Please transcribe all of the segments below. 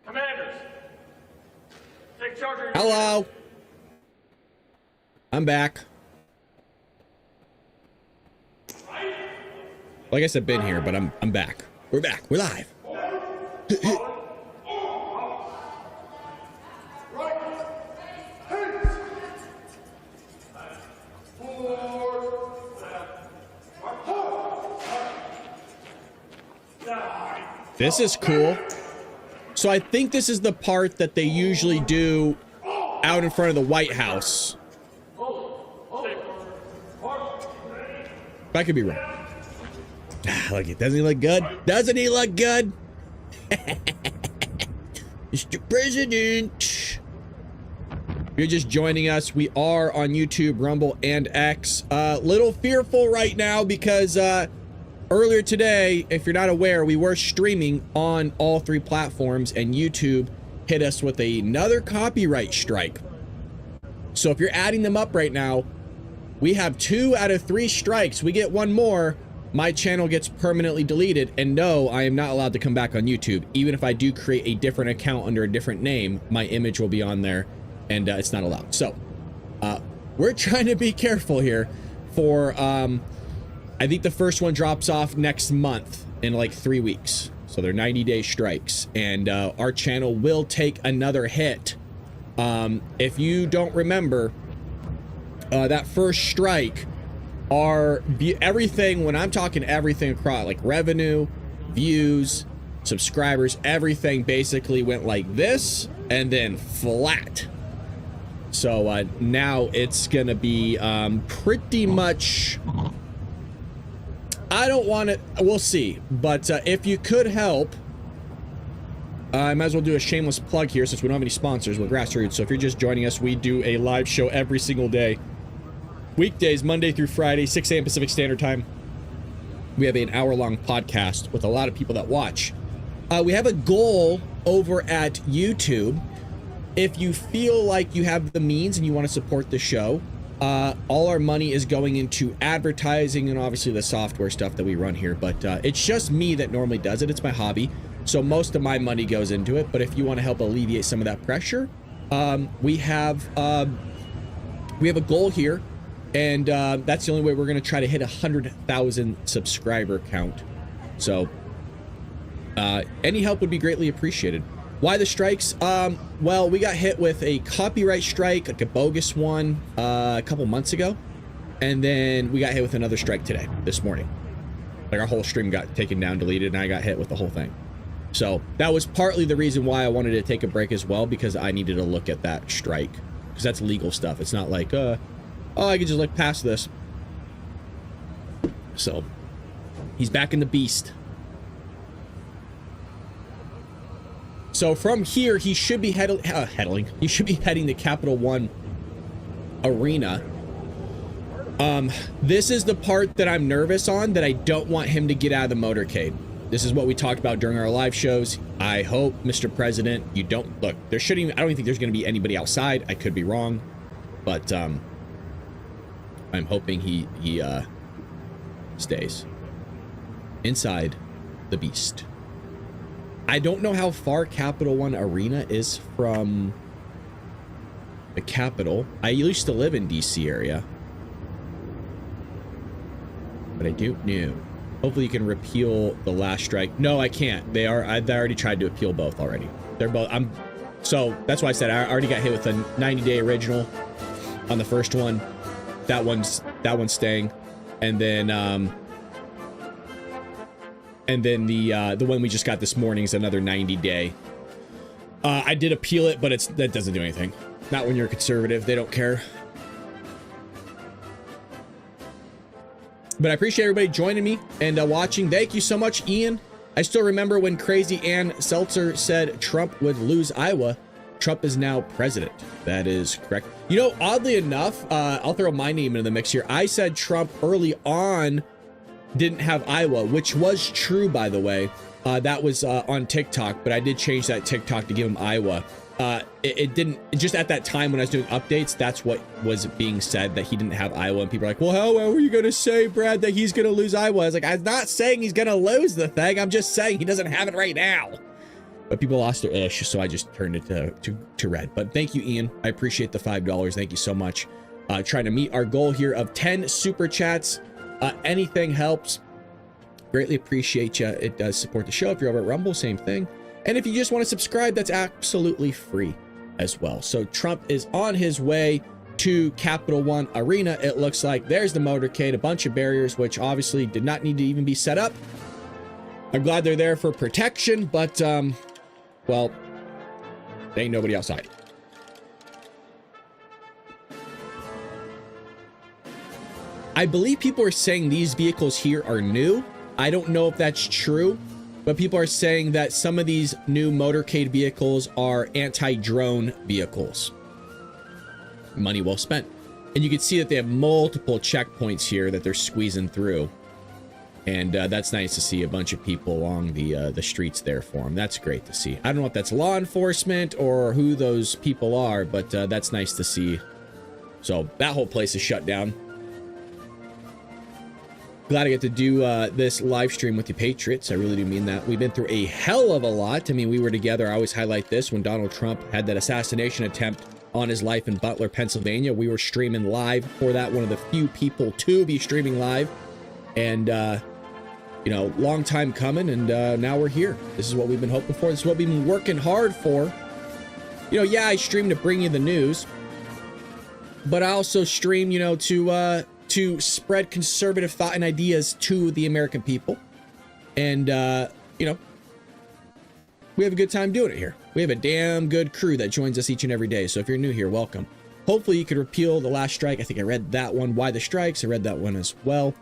Commanders, take charge of your... Hello. I'm back. Like I said, been here, but I'm back. We're back. We're live. This is cool. So I think this is the part that they usually do out in front of the White House. I could be wrong. Look, doesn't he look good? Doesn't he look good? Mr. President. If you're just joining us, we are on YouTube, Rumble, and X. Little fearful right now because earlier today, if you're not aware, we were streaming on all three platforms and YouTube hit us with another copyright strike. So if you're adding them up right now, we have 2 out of 3 strikes. We get one more, my channel gets permanently deleted. And no, I am not allowed to come back on YouTube. Even if I do create a different account under a different name, my image will be on there and it's not allowed. So we're trying to be careful here for, I think the first one drops off next month in like 3 weeks. So they're 90-day strikes and our channel will take another hit. If you don't remember, that first strike, everything, when I'm talking everything across, like revenue, views, subscribers, everything basically went like this and then flat. So now it's gonna be pretty much, I don't want to, we'll see, but if you could help, I might as well do a shameless plug here since we don't have any sponsors. We're Grassroots, so if you're just joining us, we do a live show every single day. Weekdays, Monday through Friday, 6 a.m. Pacific Standard Time. We have an hour-long podcast with a lot of people that watch. We have a goal over at YouTube. If you feel like you have the means and you want to support the show, all our money is going into advertising and obviously the software stuff that we run here. But it's just me that normally does it. It's my hobby. So most of my money goes into it. But if you want to help alleviate some of that pressure, we have a goal here. And that's the only way we're going to try to hit 100,000 subscriber count. So any help would be greatly appreciated. Why the strikes? Well, we got hit with a copyright strike, like a bogus one, a couple months ago. And then we got hit with another strike today, this morning. Like our whole stream got taken down, deleted, and I got hit with the whole thing. So that was partly the reason why I wanted to take a break as well, because I needed to look at that strike. Because that's legal stuff. It's not like, oh, I can just look past this. So, he's back in the beast. So from here, he should be he should be heading to Capital One Arena. This is the part that I'm nervous on, that I don't want him to get out of the motorcade. This is what we talked about during our live shows. I hope, Mr. President, you don't look. There shouldn't even, I don't even think there's going to be anybody outside. I could be wrong, but I'm hoping he stays inside the beast. I don't know how far Capital One Arena is from the Capitol. I used to live in DC area, but I don't know. Hopefully you can repeal the last strike. No, I can't. They already tried to appeal both already. They're both, so that's why I said I already got hit with a 90-day original on the first one. That one's staying, and then the one we just got this morning is another 90-day. I did appeal it, but that doesn't do anything. Not when you're a conservative. They don't care. But I appreciate everybody joining me and watching. Thank you so much, Ian. I still remember when Crazy Ann Seltzer said Trump would lose Iowa. Trump is now president. That is correct. You know, oddly enough, I'll throw my name into the mix here. I said Trump early on didn't have Iowa, which was true, by the way. That was on TikTok, but I did change that TikTok to give him Iowa. it didn't, just at that time when I was doing updates, that's what was being said, that he didn't have Iowa, and people are like, well, how are you going to say, Brad, that he's going to lose Iowa? I was like, I'm not saying he's going to lose the thing. I'm just saying he doesn't have it right now. But people lost their ish, so I just turned it to red. But thank you, Ian. I appreciate the $5. Thank you so much. Trying to meet our goal here of 10 super chats. Anything helps. Greatly appreciate you. It does support the show. If you're over at Rumble, same thing. And if you just want to subscribe, that's absolutely free as well. So Trump is on his way to Capital One Arena. It looks like there's the motorcade, a bunch of barriers, which obviously did not need to even be set up. I'm glad they're there for protection, but, well, there ain't nobody outside. I believe people are saying these vehicles here are new. I don't know if that's true, but people are saying that some of these new motorcade vehicles are anti-drone vehicles. Money well spent. And you can see that they have multiple checkpoints here that they're squeezing through. And that's nice to see a bunch of people along the streets there for them. That's great to see. I don't know if that's law enforcement or who those people are, but that's nice to see. So that whole place is shut down. Glad I get to do this live stream with the Patriots. I really do mean that. We've been through a hell of a lot. I mean, we were together. I always highlight this when Donald Trump had that assassination attempt on his life in Butler, Pennsylvania. We were streaming live for that. One of the few people to be streaming live. And, you know, long time coming. And now we're here. This is what we've been hoping for. This is what we've been working hard for. You know, yeah, I stream to bring you the news. But I also stream, you know, to spread conservative thought and ideas to the American people. And, you know, we have a good time doing it here. We have a damn good crew that joins us each and every day. So if you're new here, welcome. Hopefully you could repeal the last strike. I think I read that one. Why the strikes? I read that one as well.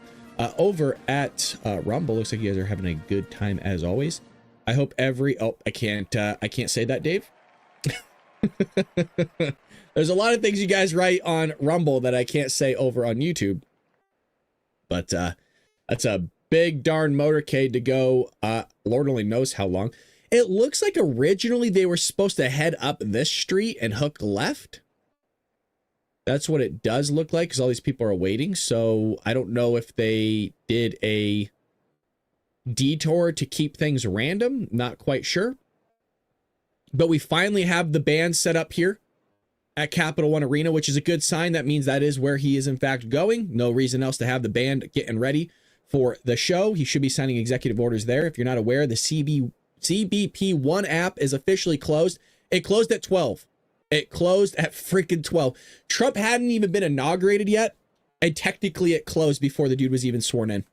Over at Rumble, looks like you guys are having a good time as always. I hope oh, I can't say that, Dave. There's a lot of things you guys write on Rumble that I can't say over on YouTube. But that's a big darn motorcade to go, Lord only knows how long. It looks like originally they were supposed to head up this street and hook left. That's what it does look like, because all these people are waiting. So I don't know if they did a detour to keep things random. Not quite sure. But we finally have the band set up here at Capital One Arena, which is a good sign. That means that is where he is in fact going. No reason else to have the band getting ready for the show. He should be signing executive orders there. If you're not aware, the CBP One app is officially closed. It closed at 12. It closed at freaking 12. Trump hadn't even been inaugurated yet, and technically it closed before the dude was even sworn in.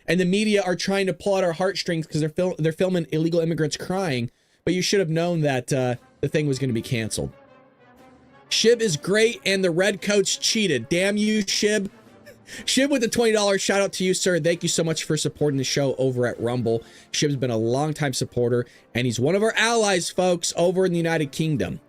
And the media are trying to pull out our heartstrings because they're filming illegal immigrants crying. But you should have known that the thing was going to be canceled. Shib is great, and the Redcoats cheated. Damn you, Shib. Shib with the $20 shout out to you, sir. Thank you so much for supporting the show over at Rumble. Shib's been a longtime supporter, and he's one of our allies, folks, over in the United Kingdom.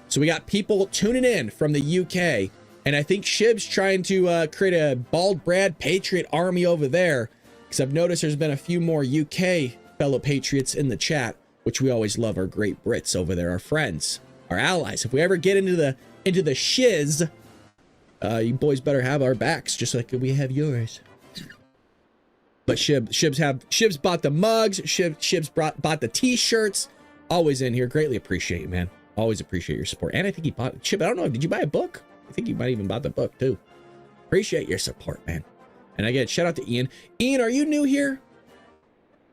So we got people tuning in from the UK, and I think Shib's trying to create a Bald Brad Patriot army over there, because I've noticed there's been a few more UK fellow Patriots in the chat, which we always love. Our great Brits over there, our friends, our allies. If we ever get into the shiz, you boys better have our backs, just like we have yours. But Shib's bought the mugs. Shib's bought the t-shirts. Always in here. Greatly appreciate you, man. Always appreciate your support. And I think he bought Shib. I don't know. Did you buy a book? I think you might even bought the book too. Appreciate your support, man. And again, shout out to Ian. Ian, are you new here?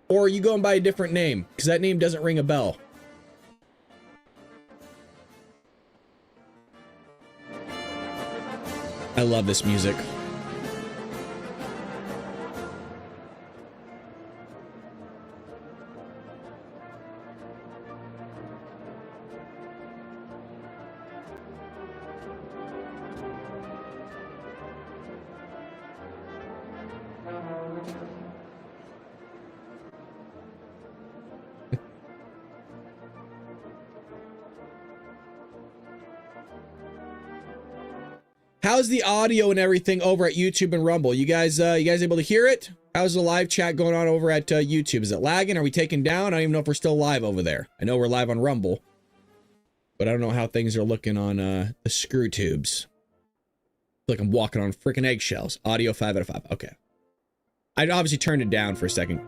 Or are you going by a different name? Because that name doesn't ring a bell. I love this music. How's the audio and everything over at YouTube and Rumble? You guys able to hear it? How's the live chat going on over at YouTube? Is it lagging? Are we taken down? I don't even know if we're still live over there. I know we're live on Rumble. But I don't know how things are looking on the screw tubes. Like I'm walking on freaking eggshells. Audio 5 out of 5. Okay. I obviously turned it down for a second.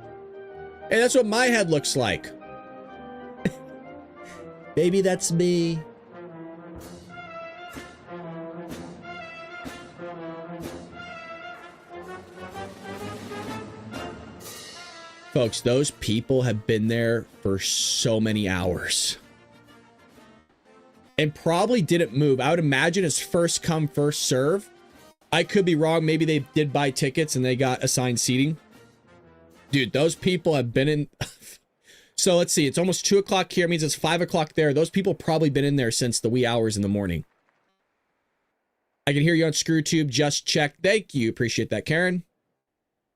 Hey, that's what my head looks like. Baby, that's me. Folks, those people have been there for so many hours. And probably didn't move. I would imagine it's first come, first serve. I could be wrong. Maybe they did buy tickets and they got assigned seating. Dude, those people have been in. So let's see. It's almost 2 o'clock here. It means it's 5 o'clock there. Those people probably been in there since the wee hours in the morning. I can hear you on ScrewTube. Just check. Thank you. Appreciate that, Karen.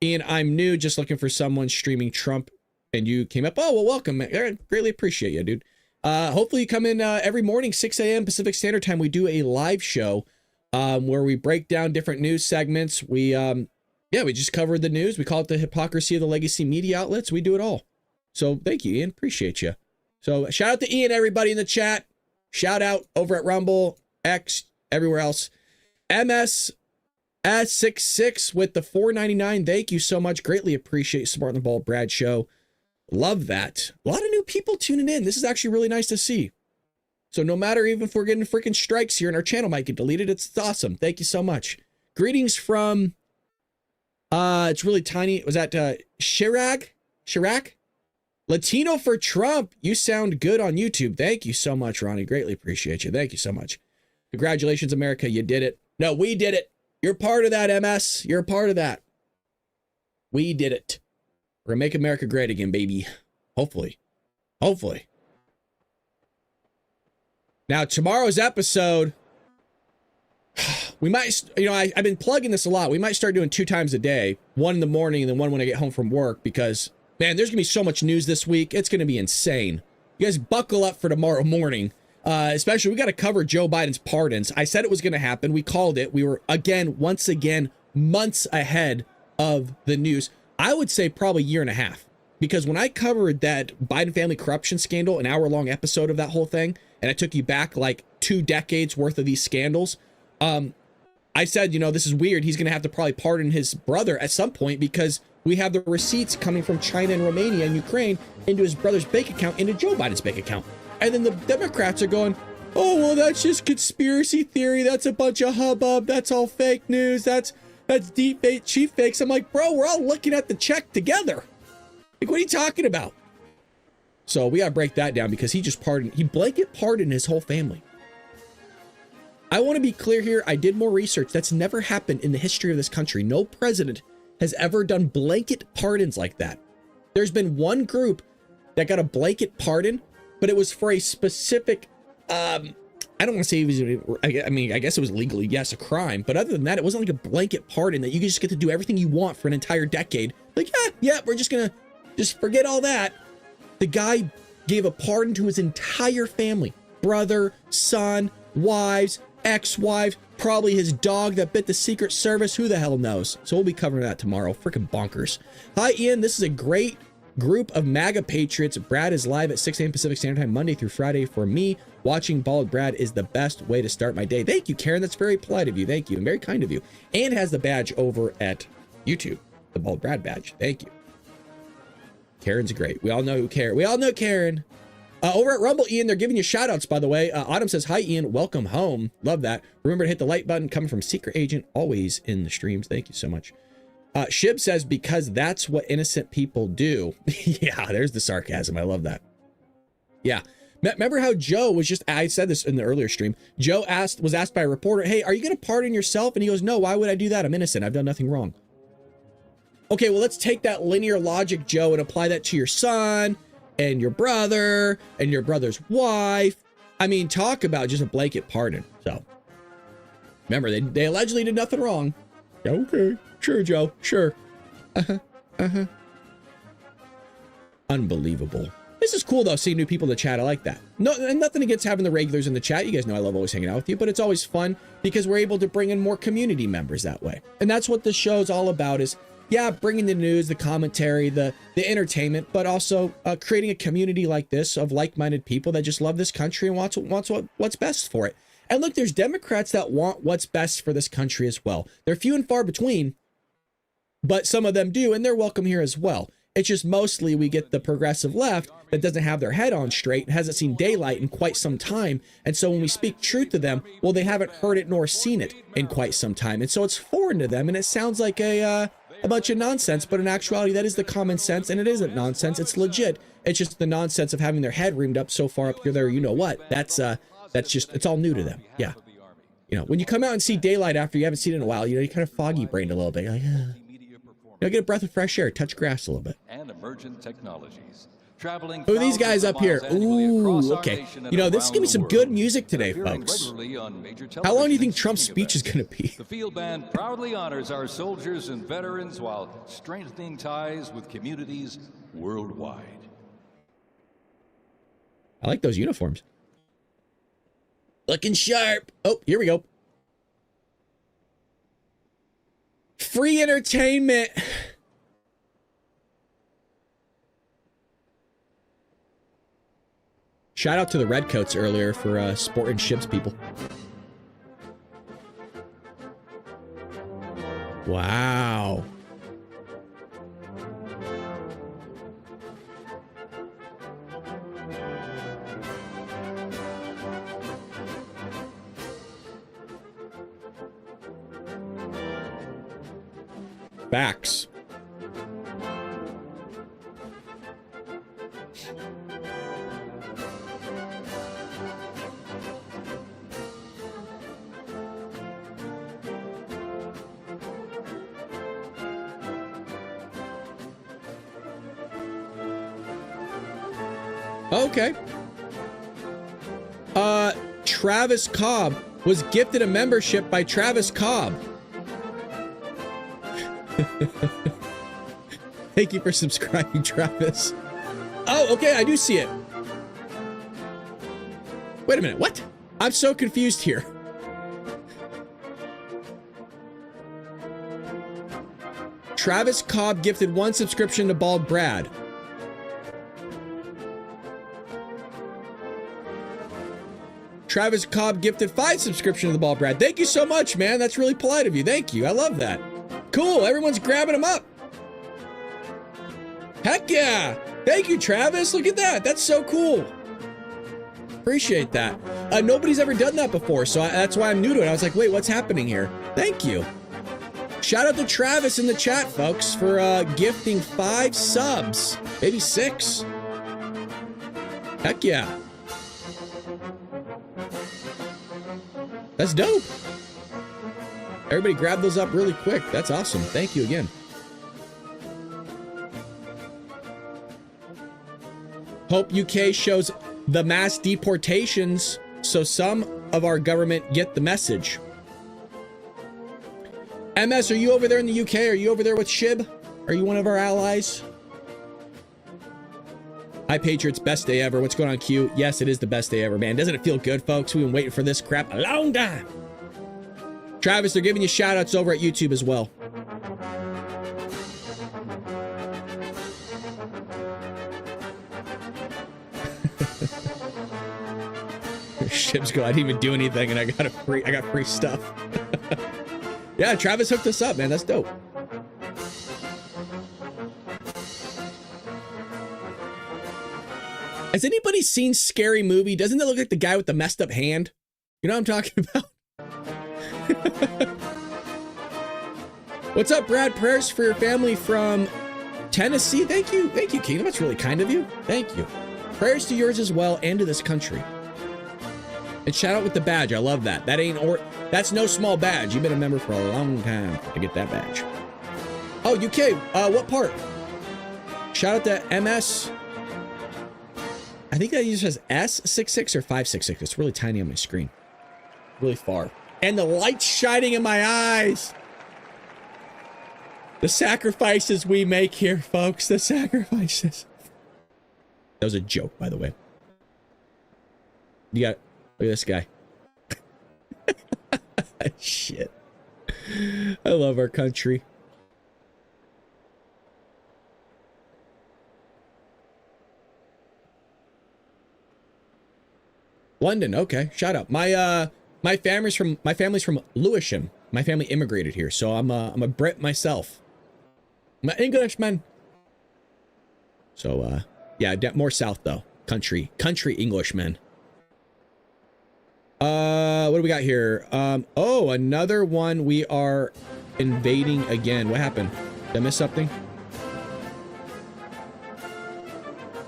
Ian, I'm new. Just looking for someone streaming Trump. And you came up. Oh, well, welcome. I greatly appreciate you, dude. Hopefully you come in every morning, 6 a.m. Pacific Standard Time. We do a live show where we break down different news segments. We just cover the news. We call it the hypocrisy of the legacy media outlets. We do it all. So thank you, Ian. Appreciate you. So shout out to Ian, everybody in the chat. Shout out over at Rumble, X, everywhere else. MS S66 with the $4.99. Thank you so much. Greatly appreciate supporting the Bald Brad Show. Love that. A lot of new people tuning in. This is actually really nice to see. So no matter even if we're getting freaking strikes here and our channel might get deleted, it's awesome. Thank you so much. Greetings from, it's really tiny. Was that Chirac? Latino for Trump. You sound good on YouTube. Thank you so much, Ronnie. Greatly appreciate you. Thank you so much. Congratulations, America. You did it. No, we did it. You're part of that, MS. You're a part of that. We did it. We're gonna make America great again, baby. Hopefully. Hopefully. Now, tomorrow's episode, we might, I've been plugging this a lot. We might start doing 2 times a day, one in the morning and then one when I get home from work, because, man, there's gonna be so much news this week. It's gonna be insane. You guys buckle up for tomorrow morning. Especially, we got to cover Joe Biden's pardons. I said it was going to happen. We called it. We were, once again, months ahead of the news. I would say probably 1.5 years. Because when I covered that Biden family corruption scandal, an hour-long episode of that whole thing, and I took you back like 2 decades worth of these scandals, I said, this is weird. He's going to have to probably pardon his brother at some point because we have the receipts coming from China and Romania and Ukraine into his brother's bank account, into Joe Biden's bank account. And then the Democrats are going, oh, well, that's just conspiracy theory. That's a bunch of hubbub. That's all fake news. That's deep fake, cheap fakes. I'm like, bro, we're all looking at the check together. Like, what are you talking about? So we got to break that down because he blanket pardoned his whole family. I want to be clear here. I did more research. That's never happened in the history of this country. No president has ever done blanket pardons like that. There's been one group that got a blanket pardon, but it was for a specific, I don't want to say it was, I guess it was legally, yes, a crime. But other than that, it wasn't like a blanket pardon that you just get to do everything you want for an entire decade. Like, we're just going to just forget all that. The guy gave a pardon to his entire family. Brother, son, wives, ex-wives, probably his dog that bit the Secret Service. Who the hell knows? So we'll be covering that tomorrow. Freaking bonkers. Hi, Ian. This is a great group of MAGA patriots. Brad is live at 6 a.m. Pacific Standard Time, Monday through Friday. For me, watching Bald Brad is the best way to start my day. Thank you, Karen. That's very polite of you. Thank you. And very kind of you. And has the badge over at YouTube, the Bald Brad badge. Thank you. Karen's great. We all know who Karen. We all know Karen. Over at Rumble, Ian, they're giving you shout outs, by the way. Autumn says, hi, Ian. Welcome home. Love that. Remember to hit the like button. Coming from Secret Agent, always in the streams. Thank you so much. Shib says, because that's what innocent people do. Yeah, there's the sarcasm. I love that. Yeah. Remember how Joe was just, I said this in the earlier stream. Joe was asked by a reporter, hey, are you going to pardon yourself? And he goes, no, why would I do that? I'm innocent. I've done nothing wrong. Okay, well, let's take that linear logic, Joe, and apply that to your son and your brother and your brother's wife. I mean, talk about just a blanket pardon. So remember, they allegedly did nothing wrong. Yeah, okay. Sure, Joe. Sure. Unbelievable. This is cool, though, seeing new people in the chat. I like that. No, and nothing against having the regulars in the chat. You guys know I love always hanging out with you, but it's always fun because we're able to bring in more community members that way. And that's what this show is all about, is yeah, bringing the news, the commentary, the entertainment, but also creating a community like this of like-minded people that just love this country and wants what's best for it. And look, there's Democrats that want what's best for this country as well. They're few and far between, but some of them do, and they're welcome here as well. It's just mostly we get the progressive left that doesn't have their head on straight and hasn't seen daylight in quite some time. And so when we speak truth to them, well, they haven't heard it nor seen it in quite some time. And so it's foreign to them, and it sounds like a bunch of nonsense, but in actuality, that is the common sense, and it isn't nonsense. It's legit. It's just the nonsense of having their head reamed up so far up here there, you know what? That's just, it's all new to them. Yeah. You know, when you come out and see daylight after you haven't seen it in a while, you know, you're kind of foggy-brained a little bit. You're like, you know, get a breath of fresh air, touch grass a little bit. And emergent technologies. Traveling Who are these guys up here? Ooh, okay. You know, this is going to be some good music today, folks. How long do you think Trump's speech is going to be? The field band proudly honors our soldiers and veterans while strengthening ties with communities worldwide. I like those uniforms. Looking sharp. Oh, here we go. Free entertainment. Shout out to the Redcoats earlier for sporting ships people. Wow. Facts. Okay. Travis Cobb was gifted a membership by Travis Cobb. Thank you for subscribing, Travis. Oh, okay, I do see it. Wait a minute, what? I'm so confused here. Travis Cobb gifted 1 subscription to Bald Brad. Travis Cobb gifted 5 subscriptions to the Bald Brad. Thank you so much, man. That's really polite of you. Thank you. I love that. Cool. Everyone's grabbing them up. Heck yeah. Thank you, Travis. Look at that. That's so cool. Appreciate that. Nobody's ever done that before, so that's why I'm new to it. I was like, wait, what's happening here? Thank you. Shout out to Travis in the chat, folks, for gifting 5 subs. Maybe 6. Heck yeah. That's dope. Everybody grab those up really quick. That's awesome. Thank you again. Hope UK shows the mass deportations so some of our government get the message. MS, are you over there in the UK? Are you over there with Shib? Are you one of our allies? Hi, Patriots. Best day ever. What's going on, Q? Yes, it is the best day ever, man. Doesn't it feel good, folks? We've been waiting for this crap a long time. Travis, they're giving you shout outs over at YouTube as well. Shibs go, I didn't even do anything and I got free stuff. Yeah, Travis hooked us up, man. That's dope. Has anybody seen Scary Movie? Doesn't that look like the guy with the messed up hand? You know what I'm talking about? What's up, Brad? Prayers for your family from Tennessee. Thank you, Kingdom. That's really kind of you. Thank you. Prayers to yours as well and to this country. And shout out with the badge. I love that. That's no small badge. You've been a member for a long time to get that badge. Oh, UK. What part? Shout out to MS. I think that user says S66 or 566. It's really tiny on my screen. Really far. And the light's shining in my eyes. The sacrifices we make here, folks. The sacrifices. That was a joke, by the way. You got... Look at this guy. Shit. I love our country. London. Okay, shout out. My family's from Lewisham. My family immigrated here, so I'm a Brit myself. I'm an Englishman. So yeah, more south though. Country Englishman. What do we got here? Oh, another one. We are invading again. What happened? Did I miss something?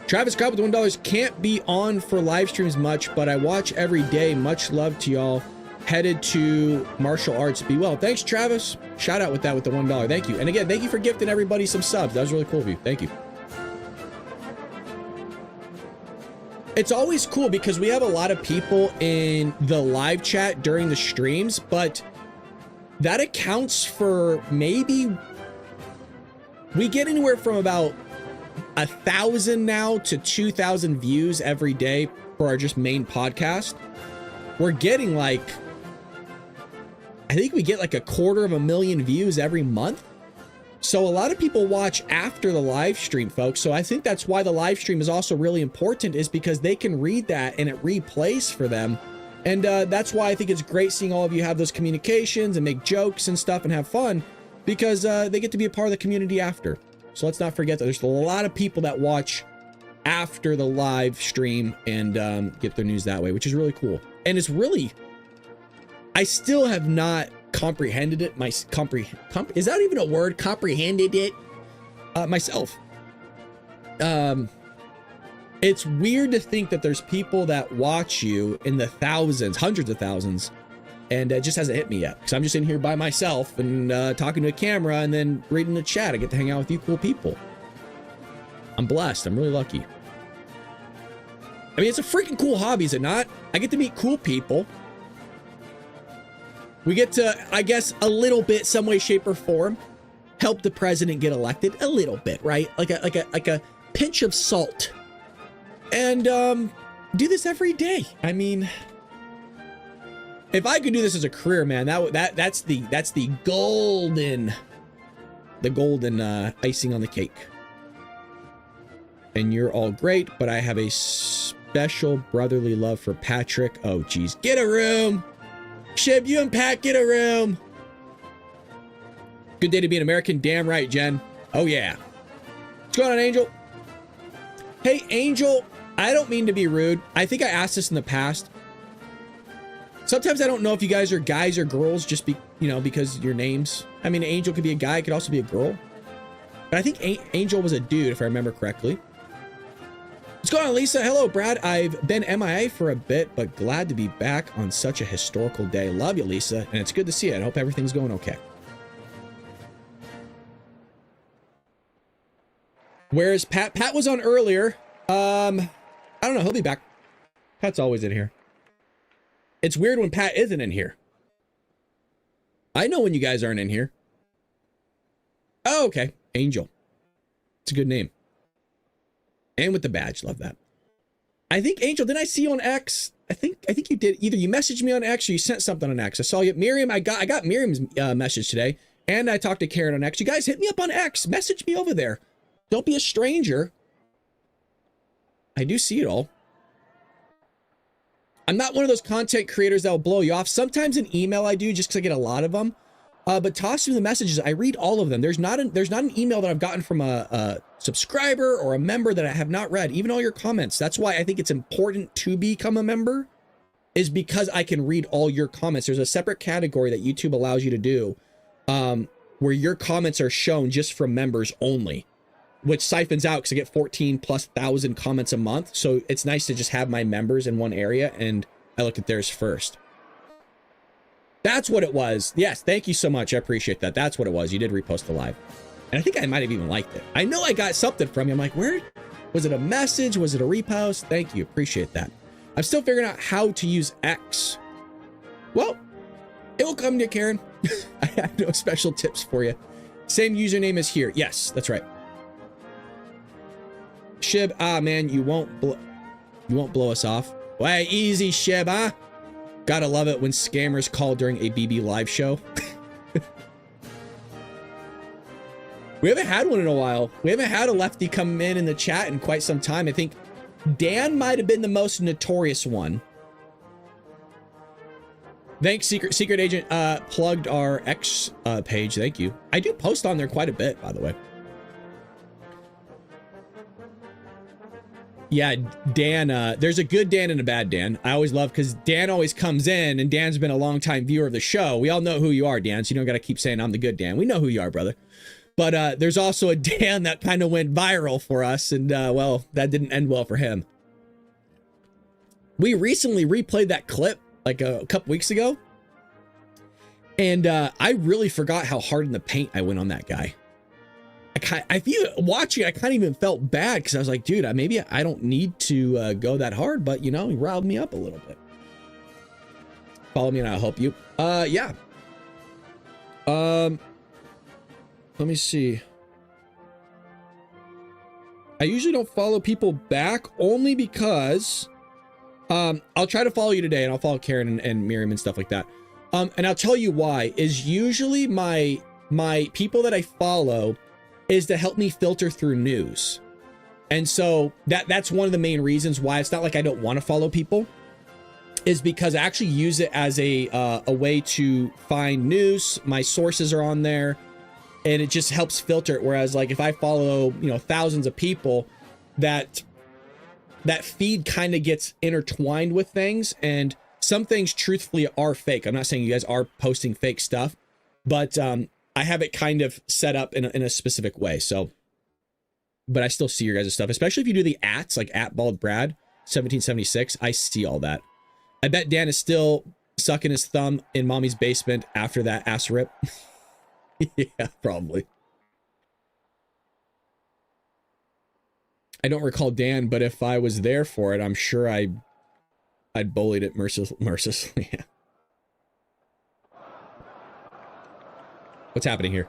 Travis Scott with $1 can't be on for live streams much, but I watch every day. Much love to y'all. Headed to martial arts. Be well. Thanks, Travis. Shout out with that with the $1. Thank you. And again, thank you for gifting everybody some subs. That was really cool of you. Thank you. It's always cool because we have a lot of people in the live chat during the streams, but that accounts for maybe we get anywhere from about 1,000 now to 2,000 views every day for our just main podcast. We're getting like, I think we get like 250,000 views every month. So a lot of people watch after the live stream, folks. So I think that's why the live stream is also really important, is because they can read that and it replays for them. And that's why I think it's great seeing all of you have those communications and make jokes and stuff and have fun, because they get to be a part of the community after. So let's not forget that there's a lot of people that watch after the live stream and get their news that way, which is really cool. And it's really, I still have not comprehended it. Is that even a word? Comprehended it myself. It's weird to think that there's people that watch you in the thousands, hundreds of thousands, and it just hasn't hit me yet, because I'm just in here by myself and talking to a camera and then reading the chat. I get to hang out with you cool people. I'm blessed. I'm really lucky. I mean, it's a freaking cool hobby, is it not? I get to meet cool people. We get to, I guess, a little bit, some way, shape, or form, help the president get elected a little bit, right? Like a pinch of salt, and do this every day. I mean, if I could do this as a career, man, that's the golden icing on the cake. And you're all great, but I have a special brotherly love for Patrick. Oh, geez, get a room. Shib, you and Pat, get a room. Good day to be an American. Damn right, Jen. Oh, yeah. What's going on, Angel? Hey, Angel, I don't mean to be rude. I think I asked this in the past. Sometimes I don't know if you guys are guys or girls, just because your names. I mean, Angel could be a guy, it could also be a girl. But I think Angel was a dude, if I remember correctly. What's going on, Lisa? Hello, Brad. I've been MIA for a bit, but glad to be back on such a historical day. Love you, Lisa, and it's good to see you. I hope everything's going okay. Where's Pat? Pat was on earlier. I don't know. He'll be back. Pat's always in here. It's weird when Pat isn't in here. I know when you guys aren't in here. Oh, okay. Angel. It's a good name. And with the badge, love that. I think, Angel, didn't I see you on X? I think you did. Either you messaged me on X or you sent something on X. I saw you. Miriam, I got Miriam's message today, and I talked to Karen on X. You guys hit me up on X. Message me over there. Don't be a stranger. I do see it all. I'm not one of those content creators that will blow you off. Sometimes an email I do just because I get a lot of them. But toss me the messages. I read all of them. There's not an email that I've gotten from a subscriber or a member that I have not read. Even all your comments. That's why I think it's important to become a member, is because I can read all your comments. There's a separate category that YouTube allows you to do, where your comments are shown just from members only, which siphons out because I get 14,000+ comments a month. So it's nice to just have my members in one area, and I look at theirs first. That's what it was. Yes, thank you so much. I appreciate that. That's what it was. You did repost the live. And I think I might have even liked it. I know I got something from you. I'm like, where? Was it a message? Was it a repost? Thank you. Appreciate that. I'm still figuring out how to use X. Well, it will come to you, Karen. I have no special tips for you. Same username as here. Yes, that's right. Shib, man, you won't blow us off. Why, easy, Shib, huh? Gotta love it when scammers call during a BB live show. We haven't had one in a while. We haven't had a lefty come in the chat in quite some time. I think Dan might have been the most notorious one. Thanks, Secret Agent. Plugged our X page. Thank you. I do post on there quite a bit, by the way. Yeah, Dan, there's a good Dan and a bad Dan. I always love, because Dan always comes in, and Dan's been a long-time viewer of the show. We all know who you are, Dan, so you don't got to keep saying I'm the good Dan. We know who you are, brother. But there's also a Dan that kind of went viral for us, and, well, that didn't end well for him. We recently replayed that clip, like a couple weeks ago, and I really forgot how hard in the paint I went on that guy. I feel watching, I kind of even felt bad because I was like, dude, maybe I don't need to go that hard, but you know, he riled me up a little bit. Follow me and I'll help you. Yeah. Let me see. I usually don't follow people back only because I'll try to follow you today, and I'll follow Karen and Miriam and stuff like that. And I'll tell you why. Is usually my people that I follow is to help me filter through news. And so that's one of the main reasons why. It's not like I don't want to follow people, is because I actually use it as a way to find news. My sources are on there, and it just helps filter it. Whereas like if I follow, you know, thousands of people, that feed kind of gets intertwined with things, and some things truthfully are fake. I'm not saying you guys are posting fake stuff, but I have it kind of set up in a specific way. So, but I still see your guys' stuff, especially if you do the ats, like @BaldBrad 1776. I see all that. I bet Dan is still sucking his thumb in mommy's basement after that ass rip. Yeah, probably. I don't recall Dan, but if I was there for it, I'm sure I'd bullied it mercilessly. Yeah. What's happening here?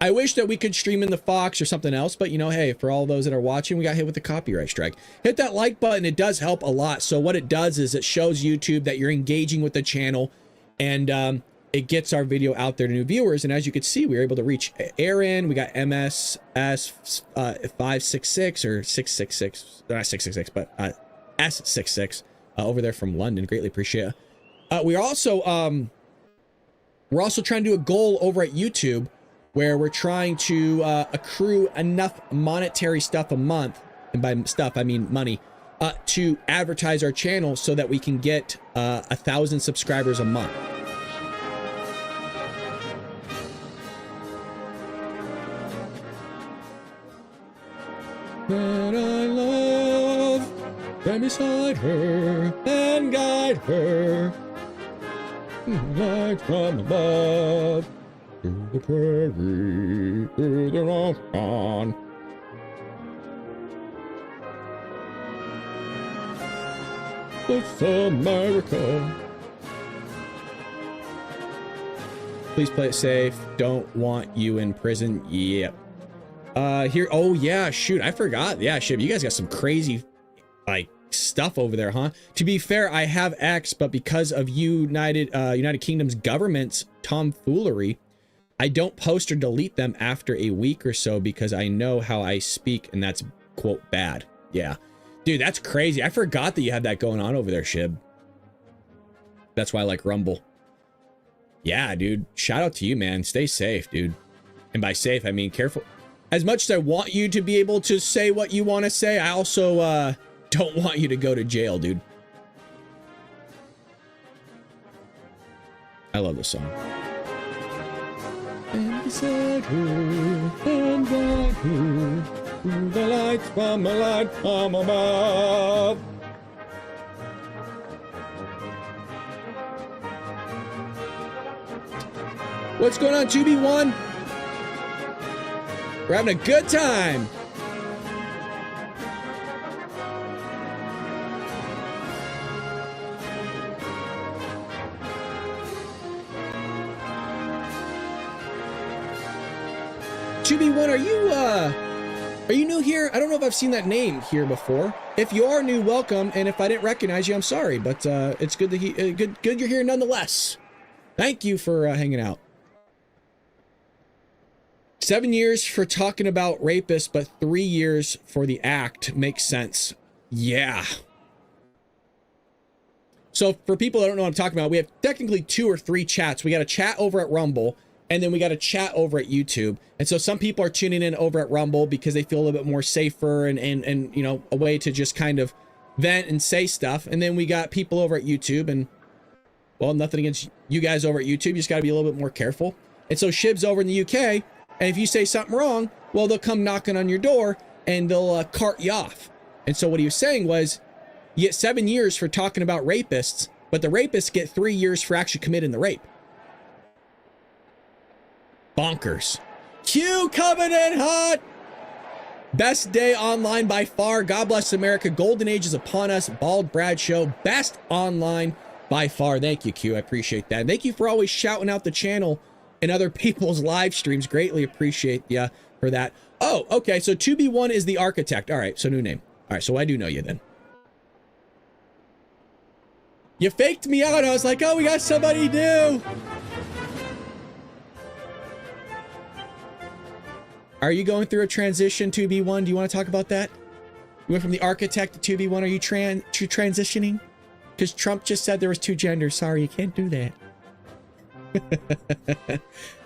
I wish that we could stream in the Fox or something else, but you know, hey, for all those that are watching, we got hit with a copyright strike. Hit that like button. It does help a lot. So what it does is it shows YouTube that you're engaging with the channel, and it gets our video out there to new viewers. And as you can see, we were able to reach Aaron. We got MSS 566 or 666, not 666, but S66 over there from London. Greatly appreciate it. We're also trying to do a goal over at YouTube where we're trying to accrue enough monetary stuff a month, and by stuff I mean money, to advertise our channel so that we can get 1,000 subscribers a month. That I love, stand beside her and guide her. Light from above, to the prairie, to the ocean. It's America. Please play it safe. Don't want you in prison. Yep. Here. Oh yeah. Shoot, I forgot. Yeah, shit. You guys got some crazy, like, stuff over there, huh? To be fair, I have X, but because of United Kingdom's government's tomfoolery, I don't post or delete them after a week or so because I know how I speak, and that's quote bad. Yeah, dude, that's crazy. I forgot that you had that going on over there, Shib. That's why I like Rumble. Yeah, dude. Shout out to you, man. Stay safe, dude. And by safe, I mean careful. As much as I want you to be able to say what you want to say, I also don't want you to go to jail, dude. I love this song. And beside her, and by her, the light from above. What's going on, 2B1? We're having a good time. Are you new here? I don't know if I've seen that name here before. If you are new, welcome. And if I didn't recognize you, I'm sorry. But it's good to good you're here nonetheless. Thank you for hanging out. 7 years for talking about rapists, but 3 years for the act. Makes sense. Yeah. So for people that don't know what I'm talking about, we have technically 2 or 3 chats. We got a chat over at Rumble, and then we got a chat over at YouTube. And so some people are tuning in over at Rumble because they feel a little bit more safer and you know, a way to just kind of vent and say stuff. And then we got people over at YouTube, and well, nothing against you guys over at YouTube. You just got to be a little bit more careful. And so Shib's over in the UK, and if you say something wrong, well, they'll come knocking on your door and they'll cart you off. And so what he was saying was, you get 7 years for talking about rapists, but the rapists get 3 years for actually committing the rape. Bonkers. Q coming in hot. Best day online by far. God bless America. Golden age is upon us. Bald Brad Show. Best online by far. Thank you, Q. I appreciate that. And thank you for always shouting out the channel and other people's live streams. Greatly appreciate you for that. Oh, okay. So 2B1 is the architect. All right. So new name. All right. So I do know you then. You faked me out. I was like, oh, we got somebody new. Are you going through a transition, 2B1? Do you want to talk about that? You went from the architect to 2B1. Are you transitioning? Because Trump just said there was 2 genders. Sorry, you can't do that.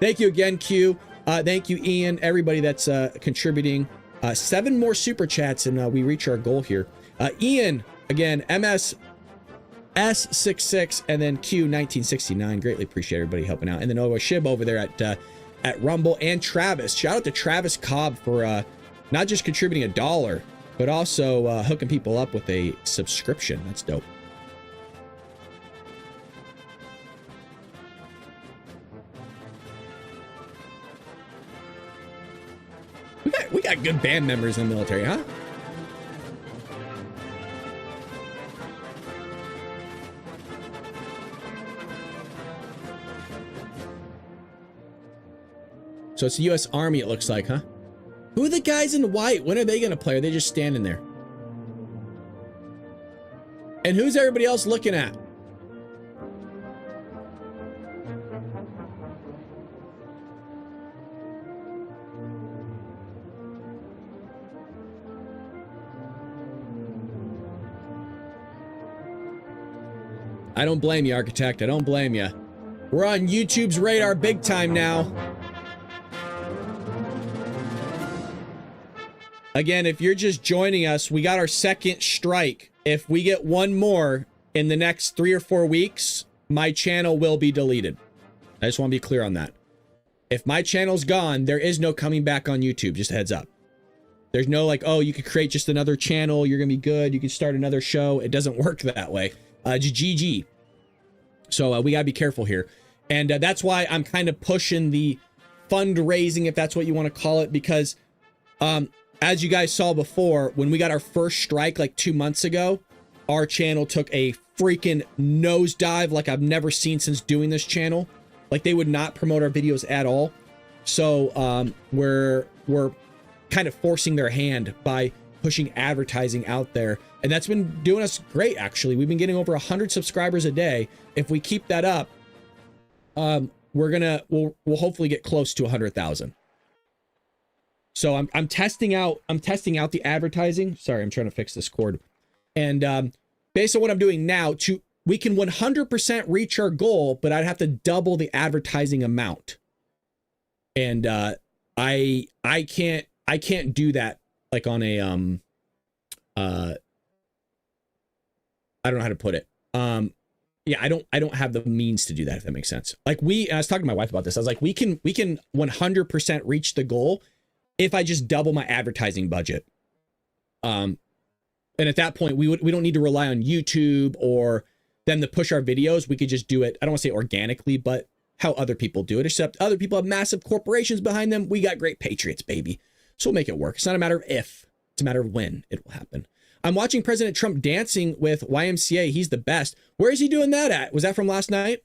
Thank you again, Q. Thank you, Ian. Everybody that's contributing. 7 more super chats, and we reach our goal here. Ian, again, MS S66, and then Q1969. Greatly appreciate everybody helping out. And then over Shib over there at Rumble, and Travis. Shout out to Travis Cobb for not just contributing $1, but also hooking people up with a subscription. That's dope. We got good band members in the military, huh? So it's the U.S. Army, it looks like, huh? Who are the guys in white? When are they going to play? Are they just standing there? And who's everybody else looking at? I don't blame you, Architect. I don't blame you. We're on YouTube's radar big time now. Again, if you're just joining us, we got our 2nd strike. If we get 1 more in the next 3 or 4 weeks, my channel will be deleted. I just want to be clear on that. If my channel's gone, there is no coming back on YouTube. Just a heads up. There's no like, oh, you could create just another channel. You're going to be good. You can start another show. It doesn't work that way. GG. So we got to be careful here. And that's why I'm kind of pushing the fundraising, if that's what you want to call it, because as you guys saw before, when we got our first strike like 2 months ago, our channel took a freaking nosedive like I've never seen since doing this channel. Like they would not promote our videos at all. So we're kind of forcing their hand by pushing advertising out there. And that's been doing us great, actually. We've been getting over 100 subscribers a day. If we keep that up, we'll hopefully get close to 100,000. So I'm testing out the advertising. Sorry, I'm trying to fix this cord. And based on what I'm doing now, we can 100% reach our goal, but I'd have to double the advertising amount. And I can't do that like on a I don't know how to put it. Yeah, I don't have the means to do that, if that makes sense. Like I was talking to my wife about this. I was like, we can 100% reach the goal if I just double my advertising budget. And at that point, we don't need to rely on YouTube or them to push our videos. We could just do it. I don't want to say organically, but how other people do it, except other people have massive corporations behind them. We got great patriots, baby. So we'll make it work. It's not a matter of if, it's a matter of when it will happen. I'm watching President Trump dancing with YMCA. He's the best. Where is he doing that at? Was that from last night?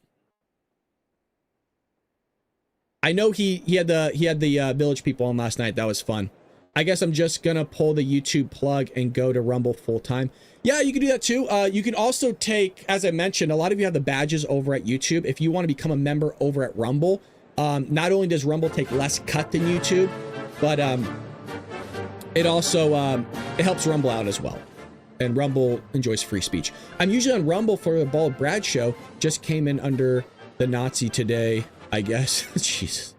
I know he had the Village people on last night. That was fun. I guess I'm just gonna pull the YouTube plug and go to Rumble full time. Yeah, you can do that too. You can also take, as I mentioned, a lot of you have the badges over at YouTube. If you want to become a member over at Rumble, not only does Rumble take less cut than YouTube, but it also it helps Rumble out as well. And Rumble enjoys free speech. I'm usually on Rumble for the Bald Brad Show. Just came in under the Nazi today, I guess. Jesus.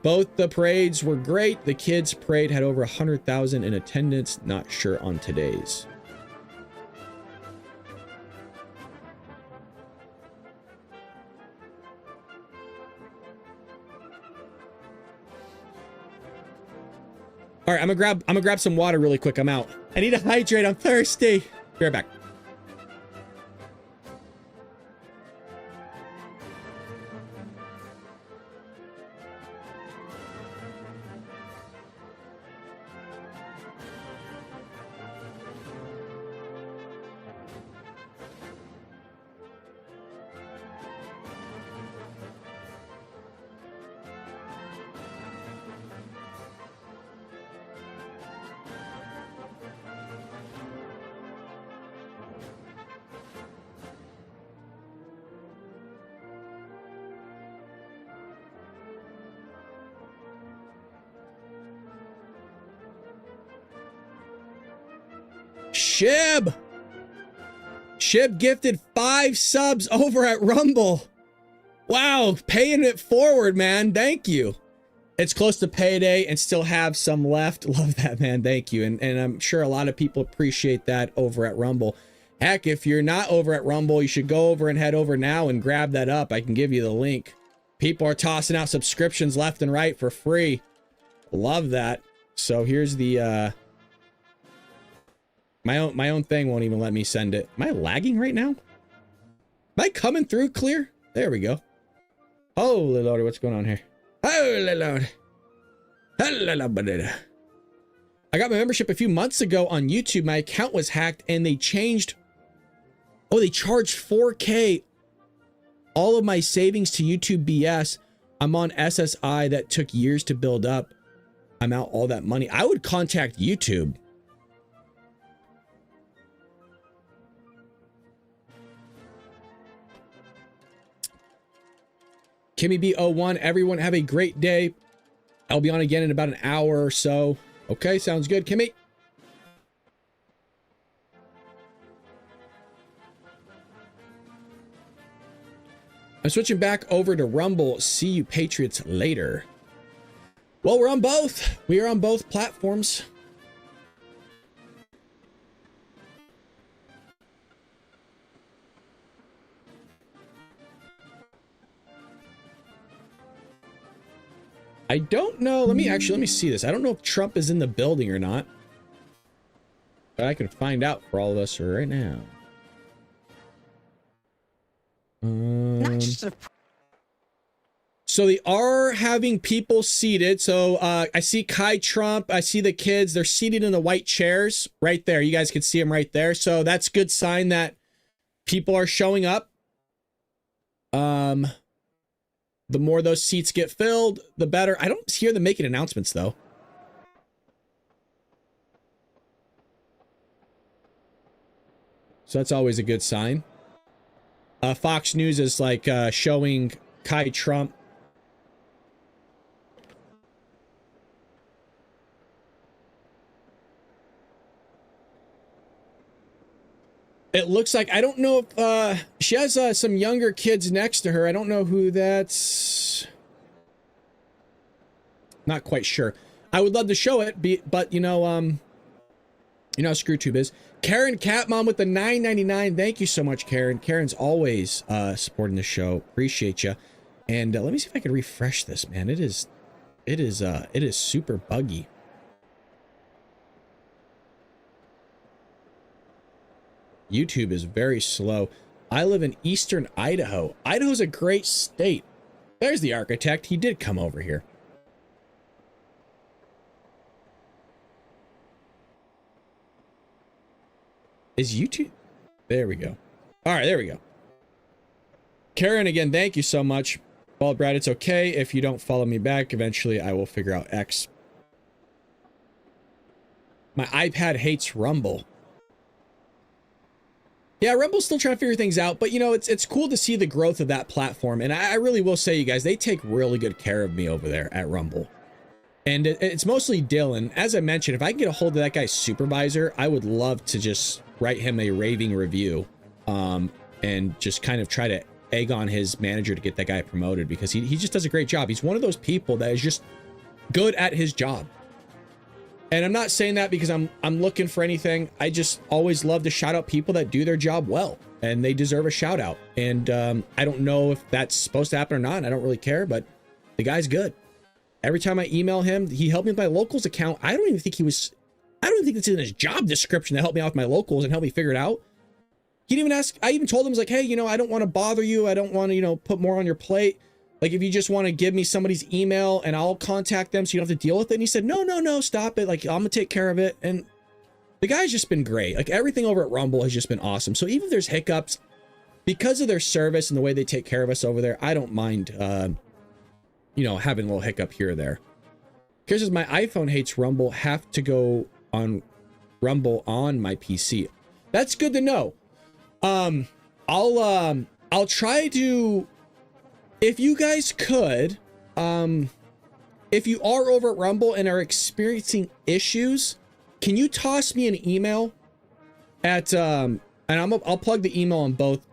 Both the parades were great. The kids' parade had over 100,000 in attendance. Not sure on today's. All right, I'm gonna grab some water really quick. I'm out. I need to hydrate. I'm thirsty. Be right back. Shib gifted 5 subs over at Rumble. Wow, paying it forward, man. Thank you. It's close to payday and still have some left. Love that, man. Thank you. And I'm sure a lot of people appreciate that over at Rumble. Heck, if you're not over at Rumble, you should go over and head over now and grab that up. I can give you the link. People are tossing out subscriptions left and right for free. Love that. So here's the my own thing won't even let me send it. Am I lagging right now? Am I coming through clear? There we go. Holy Lord, what's going on here? Holy Lord. I got my membership a few months ago on YouTube. My account was hacked and they changed. Oh, they charged 4K. All of my savings to YouTube BS. I'm on SSI that took years to build up. I'm out all that money. I would contact YouTube. Kimmy B01, everyone have a great day. I'll be on again in about an hour or so. Okay, sounds good, Kimmy. I'm switching back over to Rumble. See you Patriots later. Well, we're on both. We are on both platforms. I don't know. Let me see this. I don't know if Trump is in the building or not. But I can find out for all of us right now. So they are having people seated. So I see Kai Trump. I see the kids. They're seated in the white chairs right there. You guys can see them right there. So that's a good sign that people are showing up. The more those seats get filled, the better. I don't hear them making announcements, though. So that's always a good sign. Fox News is like showing Kai Trump. It looks like, I don't know if she has some younger kids next to her. I don't know who that's. Not quite sure. I would love to show it, but you know how ScrewTube is. Karen Catmom with the $9.99. Thank you so much, Karen. Karen's always supporting the show. Appreciate you. And let me see if I can refresh this, man. It is super buggy. YouTube is very slow. I live in eastern Idaho. Idaho's a great state. There's the architect. He did come over here. Is YouTube? There we go. All right, there we go. Karen, again, thank you so much. Bald Brad, it's okay if you don't follow me back. Eventually, I will figure out X. My iPad hates Rumble. Yeah, Rumble's still trying to figure things out, but you know, it's cool to see the growth of that platform. And I really will say, you guys, they take really good care of me over there at Rumble. And it's mostly Dylan. As I mentioned, if I can get a hold of that guy's supervisor, I would love to just write him a raving review, and just kind of try to egg on his manager to get that guy promoted, because he just does a great job. He's one of those people that is just good at his job. And I'm not saying that because I'm looking for anything. I just always love to shout out people that do their job well, and they deserve a shout out. And I don't know if that's supposed to happen or not. I don't really care, but the guy's good. Every time I email him, he helped me with my locals account. I don't even think it's in his job description to help me out with my locals and help me figure it out. He didn't even ask. I even told him, I was like, hey, I don't want to bother you. I don't want to, put more on your plate. Like, if you just want to give me somebody's email and I'll contact them so you don't have to deal with it. And he said, no, stop it. Like, I'm gonna take care of it. And the guy's just been great. Like, everything over at Rumble has just been awesome. So even if there's hiccups, because of their service and the way they take care of us over there, I don't mind, having a little hiccup here or there. Here's says, my iPhone hates Rumble. Have to go on Rumble on my PC. That's good to know. I'll try to, if you guys could, if you are over at Rumble and are experiencing issues, can you toss me an email at, and I'll plug the email on both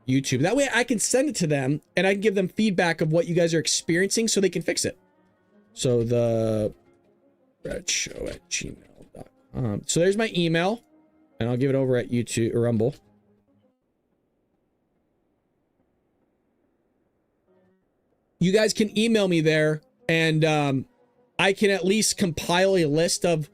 YouTube. That way I can send it to them and I can give them feedback of what you guys are experiencing so they can fix it. So TheBaldBradShow@gmail.com. So there's my email, and I'll give it over at YouTube or Rumble. You guys can email me there, and I can at least compile a list of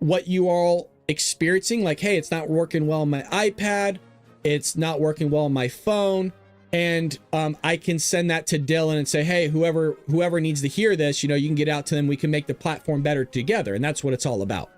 what you are all experiencing. Like, hey, it's not working well on my iPad. It's not working well on my phone. And I can send that to Dylan and say, hey, whoever needs to hear this, you can get out to them. We can make the platform better together. And that's what it's all about.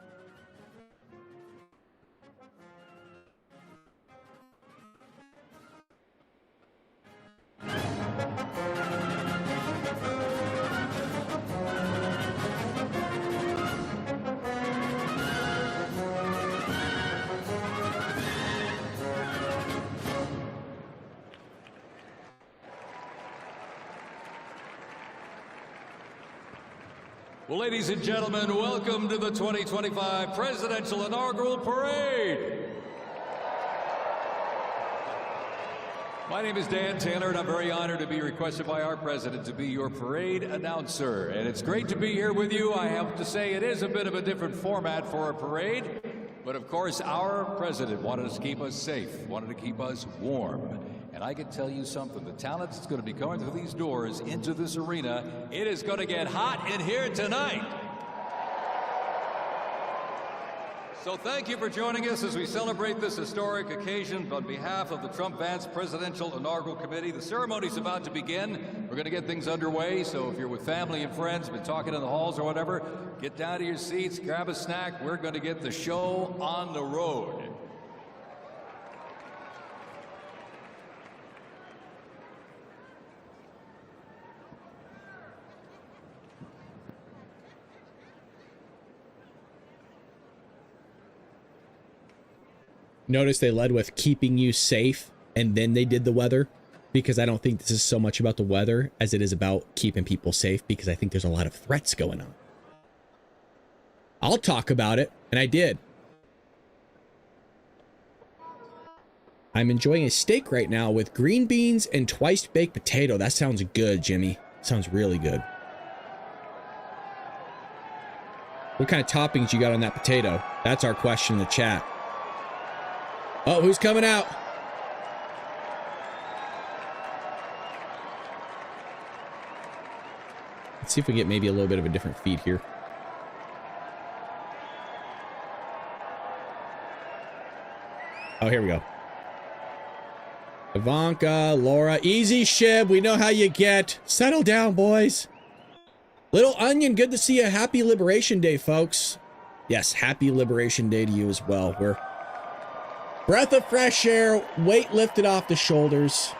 Well, ladies and gentlemen, welcome to the 2025 Presidential Inaugural Parade. My name is Dan Taylor, and I'm very honored to be requested by our president to be your parade announcer. And it's great to be here with you. I have to say it is a bit of a different format for a parade, but of course our president wanted to keep us safe, wanted to keep us warm. And I can tell you something, the talent that's going to be coming through these doors into this arena, it is going to get hot in here tonight. So thank you for joining us as we celebrate this historic occasion. On behalf of the Trump-Vance Presidential Inaugural Committee, the ceremony's about to begin. We're going to get things underway, so if you're with family and friends, been talking in the halls or whatever, get down to your seats, grab a snack. We're going to get the show on the road. Notice they led with keeping you safe, and then they did the weather, because I don't think this is so much about the weather as it is about keeping people safe, because I think there's a lot of threats going on. I'll talk about it, and I did. I'm enjoying a steak right now with green beans and twice baked potato. That sounds good, Jimmy. Sounds really good. What kind of toppings you got on that potato? That's our question in the chat. Oh, who's coming out? Let's see if we get maybe a little bit of a different feed here. Oh, here we go. Ivanka, Laura, easy Shib. We know how you get. Settle down, boys. Little Onion, good to see you. Happy Liberation Day, folks. Yes, happy Liberation Day to you as well. We're breath of fresh air, weight lifted off the shoulders.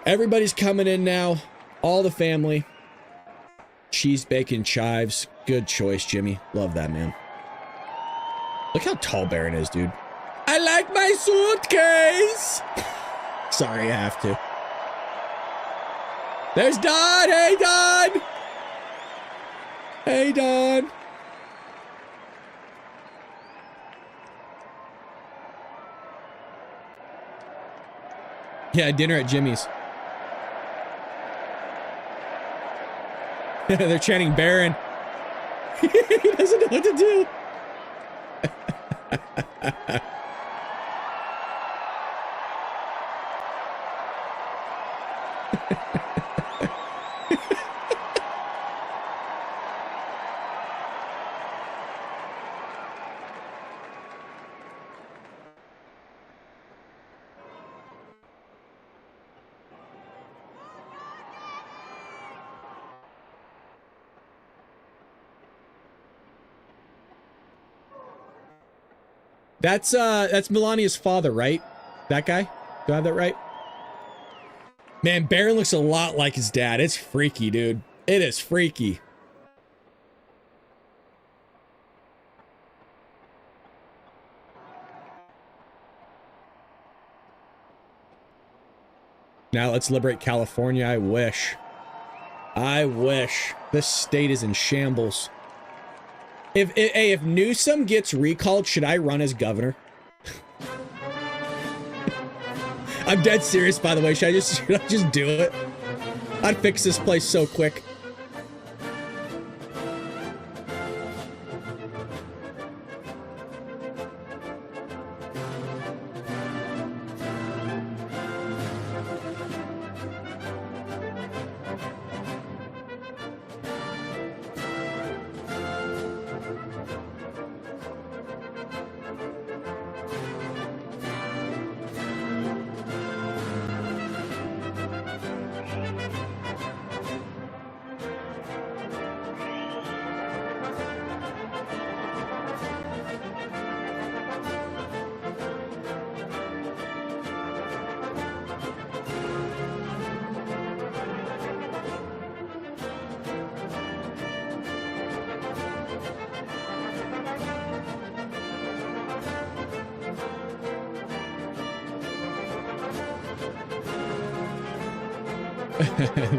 Everybody's coming in now. All the family. Cheese, bacon, chives. Good choice, Jimmy. Love that, man. Look how tall Baron is, dude. I like my suitcase. Sorry, I have to. There's Don. Hey, Don. Hey, Don. Yeah, dinner at Jimmy's. They're chanting Baron. He doesn't know what to do. That's Melania's father, right? That guy? Do I have that right? Man, Baron looks a lot like his dad. It's freaky, dude. It is freaky. Now let's liberate California. I wish. I wish. This state is in shambles. If Newsom gets recalled, should I run as governor? I'm dead serious, by the way. Should I just do it? I'd fix this place so quick.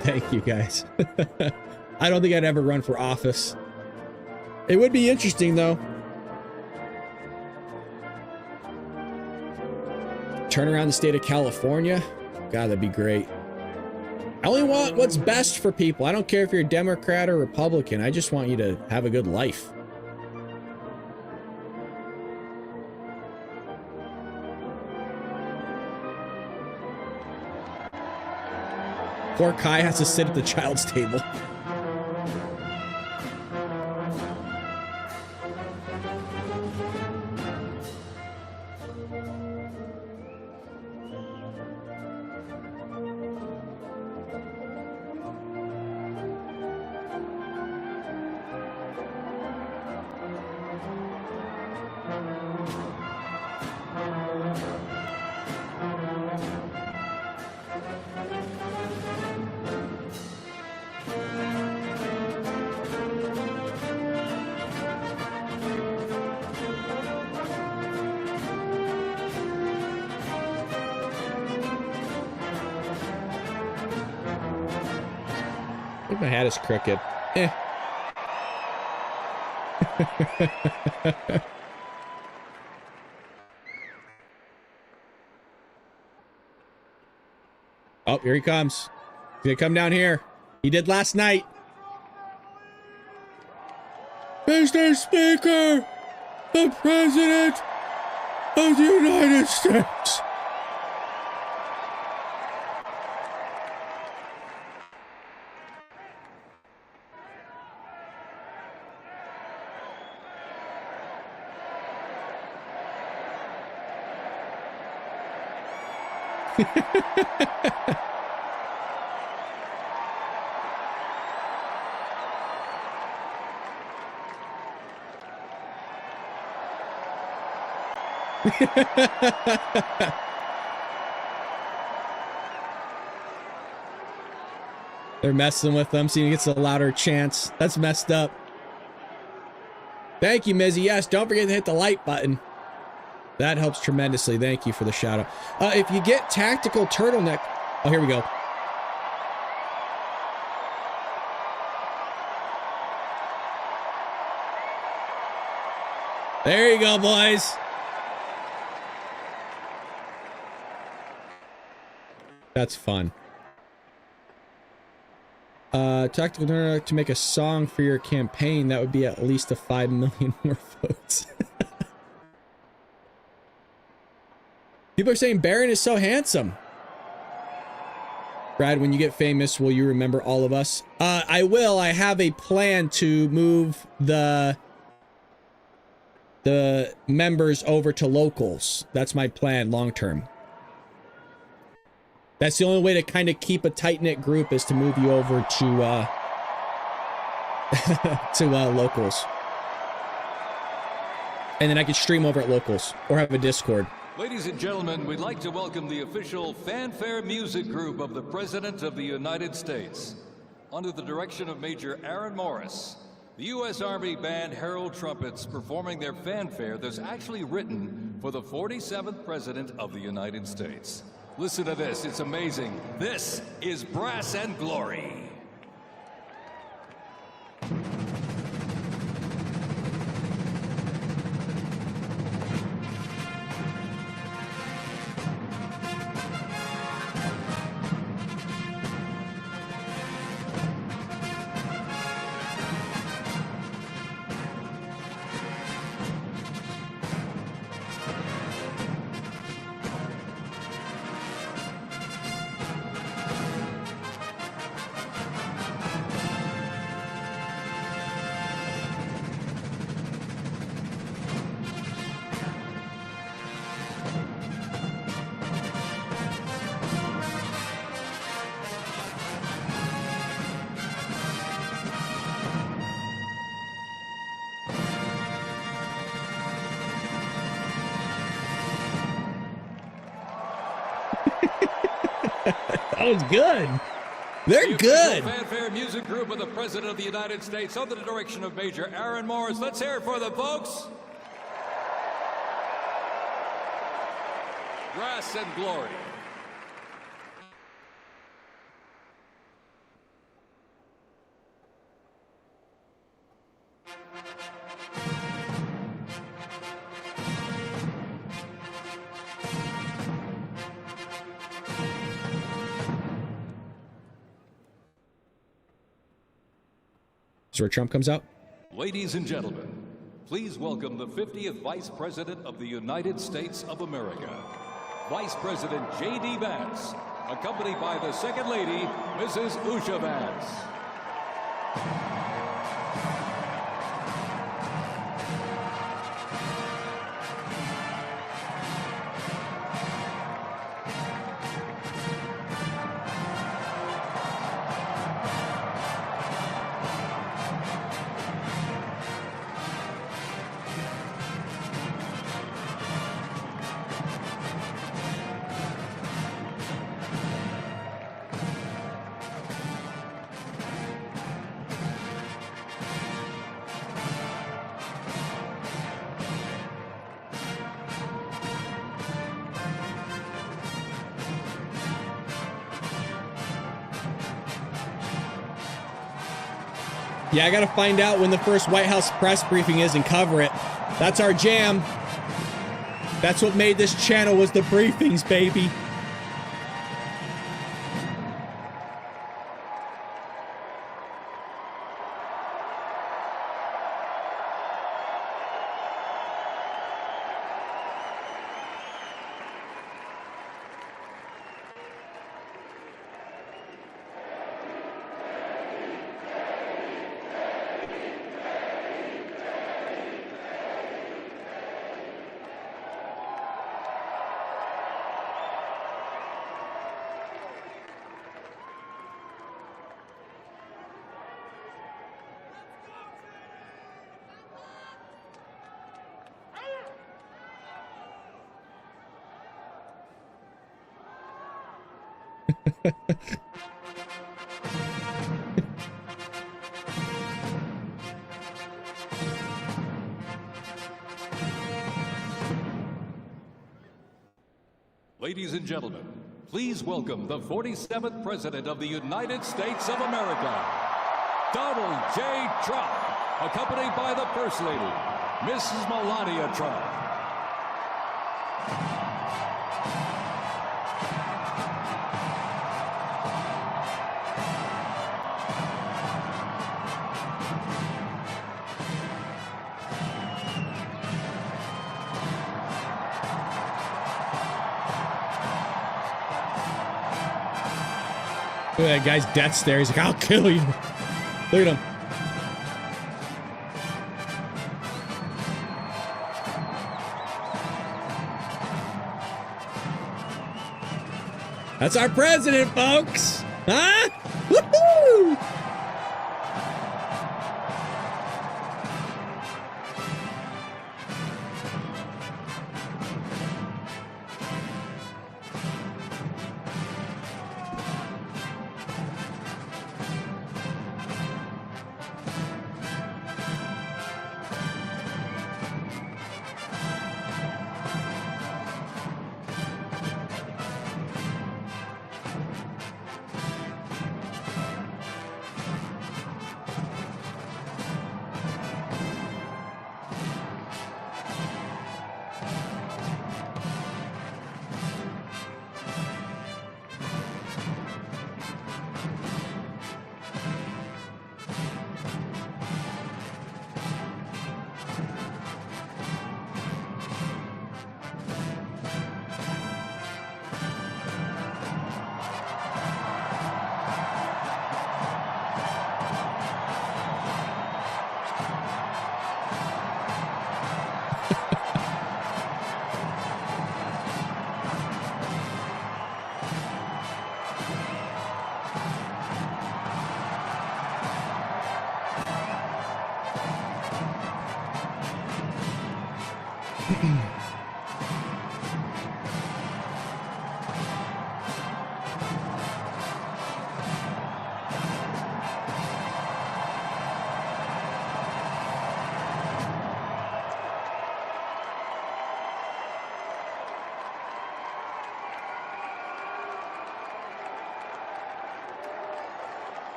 Thank you, guys. I don't think I'd ever run for office. It would be interesting, though. Turn around the state of California? God, that'd be great. I only want what's best for people. I don't care if you're a Democrat or Republican. I just want you to have a good life. Poor Kai has to sit at the child's table. My hat is crooked. Eh. Oh, here he comes. He's gonna come down here. He did last night. Mr. Speaker, the President of the United States. They're messing with them, so he gets a louder chance. That's messed up. Thank you, Mizzy. Yes, don't forget to hit the like button. That helps tremendously. Thank you for the shout out. If you get tactical turtleneck... Oh, here we go. There you go, boys. That's fun. Tactical to make a song for your campaign. That would be at least a 5 million more votes. People are saying Baron is so handsome. Brad, when you get famous, will you remember all of us? I will. I have a plan to move the members over to locals. That's my plan long term. That's the only way to kind of keep a tight-knit group is to move you over to locals. And then I can stream over at locals or have a Discord. Ladies and gentlemen, we'd like to welcome the official fanfare music group of the President of the United States. Under the direction of Major Aaron Morris, the U.S. Army Band Herald Trumpets performing their fanfare that's actually written for the 47th President of the United States. Listen to this, it's amazing. This is Brass and Glory. That was good. They're good. Fanfare music group of the President of the United States under the direction of Major Aaron Morris. Let's hear it for them, folks. Brass and Glory. Is where Trump comes out? Ladies and gentlemen, please welcome the 50th Vice President of the United States of America, Vice President J.D. Vance, accompanied by the Second Lady, Mrs. Usha Vance. Yeah, I gotta find out when the first White House press briefing is and cover it. That's our jam. That's what made this channel, was the briefings, baby. Ladies and gentlemen, please welcome the 47th President of the United States of America, Donald J. Trump, accompanied by the First Lady, Mrs. Melania Trump. Look at that guy's death stare. He's like, I'll kill you. Look at him. That's our president, folks. Huh? Woohoo!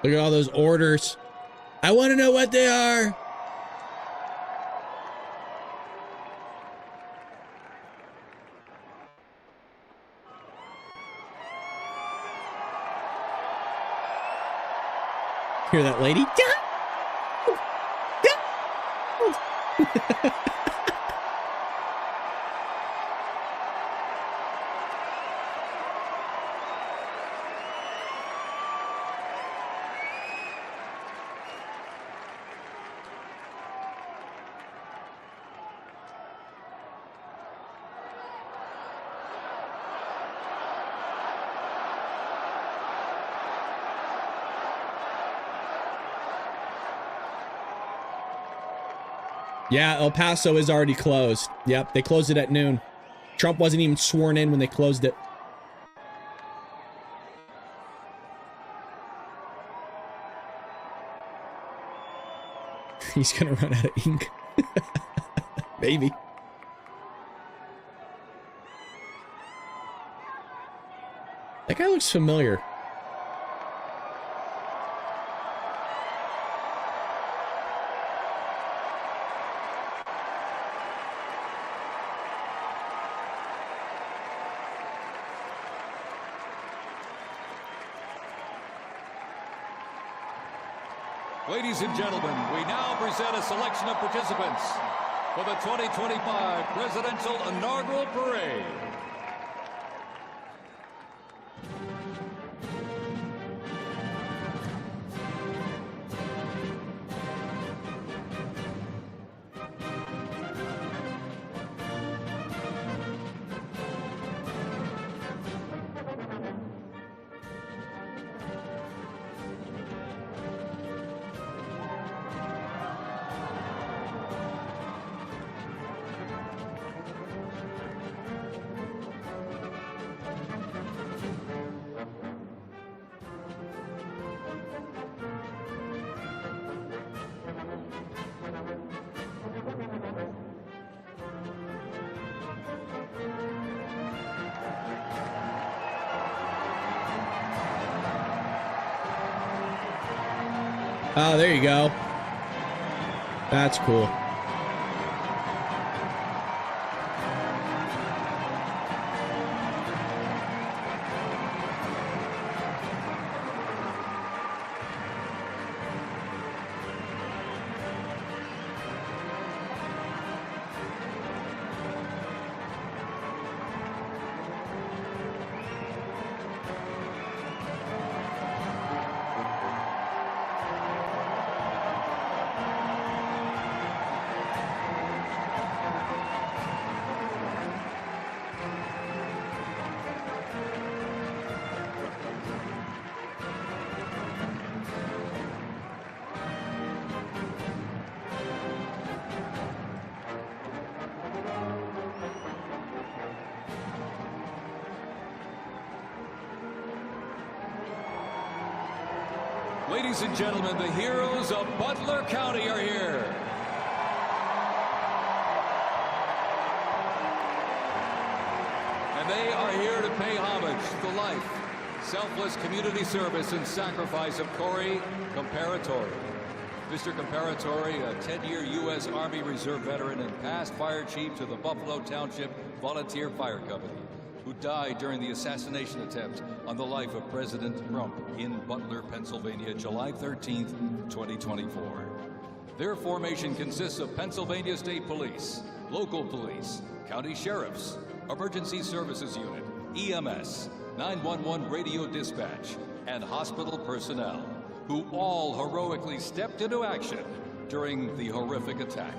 Look at all those orders. I want to know what they are. Hear that lady? Yeah, El Paso is already closed. Yep, they closed it at noon. Trump wasn't even sworn in when they closed it. He's gonna run out of ink. Maybe. That guy looks familiar. Ladies and gentlemen, we now present a selection of participants for the 2025 Presidential Inaugural Parade. Oh, there you go. That's cool. Ladies and gentlemen, the heroes of Butler County are here. And they are here to pay homage to the life, selfless community service, and sacrifice of Corey Comparatori. Mr. Comparatori, a 10-year U.S. Army Reserve veteran and past fire chief to the Buffalo Township Volunteer Fire Company, who died during the assassination attempt on the life of President Trump in Butler, Pennsylvania, July 13th, 2024. Their formation consists of Pennsylvania State Police, local police, county sheriffs, emergency services unit, EMS, 911 radio dispatch, and hospital personnel, who all heroically stepped into action during the horrific attack.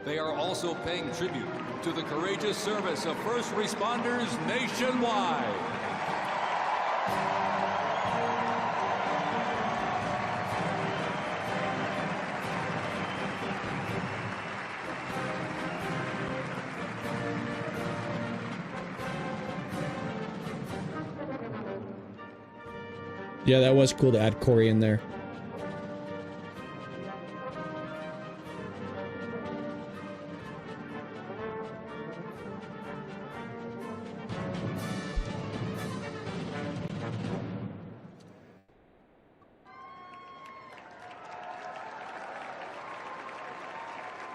They are also paying tribute to the courageous service of first responders nationwide. Yeah, that was cool to add Corey in there.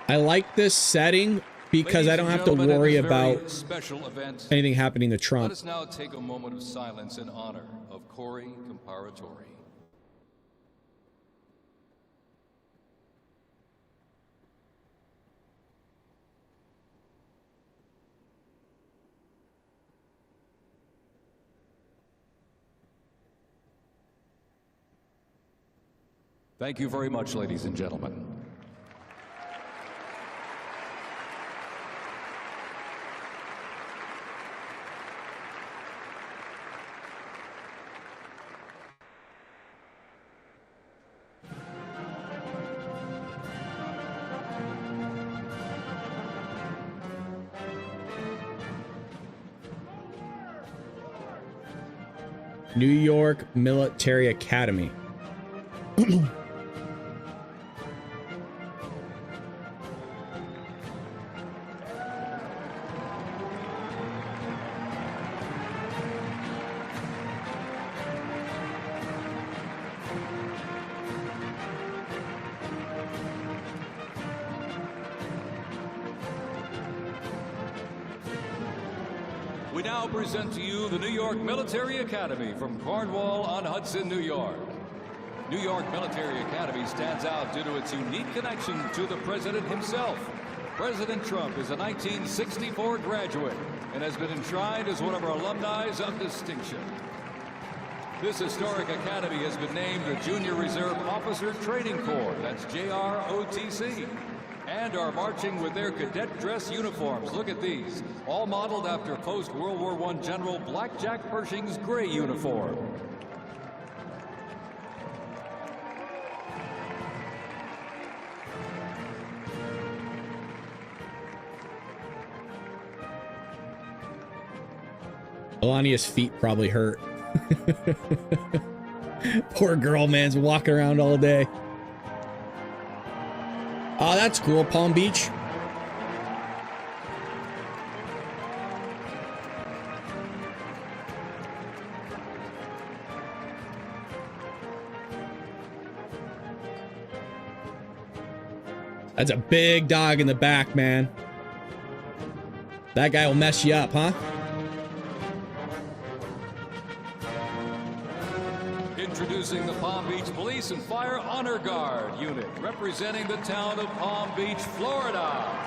I like this setting because I don't have to worry about anything happening to Trump. Let us now take a moment of silence in honor of Corey Comparatori. Thank you very much, ladies and gentlemen. New York Military Academy. We now present to you the New York Military Academy from Cornwall-on-Hudson, New York. New York Military Academy stands out due to its unique connection to the president himself. President Trump is a 1964 graduate and has been enshrined as one of our alumni of distinction. This historic academy has been named the Junior Reserve Officer Training Corps, that's JROTC, and are marching with their cadet dress uniforms. Look at these, all modeled after post-World War I General Blackjack Pershing's gray uniform. Melania's feet probably hurt. Poor girl, man's walking around all day. Oh, that's cool. Palm Beach. That's a big dog in the back, man. That guy will mess you up, huh? Introducing the Palm Beach Police and Fire Honor Guard unit, representing the town of Palm Beach, Florida.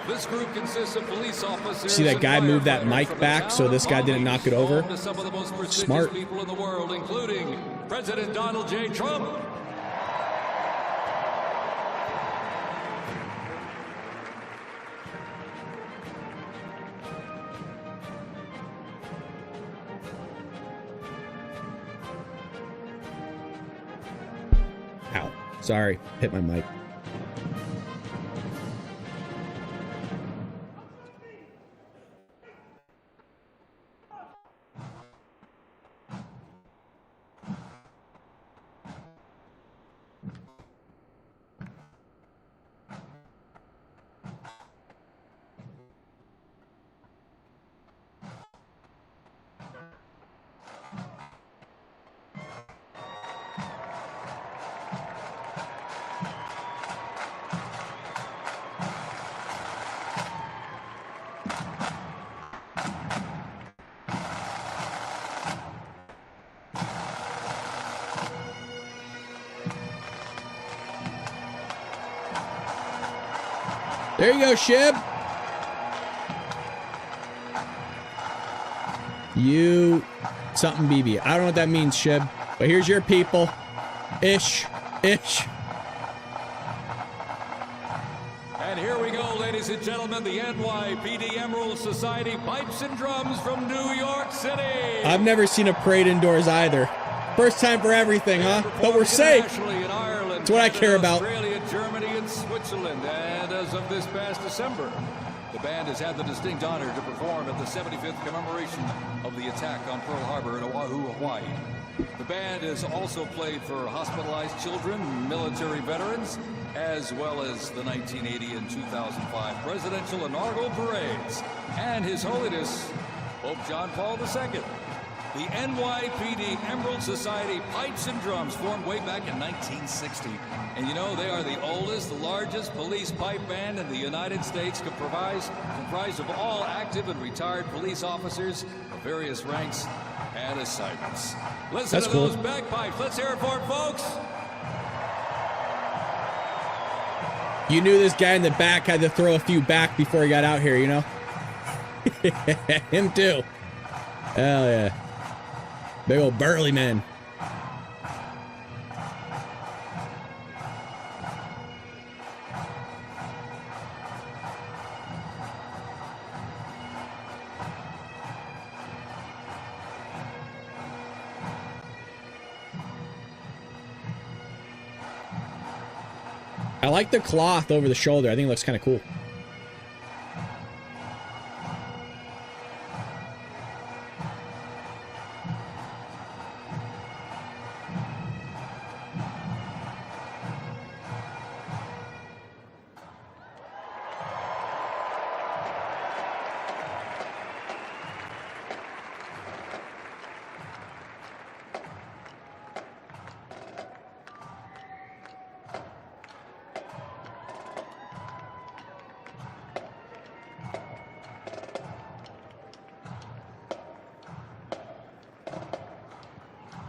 This group consists of police officers. See that guy move that mic back so this guy didn't knock it over? Some of the most prestigious Smart. people in the world, including President Donald J. Trump. Ow. Sorry. Hit my mic. There you go, Shib. You something BB. I don't know what that means, Shib. But here's your people. Ish. Ish. And here we go, ladies and gentlemen, the NYPD Emerald Society Pipes and Drums from New York City. I've never seen a parade indoors either. First time for everything, huh? But we're safe. In Ireland, That's what I care about. Australia, Germany, and Switzerland. And as of this past December, the band has had the distinct honor to perform at the 75th commemoration of the attack on Pearl Harbor in Oahu, Hawaii. The band has also played for hospitalized children, military veterans, as well as the 1980 and 2005 presidential inaugural parades, and His Holiness Pope John Paul II. The NYPD Emerald Society Pipes and Drums formed way back in 1960. And you know, they are the oldest, the largest police pipe band in the United States, comprised of all active and retired police officers of various ranks and assignments. Listen That's to cool. those bagpipes. Let's hear it for it, folks. You knew this guy in the back had to throw a few back before he got out here, you know? Him too. Hell yeah. Big old burly man. I like the cloth over the shoulder. I think it looks kind of cool.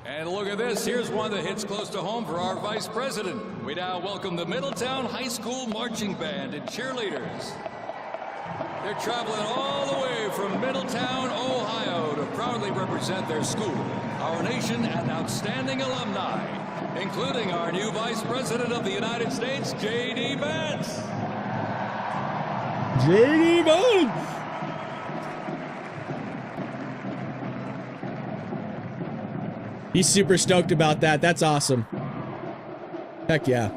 And look at this, here's one that hits close to home for our Vice President. We now welcome the Middletown High School Marching Band and cheerleaders. They're traveling all the way from Middletown, Ohio to proudly represent their school, our nation, and outstanding alumni, including our new Vice President of the United States, J.D. Vance. J.D. Vance! He's super stoked about that. That's awesome. Heck yeah.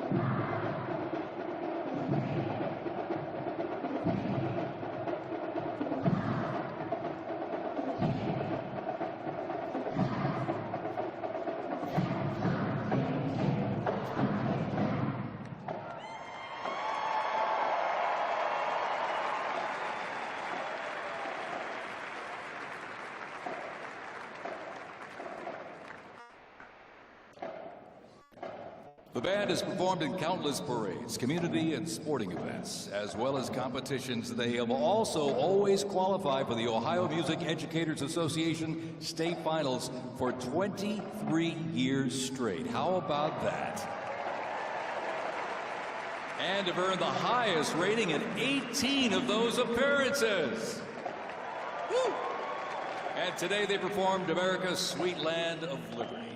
The band has performed in countless parades, community and sporting events, as well as competitions. They have also always qualified for the Ohio Music Educators Association state finals for 23 years straight. How about that? And have earned the highest rating in 18 of those appearances. Woo! And today they performed America's Sweet Land of Liberty.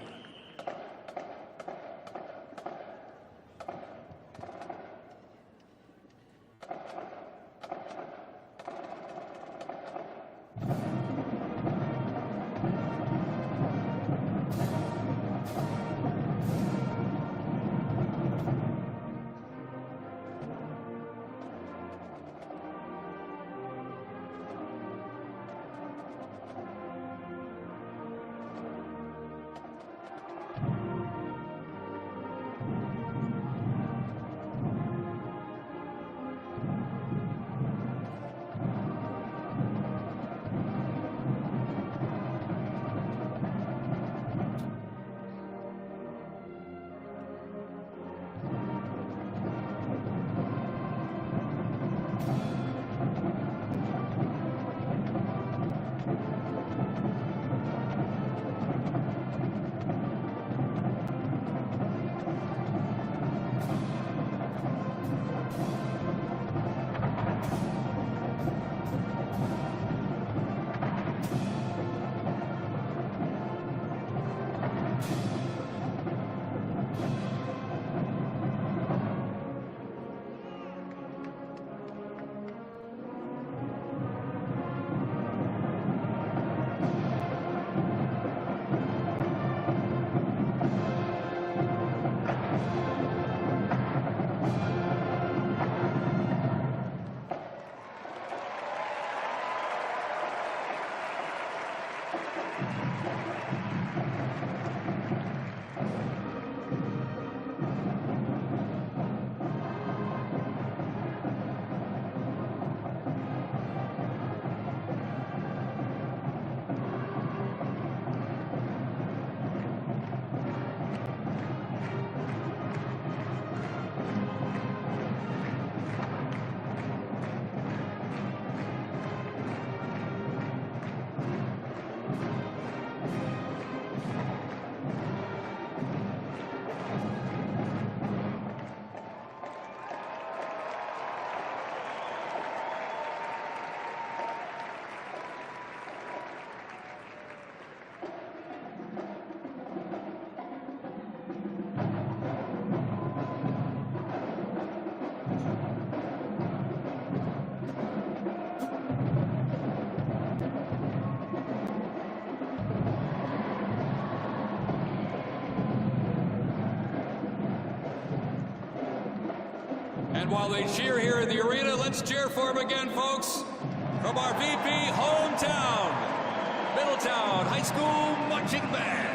And while they cheer here in the arena, let's cheer for him again, folks, from our VP hometown, Middletown High School Marching Band.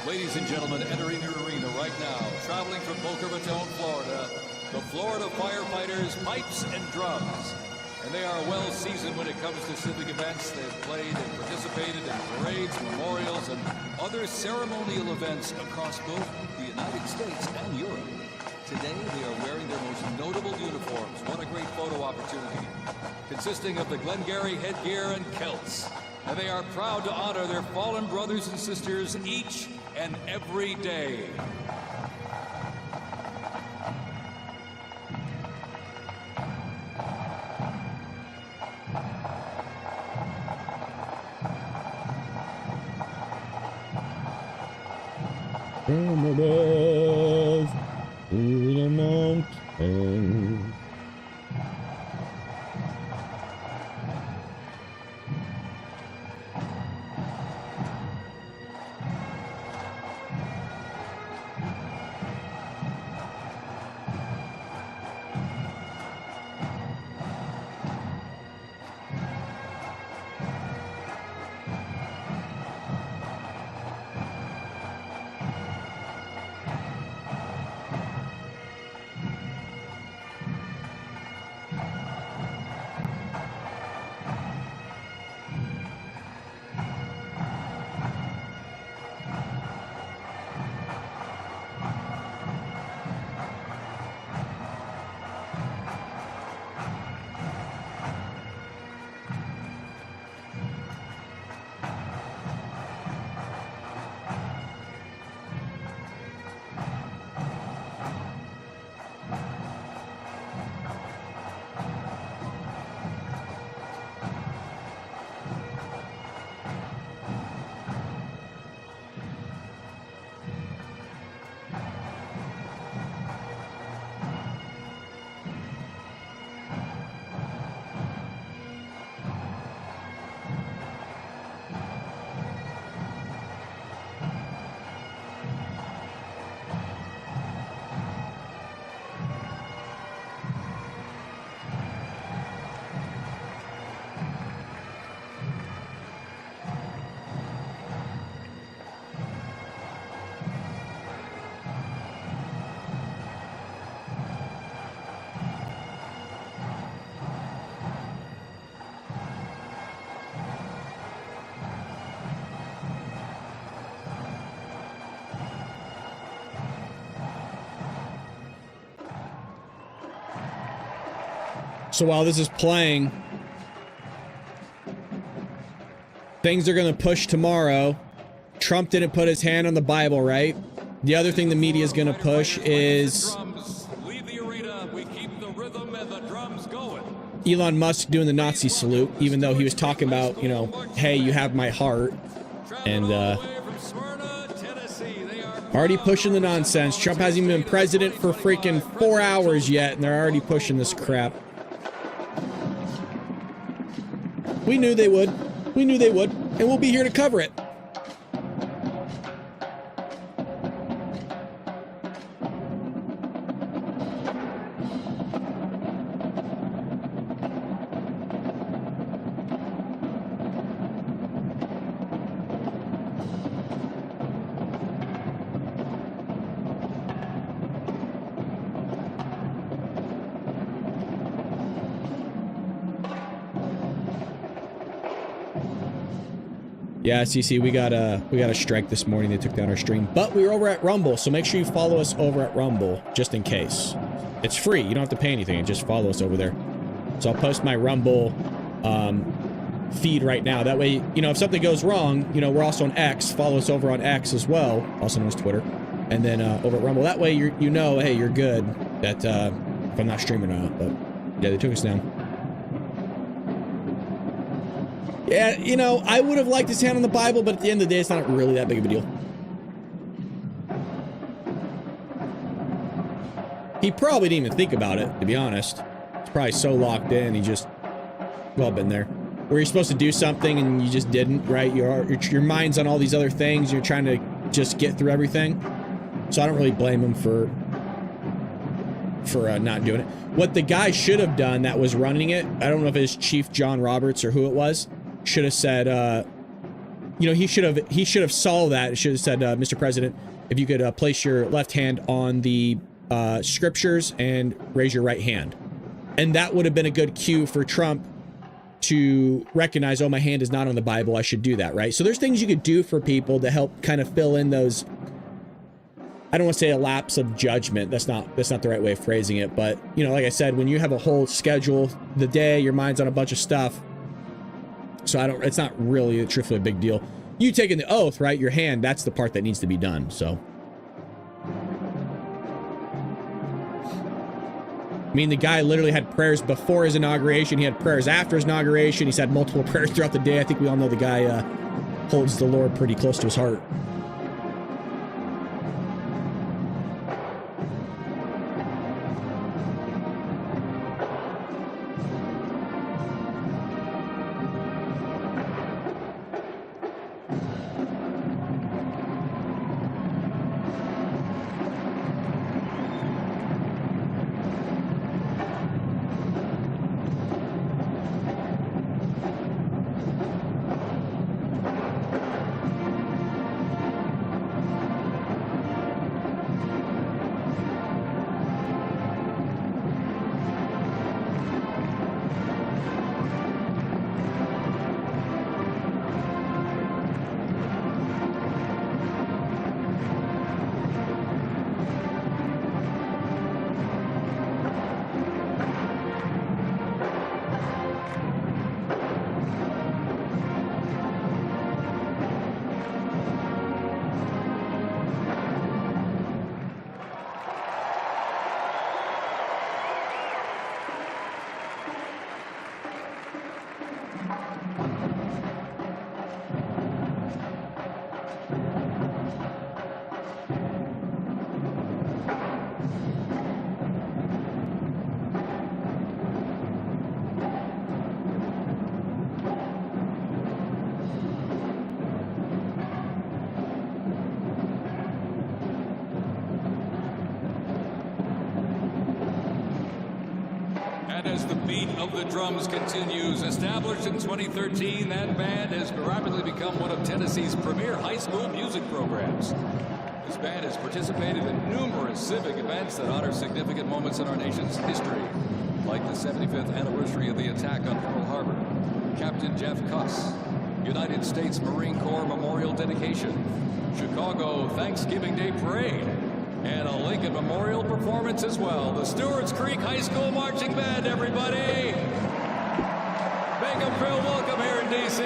Ladies and gentlemen, entering the arena right now, traveling from Boca Raton, Florida, the Florida Firefighters Pipes and Drums. And they are well seasoned when it comes to civic events. They've played and participated in parades, memorials, and other ceremonial events across both the United States and Europe. Today, they are wearing their most notable uniforms. What a great photo opportunity. Consisting of the Glengarry headgear and kilts. And they are proud to honor their fallen brothers and sisters each and every day. From above to the mountain. So while this is playing, things are going to push tomorrow. Trump didn't put his hand on the Bible, right? The other thing the media is going to push is Elon Musk doing the Nazi salute, even though he was talking about, you know, hey, you have my heart. And already pushing the nonsense. Trump hasn't even been president for freaking 4 hours yet, and they're already pushing this crap. We knew they would. We knew they would. And we'll be here to cover it. Yeah, CC, we got a strike this morning. They took down our stream, but we were over at Rumble, so make sure you follow us over at Rumble just in case. It's free. You don't have to pay anything. Just follow us over there. So I'll post my Rumble feed right now. That way, you know, if something goes wrong, you know, we're also on X. Follow us over on X as well, also known as Twitter, and then over at Rumble. That way, you know, hey, you're good. That if I'm not streaming or not. But yeah, they took us down. Yeah, you know, I would have liked his hand on the Bible, but at the end of the day, it's not really that big of a deal. He probably didn't even think about it, to be honest. He's probably so locked in, he just, well, been there. Where you're supposed to do something and you just didn't, right? Your mind's on all these other things. You're trying to just get through everything. So I don't really blame him for not doing it. What the guy should have done that was running it, I don't know if it was Chief John Roberts or who it was, should have said, you know, he should have saw that. It should have said, Mr. President, if you could place your left hand on the scriptures and raise your right hand. And that would have been a good cue for Trump to recognize, oh, my hand is not on the Bible. I should do that, right? So there's things you could do for people to help kind of fill in those, I don't want to say a lapse of judgment. That's not the right way of phrasing it. But, you know, like I said, when you have a whole schedule, the day, your mind's on a bunch of stuff. So it's not really truthfully a big deal. You taking the oath, right? Your hand, that's the part that needs to be done. So, I mean, the guy literally had prayers before his inauguration. He had prayers after his inauguration. He's had multiple prayers throughout the day. I think we all know the guy holds the Lord pretty close to his heart. as the beat of the drums continues. Established in 2013, that band has rapidly become one of Tennessee's premier high school music programs. This band has participated in numerous civic events that honor significant moments in our nation's history, like the 75th anniversary of the attack on Pearl Harbor, Captain Jeff Cuss, United States Marine Corps Memorial Dedication, Chicago Thanksgiving Day Parade, and a Lincoln Memorial performance as well. The Stewart's Creek High School Marching Band, everybody! Make them feel welcome here in D.C.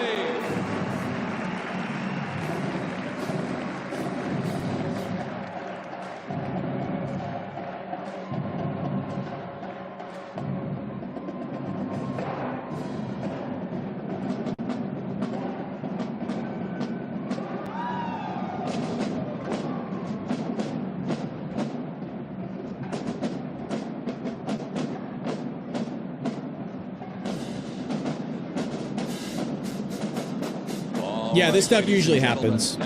Yeah, this stuff usually happens.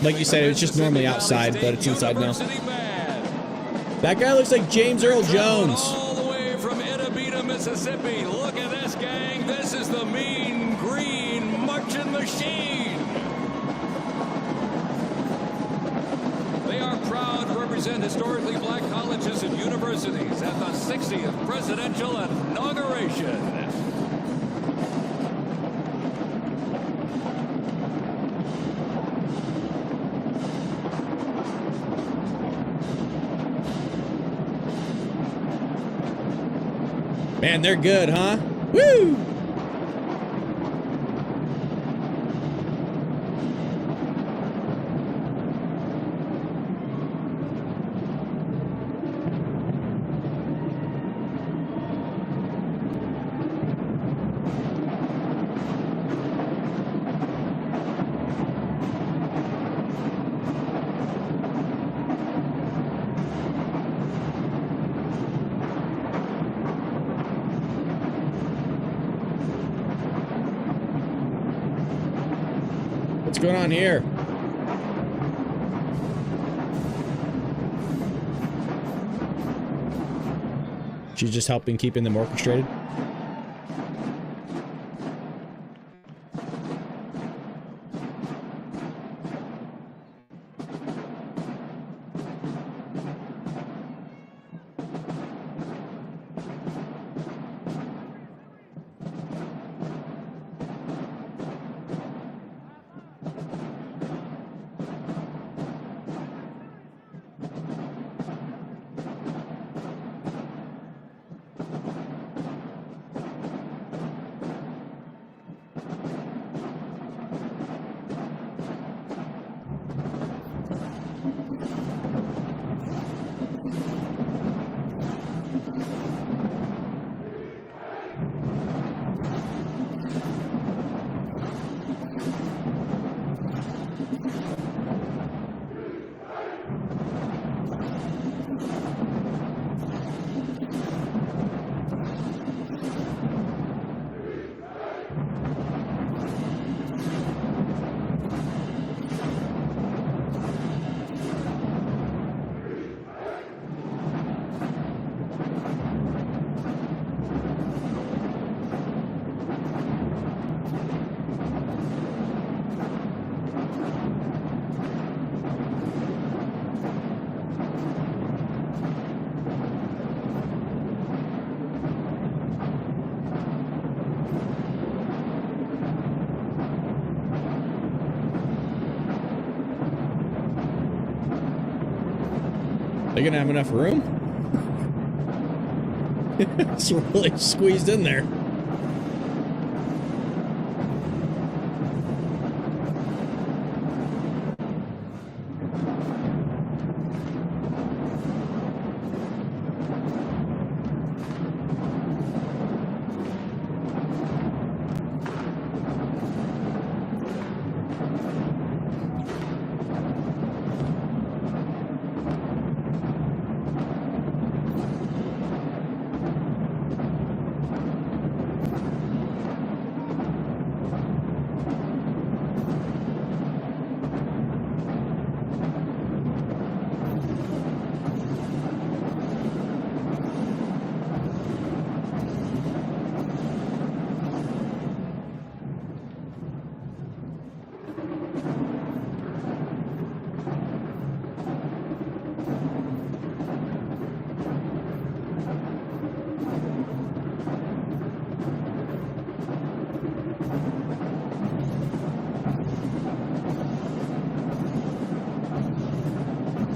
Like you said, it's just normally outside, but it's inside now. That guy looks like James Earl Jones. All the way from Itabita, Mississippi. Look at this, gang. This is the Mean Green Marching Machine. They are proud to represent historically black colleges and universities at the 60th presidential inauguration. Man, they're good, huh? Woo! What's going on here? She's just helping keeping them orchestrated. They gonna have enough room? It's really squeezed in there.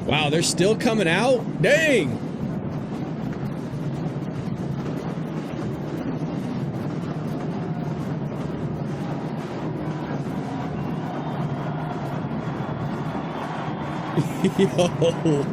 Wow, they're still coming out? Dang! Yo.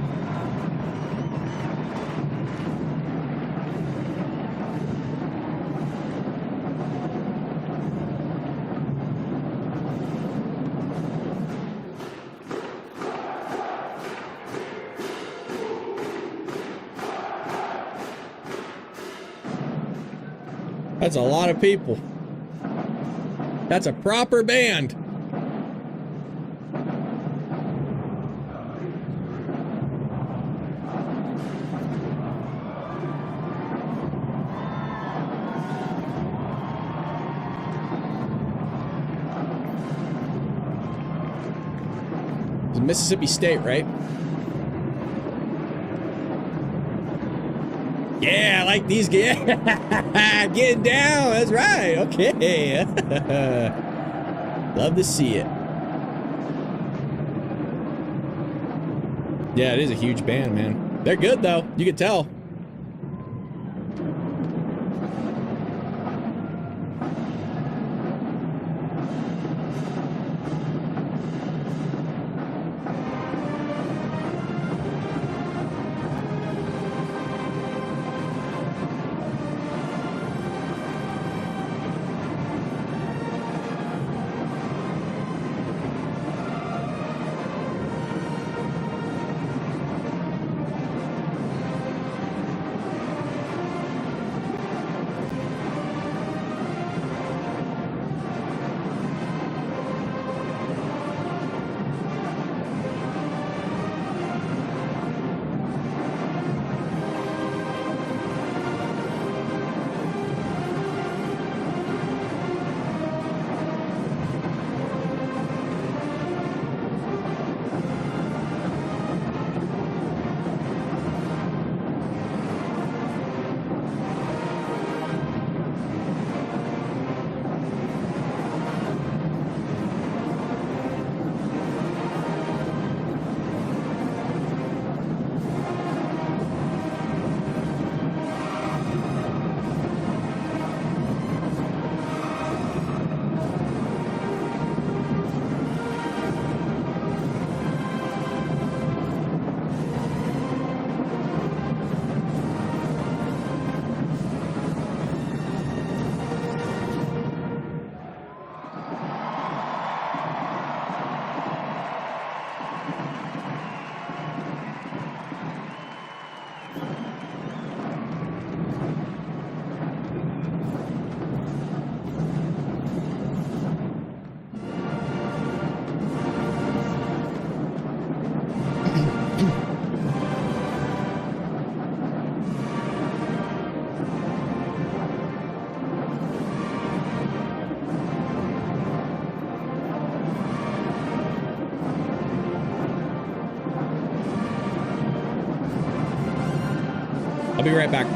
That's a lot of people. That's a proper band. It's Mississippi State, right? Yeah, I like these guys. Getting down. That's right. Okay. Love to see it. Yeah, it is a huge band, man. They're good, though. You can tell. I'll be right back.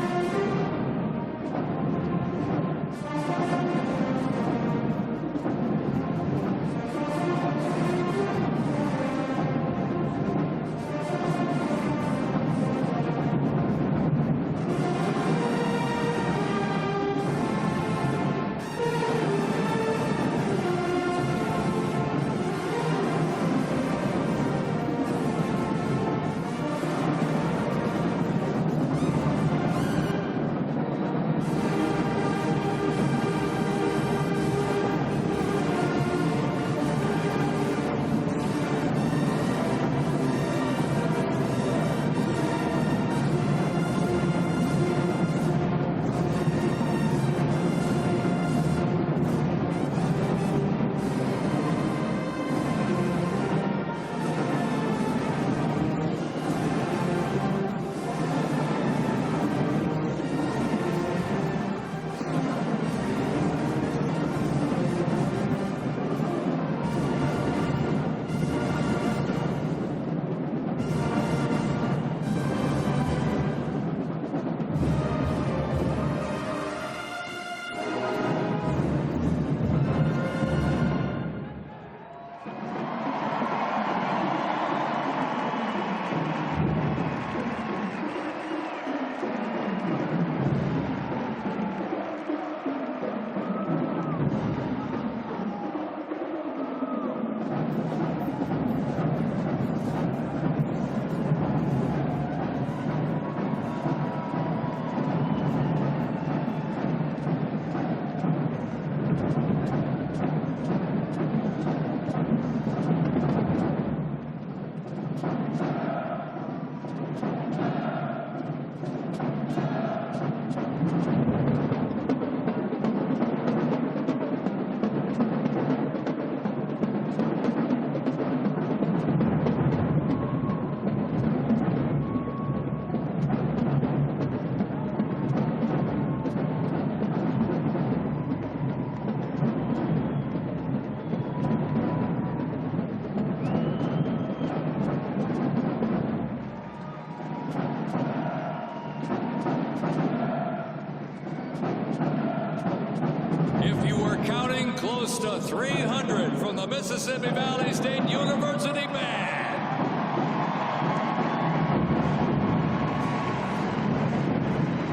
Close to 300 from the Mississippi Valley State University Band.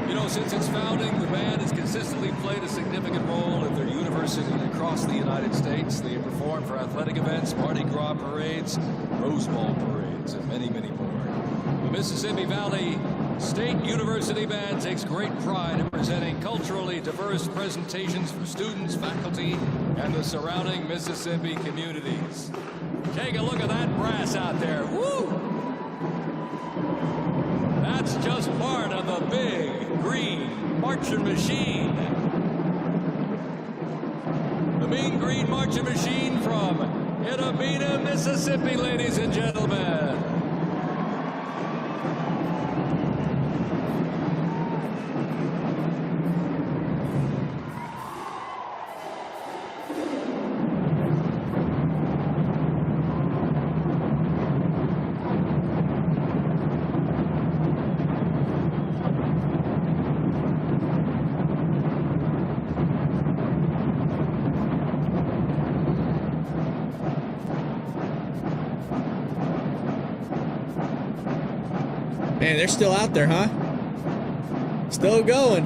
You know, since its founding, the band has consistently played a significant role at their university across the United States. They have performed for athletic events, Mardi Gras parades, Rose Bowl parades, and many, many more. The Mississippi Valley State University Band takes great pride in presenting culturally diverse presentations for students, faculty, and the surrounding Mississippi communities. Take a look at that brass out there. Woo! That's just part of the big green marching machine. The Mean Green Marching Machine from Inauguration, Mississippi, ladies and gentlemen. Man, they're still out there, huh? Still going.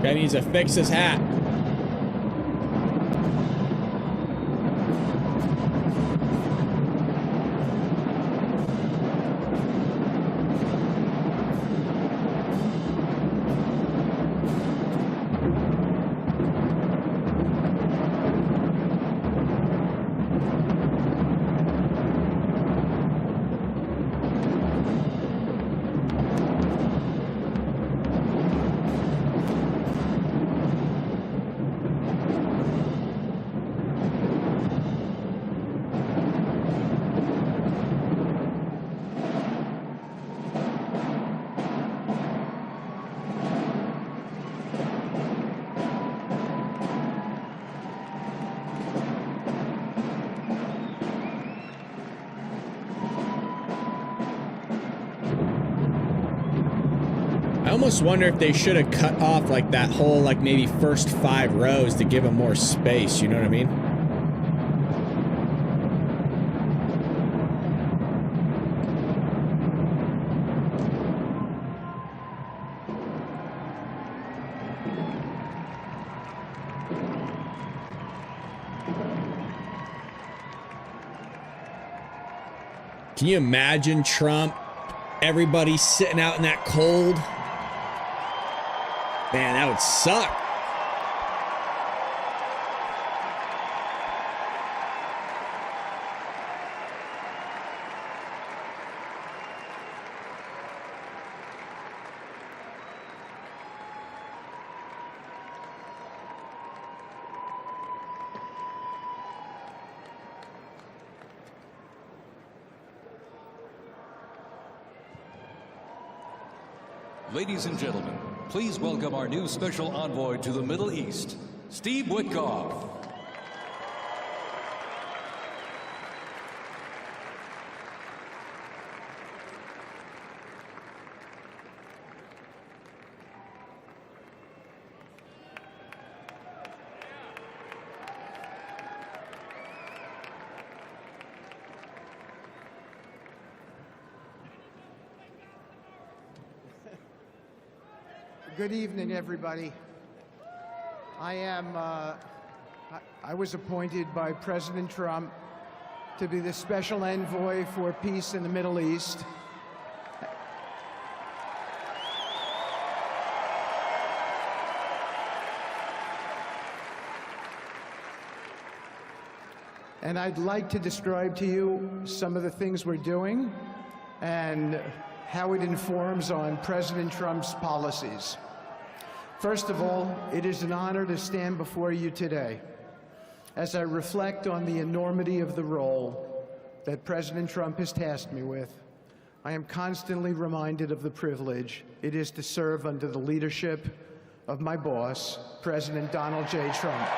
Guy needs to fix his hat. I almost wonder if they should have cut off like that whole, like maybe first 5 rows to give them more space, you know what I mean? Can you imagine Trump, everybody sitting out in that cold? Man, that would suck. Ladies and gentlemen, please welcome our new special envoy to the Middle East, Steve Witkoff. Good evening, everybody. I was appointed by President Trump to be the special envoy for peace in the Middle East. And I'd like to describe to you some of the things we're doing and how it informs on President Trump's policies. First of all, it is an honor to stand before you today as I reflect on the enormity of the role that President Trump has tasked me with. I am constantly reminded of the privilege it is to serve under the leadership of my boss, President Donald J. Trump.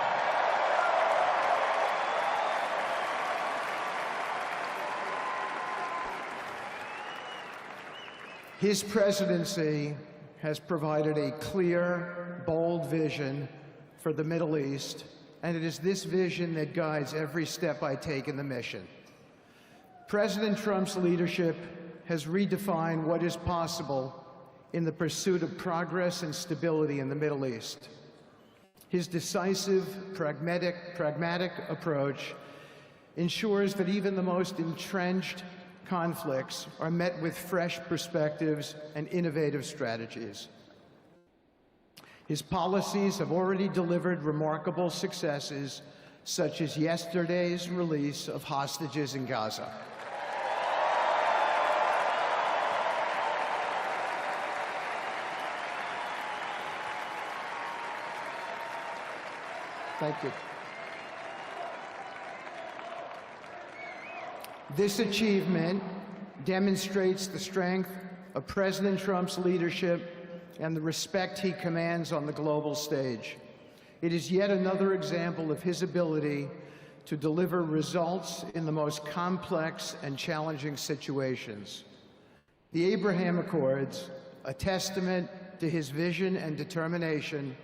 His presidency has provided a clear, bold vision for the Middle East, and it is this vision that guides every step I take in the mission. President Trump's leadership has redefined what is possible in the pursuit of progress and stability in the Middle East. His decisive, pragmatic approach ensures that even the most entrenched conflicts are met with fresh perspectives and innovative strategies. His policies have already delivered remarkable successes, such as yesterday's release of hostages in Gaza. Thank you. This achievement demonstrates the strength of President Trump's leadership and the respect he commands on the global stage. It is yet another example of his ability to deliver results in the most complex and challenging situations. The Abraham Accords, a testament to his vision and determination,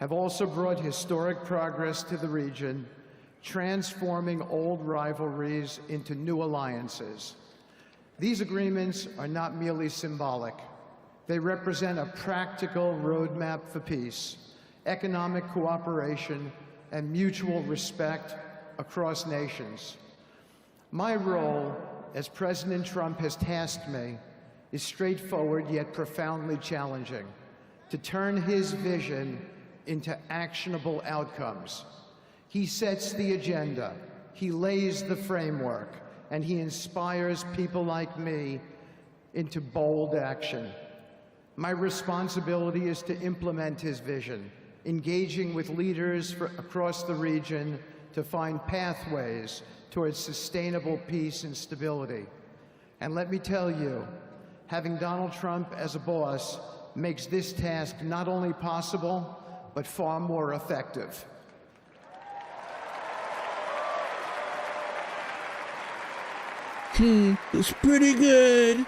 have also brought historic progress to the region, transforming old rivalries into new alliances. These agreements are not merely symbolic. They represent a practical roadmap for peace, economic cooperation, and mutual respect across nations. My role, as President Trump has tasked me, is straightforward yet profoundly challenging: to turn his vision into actionable outcomes. He sets the agenda, he lays the framework, and he inspires people like me into bold action. My responsibility is to implement his vision, engaging with leaders across the region to find pathways towards sustainable peace and stability. And let me tell you, having Donald Trump as a boss makes this task not only possible, but far more effective. It's pretty good.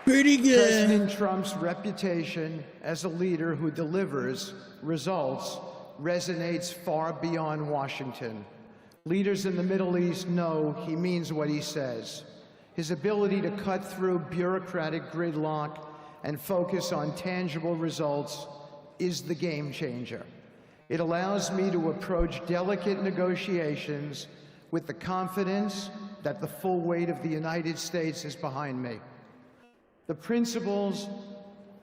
Pretty good. President Trump's reputation as a leader who delivers results resonates far beyond Washington. Leaders in the Middle East know he means what he says. His ability to cut through bureaucratic gridlock and focus on tangible results is the game changer. It allows me to approach delicate negotiations with the confidence that the full weight of the United States is behind me. The principles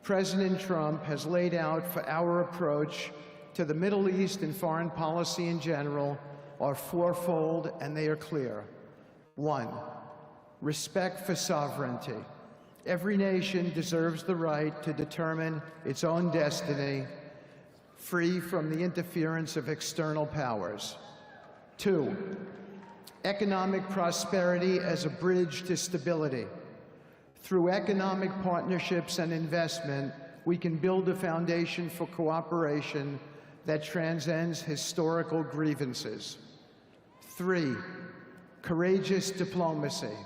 President Trump has laid out for our approach to the Middle East and foreign policy in general are fourfold, and they are clear. 1, respect for sovereignty. Every nation deserves the right to determine its own destiny, free from the interference of external powers. 2, economic prosperity as a bridge to stability. Through economic partnerships and investment, we can build a foundation for cooperation that transcends historical grievances. 3, courageous diplomacy.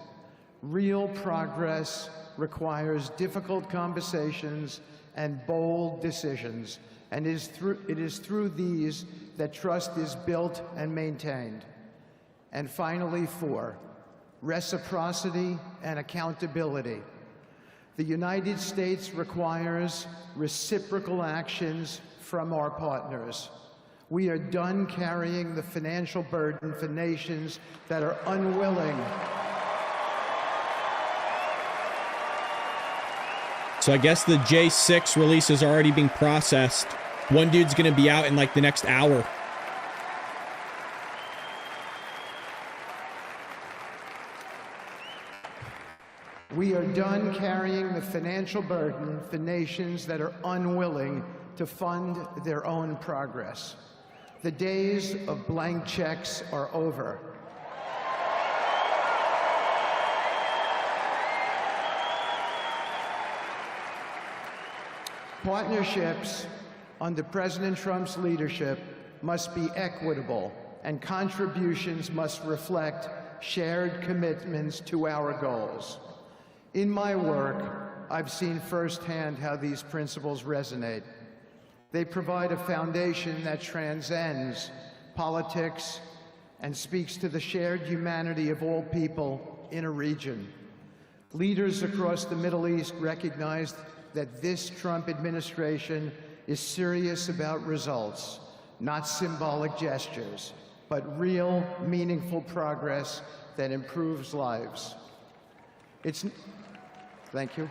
Real progress requires difficult conversations and bold decisions, and it is through these that trust is built and maintained. And finally, 4, reciprocity and accountability. The United States requires reciprocal actions from our partners. We are done carrying the financial burden for nations that are unwilling. So I guess the J6 release is already being processed. One dude's gonna be out in like the next hour. carrying the financial burden for nations that are unwilling to fund their own progress. The days of blank checks are over. Partnerships under President Trump's leadership must be equitable, and contributions must reflect shared commitments to our goals. In my work, I've seen firsthand how these principles resonate. They provide a foundation that transcends politics and speaks to the shared humanity of all people in a region. Leaders across the Middle East recognize that this Trump administration is serious about results, not symbolic gestures, but real, meaningful progress that improves lives. Thank you.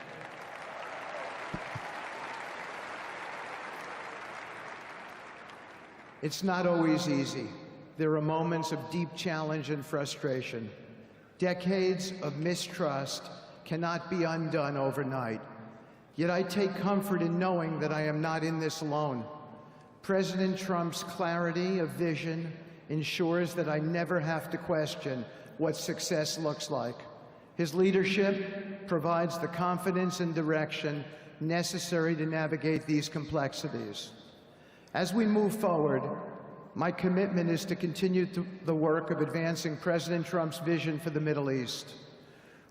It's not always easy. There are moments of deep challenge and frustration. Decades of mistrust cannot be undone overnight. Yet I take comfort in knowing that I am not in this alone. President Trump's clarity of vision ensures that I never have to question what success looks like. His leadership provides the confidence and direction necessary to navigate these complexities. As we move forward, my commitment is to continue the work of advancing President Trump's vision for the Middle East.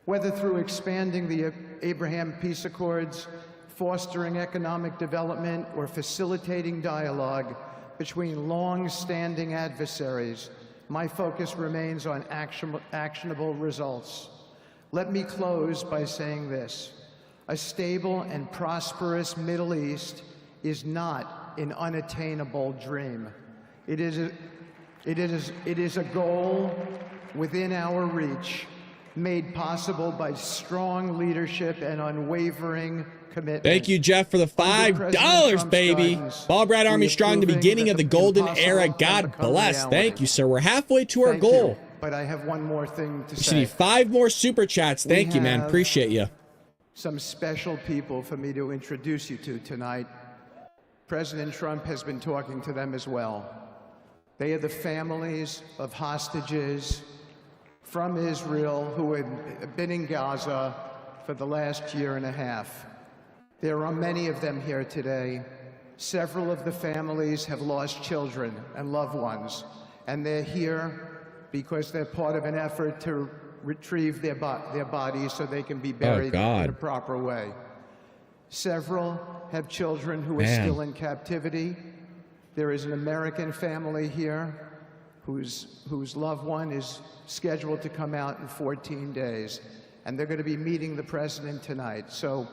Whether through expanding the Abraham Peace Accords, fostering economic development, or facilitating dialogue between long-standing adversaries, my focus remains on actionable results. Let me close by saying this: a stable and prosperous Middle East is not an unattainable dream. It is a goal within our reach, made possible by strong leadership and unwavering commitment. Thank you, Jeff, for the $5, baby. Ball Brad Army strong, the beginning of the golden era. God bless. Thank you, sir. We're halfway to our goal. But I have one more thing to say. We need 5 more super chats. Thank you, man. Appreciate you. Some special people for me to introduce you to tonight. President Trump has been talking to them as well. They are the families of hostages from Israel who have been in Gaza for the last year and a half. There are many of them here today. Several of the families have lost children and loved ones, and they're here because they're part of an effort to retrieve their bodies so they can be buried in a proper way. Several have children who are still in captivity. There is an American family here whose loved one is scheduled to come out in 14 days, and they're going to be meeting the president tonight. So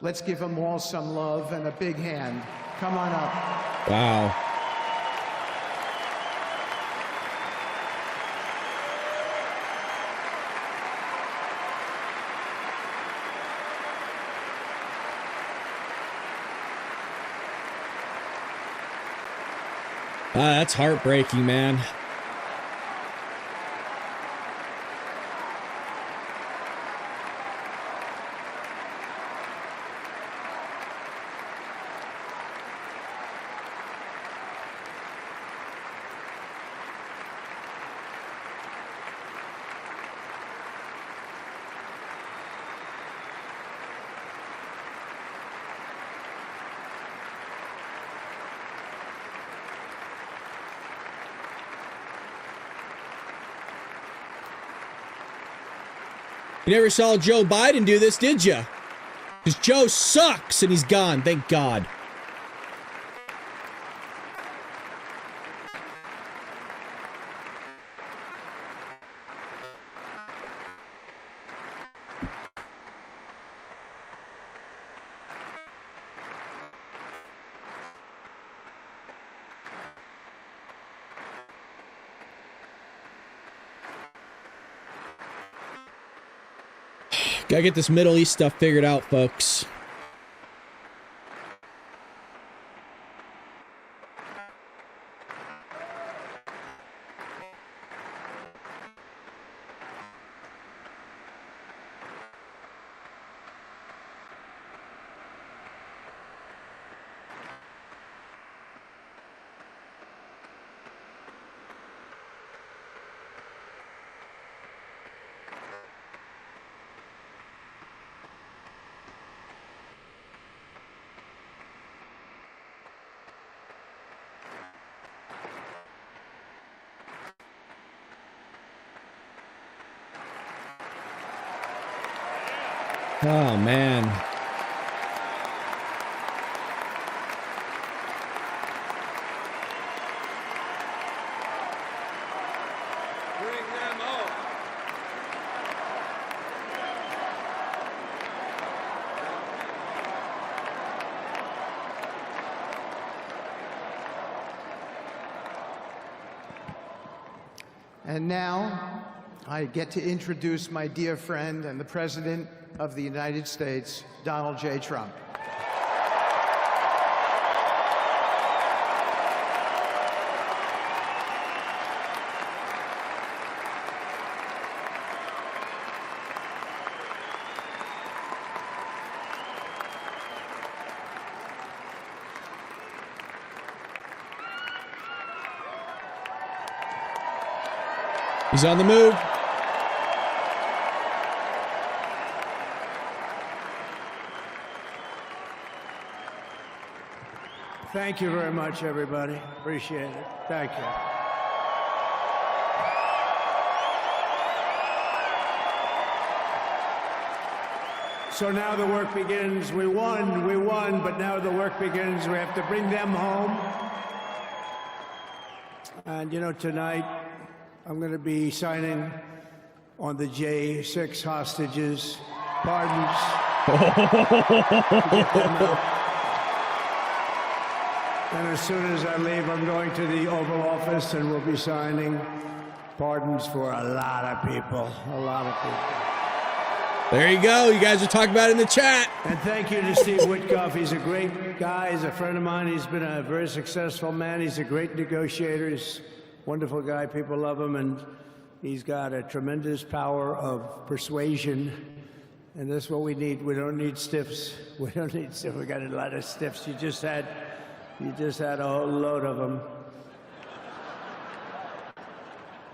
let's give them all some love and a big hand. Come on up. Wow. That's heartbreaking, man. You never saw Joe Biden do this, did you? Because Joe sucks and he's gone, thank God. Gotta get this Middle East stuff figured out, folks. Oh, man. Bring them home. And now, I get to introduce my dear friend and the President of the United States, Donald J. Trump. He's on the move. Thank you very much, everybody. Appreciate it. Thank you. So now the work begins. We won, but now the work begins. We have to bring them home. And you know, tonight, I'm going to be signing on the J6 hostages, pardons. And as soon as I leave, I'm going to the Oval Office and we'll be signing pardons for a lot of people, There you go. You guys are talking about it in the chat. And thank you to Steve Witkoff. He's a great guy. He's a friend of mine. He's been a very successful man. He's a great negotiator. He's a wonderful guy. People love him. And he's got a tremendous power of persuasion. And that's what we need. We don't need stiffs. We don't need stiffs. We got a lot of stiffs. You just had a whole load of them.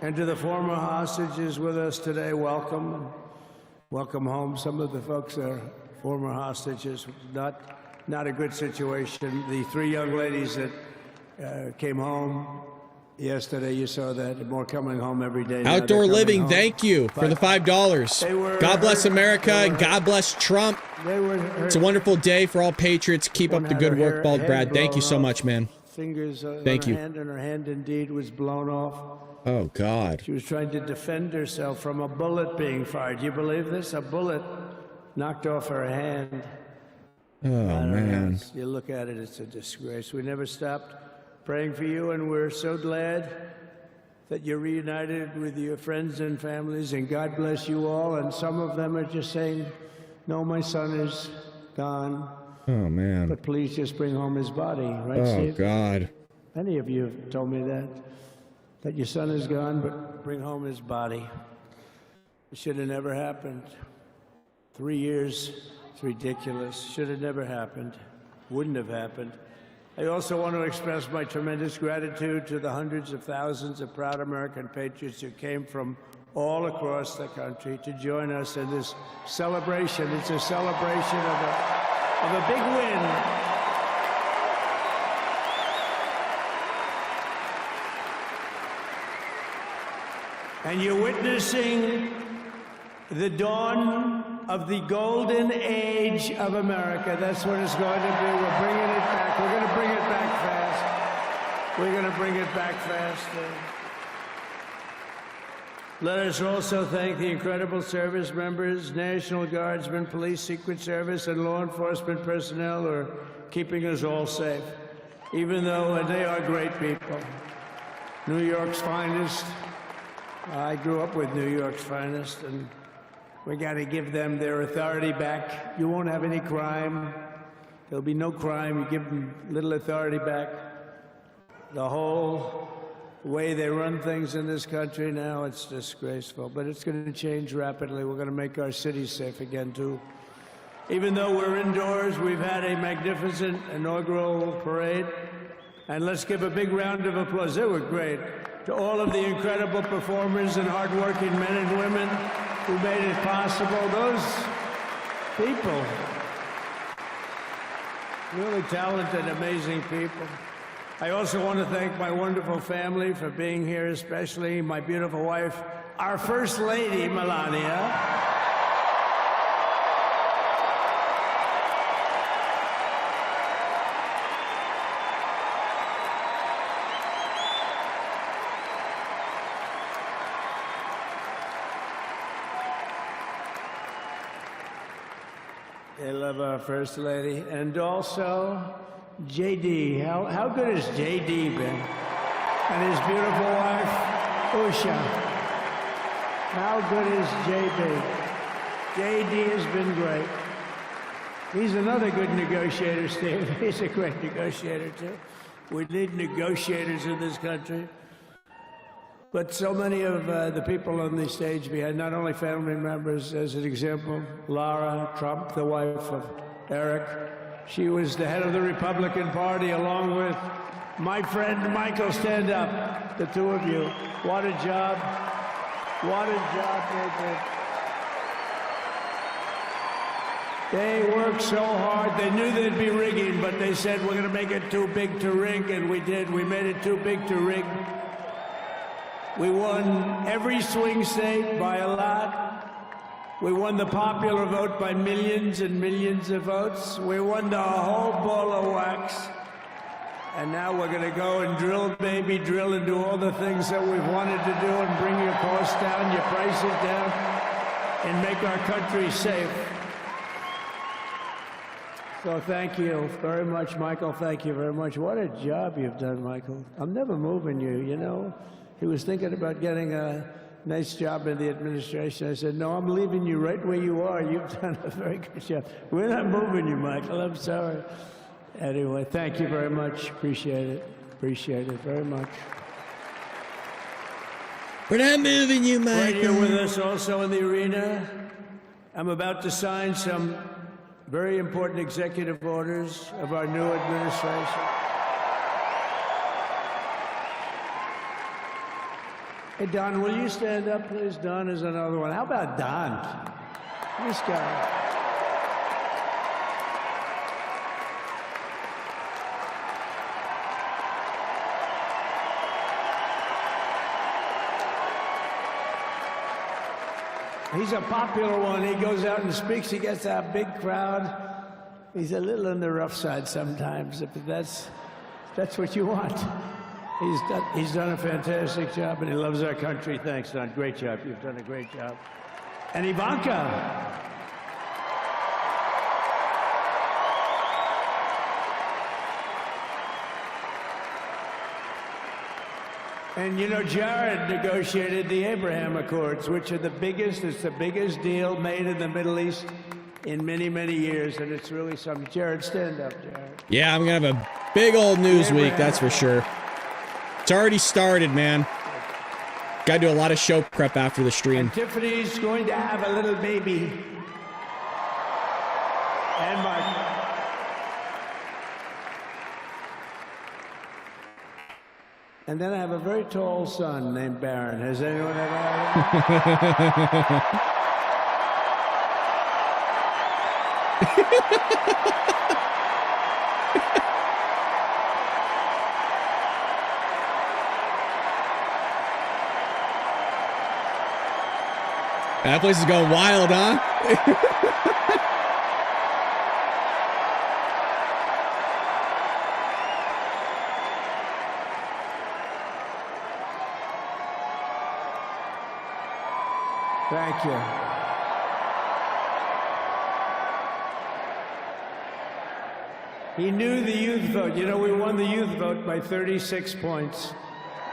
And to the former hostages with us today, welcome. Welcome home. Some of the folks are former hostages. Not a good situation. The three young ladies that came home yesterday, you saw that. More coming home every day. Outdoor Living, thank you for the $5. God bless America and God bless Trump. It's a wonderful day for all patriots. Keep up the good work, Bald Brad. Thank you so much, man. Fingers Thank you. And her hand indeed was blown off. Oh, God. She was trying to defend herself from a bullet being fired. You believe this? A bullet knocked off her hand. Oh, man. You look at it, it's a disgrace. We never stopped praying for you, and we're so glad that you're reunited with your friends and families, and God bless you all. And some of them are just saying, no, my son is gone. Oh, man. But please just bring home his body, right, Oh, Steve? God. Many of you have told me that your son is gone, but bring home his body. It should have never happened. 3 years, it's ridiculous. Should have never happened. Wouldn't have happened. I also want to express my tremendous gratitude to the hundreds of thousands of proud American patriots who came from all across the country to join us in this celebration. It's a celebration of a big win. And you're witnessing the dawn of the golden age of America. That's what it's going to be. We're bringing it back. We're going to bring it back fast. We're going to bring it back fast. Let us also thank the incredible service members, National Guardsmen, police, Secret Service, and law enforcement personnel who are keeping us all safe, even though they are great people. New York's finest. I grew up with New York's finest, and we got to give them their authority back. You won't have any crime. There'll be no crime. You give them little authority back. The whole way they run things in this country now, it's disgraceful. But it's going to change rapidly. We're going to make our cities safe again, too. Even though we're indoors, we've had a magnificent inaugural parade. And let's give a big round of applause. They were great. To all of the incredible performers and hardworking men and women who made it possible. Those people, really talented, amazing people. I also want to thank my wonderful family for being here, especially my beautiful wife, our First Lady, Melania. They love our First Lady. And also, J.D. How good has J.D. been? And his beautiful wife, Usha. How good is J.D.? J.D. has been great. He's another good negotiator, Steve. He's a great negotiator, too. We need negotiators in this country. But so many of the people on the stage behind, not only family members, as an example, Lara Trump, the wife of Eric. She was the head of the Republican Party, along with my friend Michael. Stand up, the two of you. What a job. What a job they did. They worked so hard. They knew they'd be rigging, but they said, we're going to make it too big to rig, and we did. We made it too big to rig. We won every swing state by a lot. We won the popular vote by millions and millions of votes. We won the whole ball of wax. And now we're going to go and drill, baby, drill, and do all the things that we've wanted to do and bring your costs down, your prices down, and make our country safe. So thank you very much, Michael. Thank you very much. What a job you've done, Michael. I'm never moving you, you know. He was thinking about getting a nice job in the administration. I said, no, I'm leaving you right where you are. You've done a very good job. We're not moving you, Michael. I'm sorry. Anyway, thank you very much. Appreciate it. Appreciate it very much. We're not moving you, Michael. Right here with us also in the arena, I'm about to sign some very important executive orders of our new administration. Hey, Don, will you stand up, please? Don is another one. How about Don? This guy. He's a popular one. He goes out and speaks. He gets that big crowd. He's a little on the rough side sometimes, but that's what you want. He's done a fantastic job, and he loves our country. Thanks, Don. Great job. You've done a great job. And Ivanka. And you know, Jared negotiated the Abraham Accords, which are the biggest, it's the biggest deal made in the Middle East in many, many years, and it's really something. Jared, stand up, Jared. Yeah, I'm gonna have a big old news week, that's for sure. It's already started, man. Gotta do a lot of show prep after the stream. And Tiffany's going to have a little baby. And Mark. And then I have a very tall son named Barron. Has anyone ever heard of him? That place is going wild, huh? Thank you. He knew the youth vote. You know, we won the youth vote by 36 points.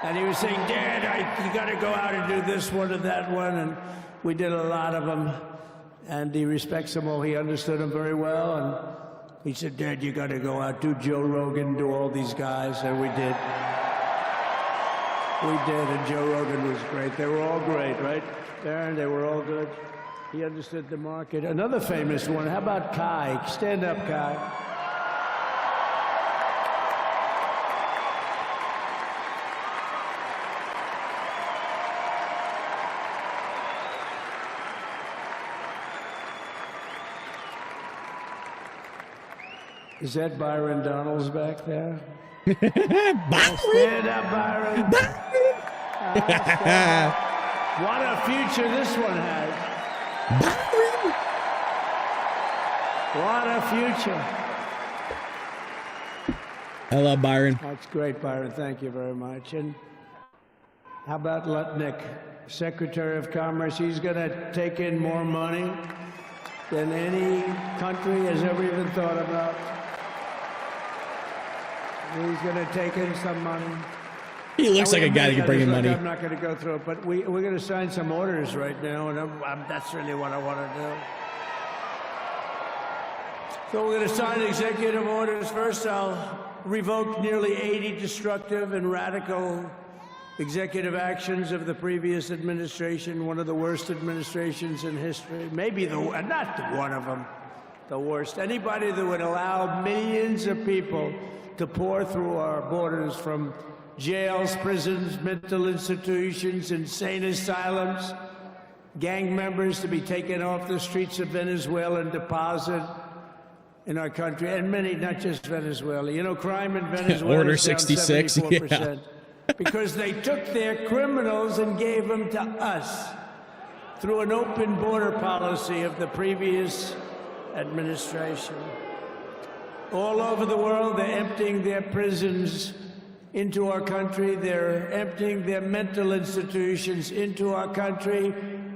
And he was saying, Dad, you got to go out and do this one and that one. And we did a lot of them. And he respects them all. He understood them very well. And he said, Dad, you got to go out, do Joe Rogan, do all these guys. And we did. We did. And Joe Rogan was great. They were all great, right? Darren, they were all good. He understood the market. Another famous one, how about Kai? Stand up, Kai. Is that Byron Donalds back there? Stand up, Byron. What a future this one has. What a future. I love Byron. That's great, Byron. Thank you very much. And how about Lutnick, Secretary of Commerce? He's going to take in more money. than any country has ever even thought about. He's going to take in some money. He looks like a guy that can bring in money. I'm not going to go through it, but we're going to sign some orders right now, and that's really what I want to do. So we're going to sign executive orders. First, I'll revoke nearly 80 destructive and radical executive actions of the previous administration, one of the worst administrations in history. Maybe not one of them, the worst. Anybody that would allow millions of people to pour through our borders from jails, prisons, mental institutions, insane asylums, gang members to be taken off the streets of Venezuela and deposited in our country, and many, not just Venezuela. You know, crime in Venezuela Order is down 66, 74%. yeah. Because they took their criminals and gave them to us through an open border policy of the previous administration. All over the world, they're emptying their prisons into our country. They're emptying their mental institutions into our country.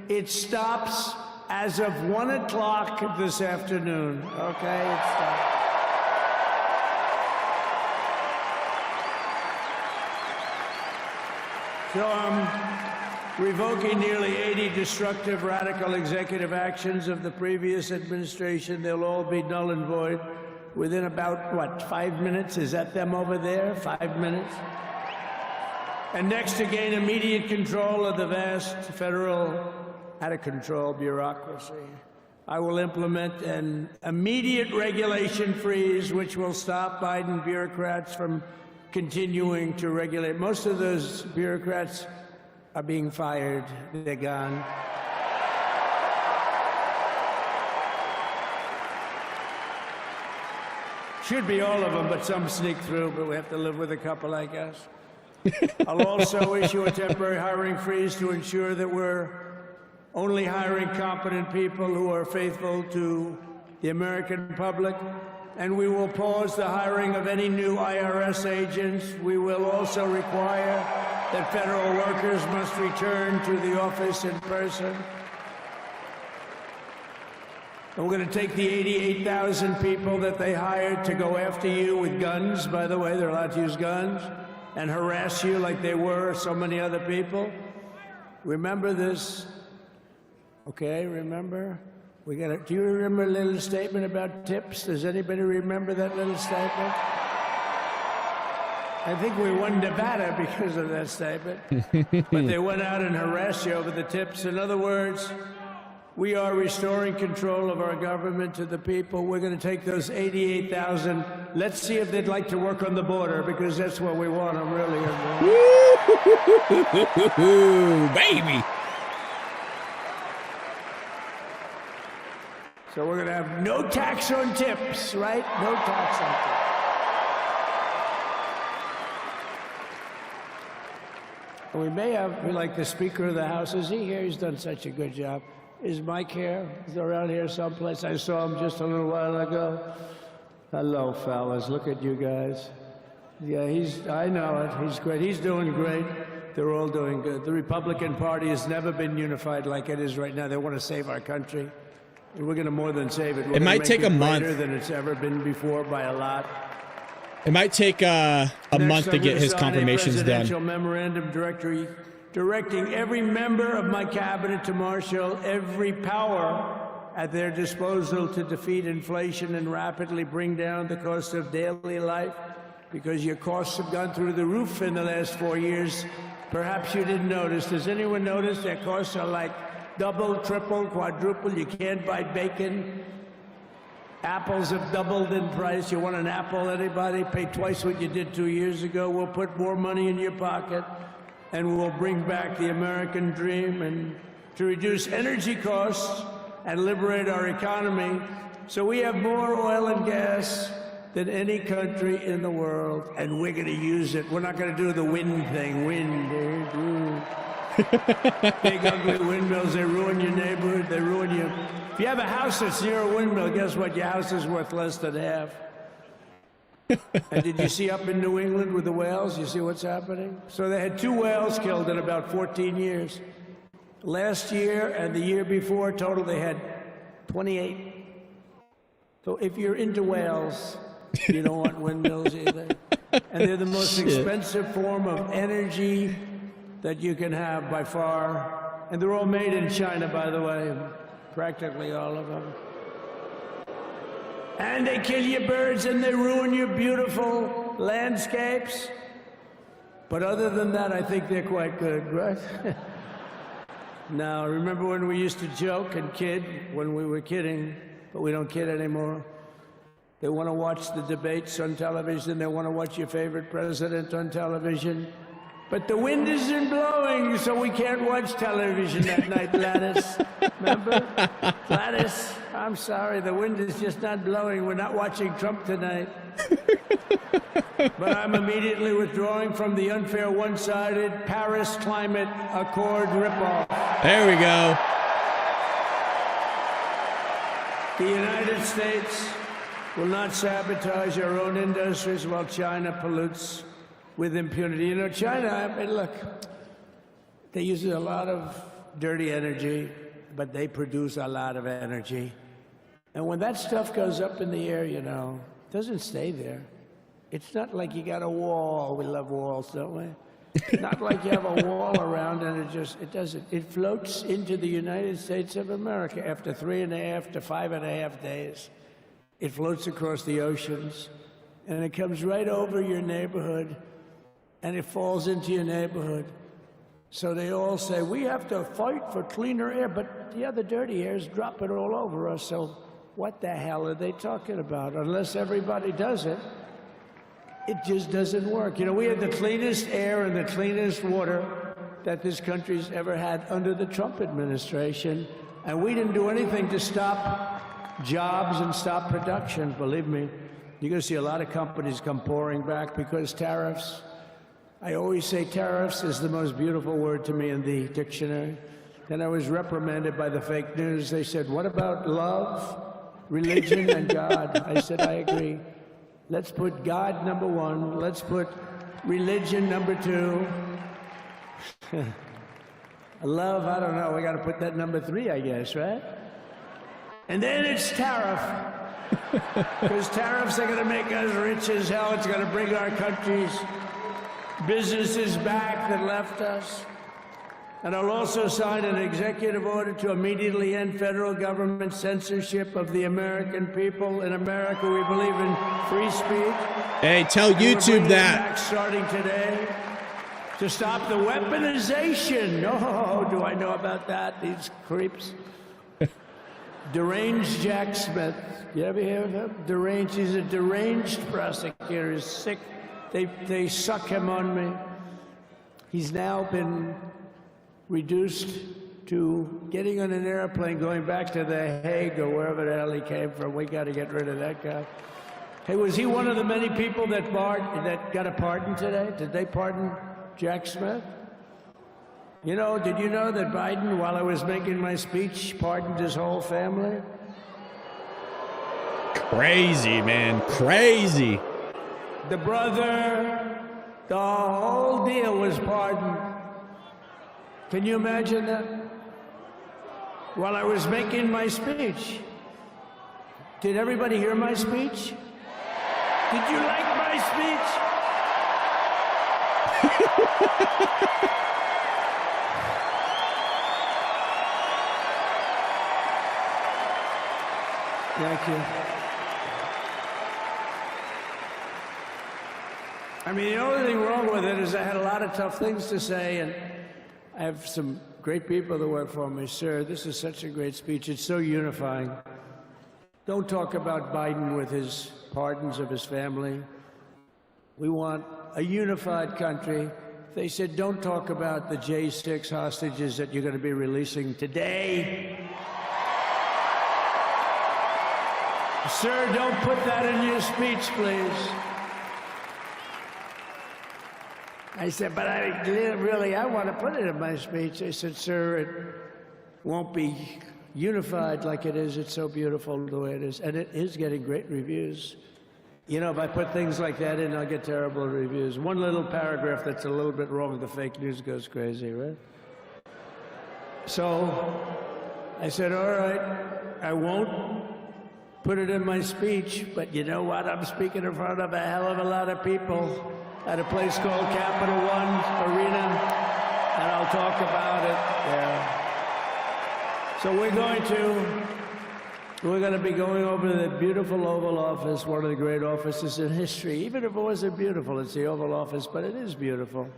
It stops as of 1 o'clock this afternoon, okay? It stops. So I'm revoking nearly 80 destructive, radical executive actions of the previous administration. They'll all be null and void within about, what, 5 minutes? Is that them over there? 5 minutes? And next, to gain immediate control of the vast federal, out-of-control bureaucracy, I will implement an immediate regulation freeze, which will stop Biden bureaucrats from continuing to regulate. Most of those bureaucrats are being fired. They're gone. Should be all of them, but some sneak through, but we have to live with a couple, I guess. I'll also issue a temporary hiring freeze to ensure that we're only hiring competent people who are faithful to the American public. And we will pause the hiring of any new IRS agents. We will also require that federal workers must return to the office in person. And we're going to take the 88,000 people that they hired to go after you with guns. By the way, they're allowed to use guns and harass you like they were so many other people. Remember this, okay? Remember? Do you remember a little statement about tips? Does anybody remember that little statement? I think we won Nevada because of that statement. But they went out and harassed you over the tips. In other words, we are restoring control of our government to the people. We're going to take those 88,000. Let's see if they'd like to work on the border, because that's what we want them really. Baby. So we're going to have no tax on tips, right? No tax on tips. And we may have, like the Speaker of the House, is he here? He's done such a good job. Is Mike here? He's around here someplace. I saw him just a little while ago. Hello, fellas. Look at you guys. Yeah, I know it. He's great. He's doing great. They're all doing good. The Republican Party has never been unified like it is right now. They want to save our country. We're going to more than save it. We're it might take a month. Greater than it's ever been before by a lot. It might take a month to get his confirmations done. Presidential memorandum directing every member of my cabinet to marshal every power at their disposal to defeat inflation and rapidly bring down the cost of daily life, because your costs have gone through the roof in the last 4 years. Perhaps you didn't notice. Does anyone notice their costs are like double, triple, quadruple? You can't buy bacon. Apples have doubled in price. You want an apple, anybody? Pay twice what you did 2 years ago. We'll put more money in your pocket, and we'll bring back the American dream, and to reduce energy costs and liberate our economy. So we have more oil and gas than any country in the world, and we're going to use it. We're not going to do the wind thing. Wind, big ugly windmills, they ruin your neighborhood, they ruin you. If you have a house that's near a windmill, guess what? Your house is worth less than half. And did you see up in New England with the whales? You see what's happening? So they had 2 whales killed in about 14 years. Last year and the year before, total, they had 28. So if you're into whales, you don't want windmills either. And they're the most expensive form of energy that you can have by far. And they're all made in China, by the way, practically all of them. And they kill your birds and they ruin your beautiful landscapes. But other than that, I think they're quite good, right? Now, remember when we used to joke and kid when we were kidding, but we don't kid anymore? They want to watch the debates on television. They want to watch your favorite president on television. But the wind isn't blowing, so we can't watch television that night, Gladys. Remember? Gladys, I'm sorry, the wind is just not blowing. We're not watching Trump tonight. But I'm immediately withdrawing from the unfair one-sided Paris Climate Accord ripoff. There we go. The United States will not sabotage our own industries while China pollutes with impunity. You know, China, I mean, look, they use a lot of dirty energy, but they produce a lot of energy. And when that stuff goes up in the air, you know, it doesn't stay there. It's not like you got a wall. We love walls, don't we? Not like you have a wall around and it doesn't. It floats into the United States of America after 3.5 to 5.5 days. It floats across the oceans and it comes right over your neighborhood and it falls into your neighborhood. So they all say, we have to fight for cleaner air, but the other dirty air is dropping all over us. So what the hell are they talking about? Unless everybody does it, it just doesn't work. You know, we had the cleanest air and the cleanest water that this country's ever had under the Trump administration, and we didn't do anything to stop jobs and stop production, believe me. You're going to see a lot of companies come pouring back because tariffs. I always say tariffs is the most beautiful word to me in the dictionary. Then I was reprimanded by the fake news. They said, what about love, religion, and God? I said, I agree. Let's put God number 1. Let's put religion number 2. Love, I don't know. We got to put that number 3, I guess, right? And then it's tariff. Because tariffs are going to make us rich as hell. It's going to bring our country's businesses back that left us. And I'll also sign an executive order to immediately end federal government censorship of the American people. In America, we believe in free speech. Hey, tell YouTube that. Starting today, to stop the weaponization. Oh, do I know about that? These creeps. Deranged Jack Smith. You ever hear of him? Deranged. He's a deranged prosecutor. He's sick. They suck him on me. He's now been reduced to getting on an airplane, going back to The Hague or wherever the hell he came from. We got to get rid of that guy. Hey, was he one of the many people that got a pardon today? Did they pardon Jack Smith? You know, did you know that Biden, while I was making my speech, pardoned his whole family? Crazy, man. Crazy. The brother, the whole deal was pardoned. Can you imagine that? While I was making my speech. Did everybody hear my speech? Did you like my speech? Thank you. I mean, the only thing wrong with it is I had a lot of tough things to say, and I have some great people that work for me. Sir, this is such a great speech. It's so unifying. Don't talk about Biden with his pardons of his family. We want a unified country. They said, don't talk about the J6 hostages that you're going to be releasing today. Sir, don't put that in your speech, please. I said, but I want to put it in my speech. They said, sir, it won't be unified like it is. It's so beautiful the way it is. And it is getting great reviews. You know, if I put things like that in, I'll get terrible reviews. One little paragraph that's a little bit wrong with the fake news goes crazy, right? So I said, all right, I won't put it in my speech, but you know what? I'm speaking in front of a hell of a lot of people at a place called Capital One Arena, and I'll talk about it. Yeah. So we're going to be going over the beautiful Oval Office, one of the great offices in history. Even if it wasn't beautiful, it's the Oval Office, but it is beautiful.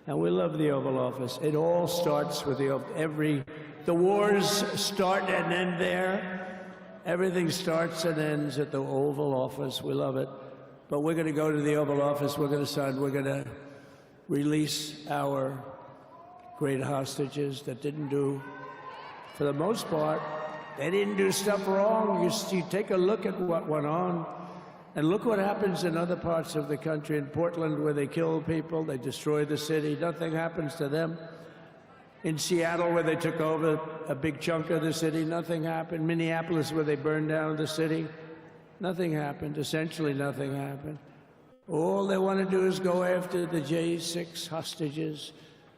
And we love the Oval Office. It all starts with the wars start and end there. Everything starts and ends at the Oval Office. We love it. But we're going to go to the Oval Office. We're going to release our great hostages that didn't do, for the most part, they didn't do stuff wrong. You take a look at what went on, and look what happens in other parts of the country. In Portland, where they kill people, they destroy the city, nothing happens to them. In Seattle, where they took over a big chunk of the city, nothing happened. Minneapolis, where they burned down the city, nothing happened. Essentially nothing happened. All they want to do is go after the J6 hostages.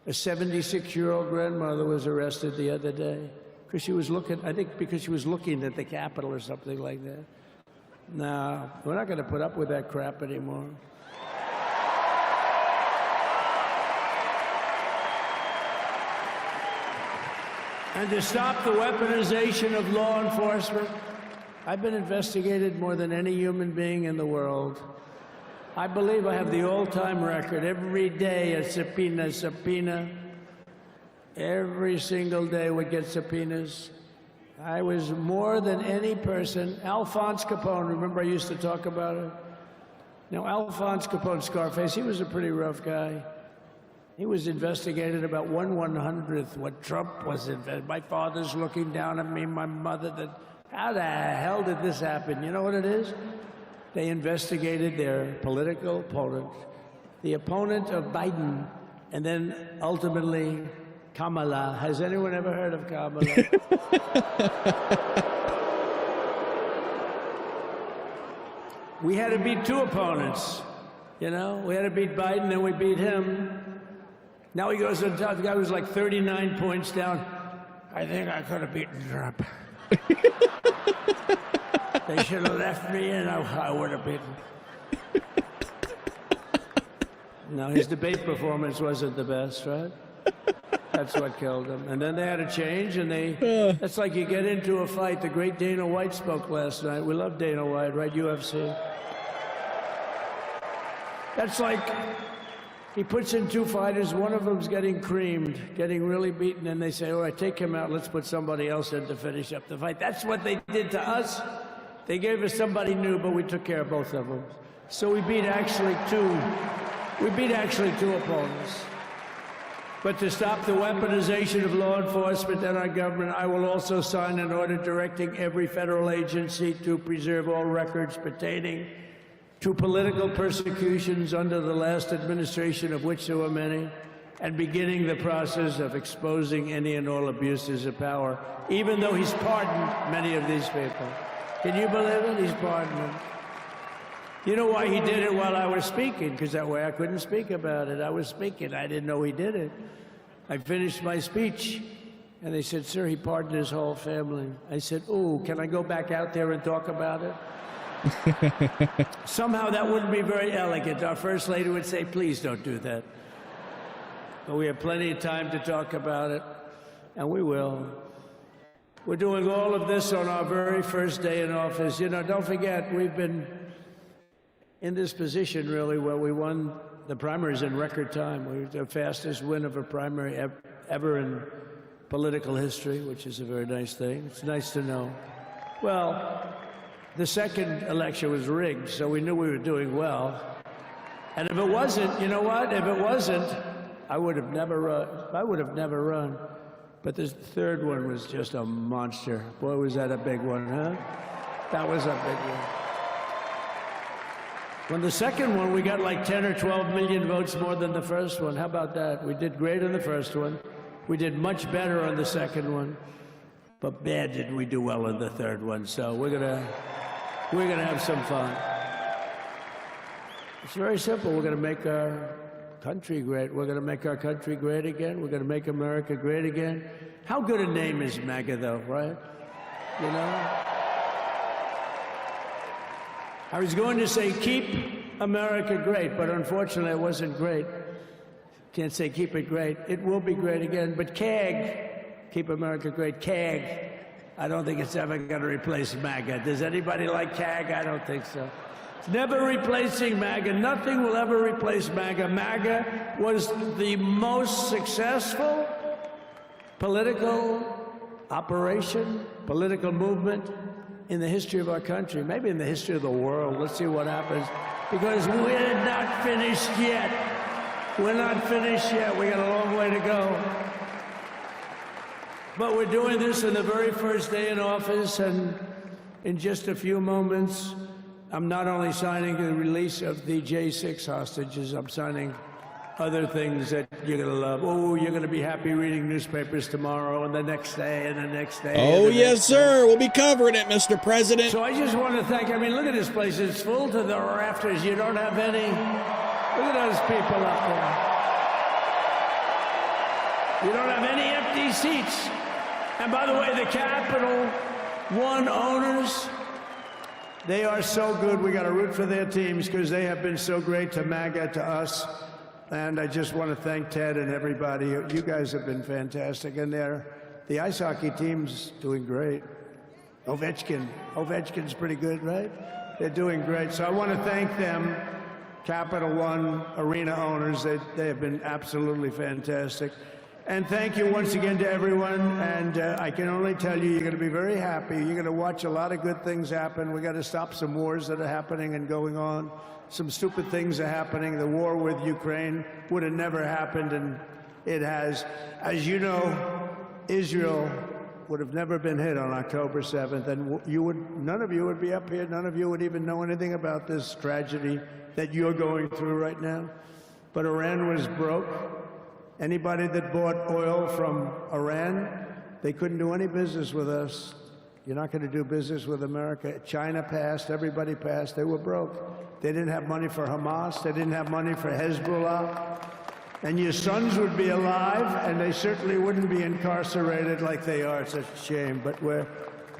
A 76-year-old grandmother was arrested the other day because she was looking, I think because she was looking at the Capitol or something like that. No, we're not going to put up with that crap anymore. And to stop the weaponization of law enforcement, I've been investigated more than any human being in the world. I believe I have the all-time record. Every day a subpoena. Every single day we get subpoenas. I was more than any person. Alphonse Capone, remember I used to talk about it? Now, Alphonse Capone, Scarface, he was a pretty rough guy. He was investigated about 1/100th what Trump was investigated. My father's looking down at me, my mother, how the hell did this happen? You know what it is? They investigated their political opponent, the opponent of Biden, and then ultimately Kamala. Has anyone ever heard of Kamala? We had to beat two opponents, you know? We had to beat Biden, then we beat him. Now he goes to the top. The guy was like 39 points down. I think I could have beaten Trump. They should have left me in. I would have beaten. No, his debate performance wasn't the best, right? That's what killed him. And then they had to change, and that's like you get into a fight. The great Dana White spoke last night. We love Dana White, right? UFC. That's like he puts in two fighters. One of them's getting creamed, getting really beaten, and they say, all right, take him out. Let's put somebody else in to finish up the fight. That's what they did to us. They gave us somebody new, but we took care of both of them. So we beat actually two opponents. But to stop the weaponization of law enforcement and our government, I will also sign an order directing every federal agency to preserve all records pertaining to political persecutions under the last administration, of which there were many, and beginning the process of exposing any and all abuses of power, even though he's pardoned many of these people. Can you believe it? He's pardoned them. You know why he did it while I was speaking? Because that way I couldn't speak about it. I was speaking. I didn't know he did it. I finished my speech, and they said, sir, he pardoned his whole family. I said, ooh, can I go back out there and talk about it? Somehow that wouldn't be very elegant. Our First Lady would say, please don't do that. But we have plenty of time to talk about it, and we will. We're doing all of this on our very first day in office. You know, don't forget, we've been in this position, really, where we won the primaries in record time. We were the fastest win of a primary ever in political history, which is a very nice thing. It's nice to know. Well, the second election was rigged, so we knew we were doing well. And if it wasn't, you know what? If it wasn't, I would have never run. But this third one was just a monster. Boy, was that a big one, huh? That was a big one. When the second one, we got like 10 or 12 million votes more than the first one. How about that? We did great on the first one. We did much better on the second one. But bad did we do well on the third one. So we're gonna have some fun. It's very simple. We're gonna make our country great. We're going to make our country great again. We're going to make America great again. How good a name is MAGA, though, right? You know? I was going to say keep America great, but unfortunately it wasn't great. Can't say keep it great. It will be great again, but CAG, keep America great, CAG, I don't think it's ever going to replace MAGA. Does anybody like CAG? I don't think so. It's never replacing MAGA. Nothing will ever replace MAGA. MAGA was the most successful political operation, political movement in the history of our country, maybe in the history of the world. Let's see what happens. Because we're not finished yet. We're not finished yet. We got a long way to go. But we're doing this in the very first day in office, and in just a few moments, I'm not only signing the release of the J6 hostages, I'm signing other things that you're going to love. Oh, you're going to be happy reading newspapers tomorrow and the next day and the next day. Oh, yes, sir. We'll be covering it, Mr. President. So I just want to thank, I mean, look at this place. It's full to the rafters. You don't have any. Look at those people up there. You don't have any empty seats. And by the way, the Capital One owners, they are so good. We got to root for their teams because they have been so great to MAGA, to us. And I just want to thank Ted and everybody. You guys have been fantastic. And the ice hockey team's doing great. Ovechkin's pretty good, right? They're doing great. So I want to thank them, Capital One arena owners. They have been absolutely fantastic. And thank you once again to everyone. And I can only tell you, you're going to be very happy. You're going to watch a lot of good things happen. We got to stop some wars that are happening and going on. Some stupid things are happening. The war with Ukraine would have never happened, and it has. As you know, Israel would have never been hit on October 7th, and none of you would be up here. None of you would even know anything about this tragedy that you're going through right now. But Iran was broke. Anybody that bought oil from Iran, they couldn't do any business with us. You're not going to do business with America. China passed, everybody passed. They were broke. They didn't have money for Hamas. They didn't have money for Hezbollah. And your sons would be alive, and they certainly wouldn't be incarcerated like they are. It's a shame, but we're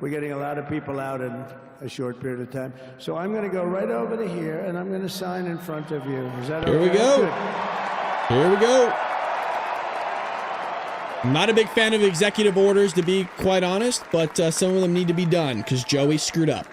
getting a lot of people out in a short period of time. So I'm going to go right over to here, and I'm going to sign in front of you. Is that okay? Here we go. Good. Here we go. I'm not a big fan of executive orders, to be quite honest, but some of them need to be done because Joey screwed up.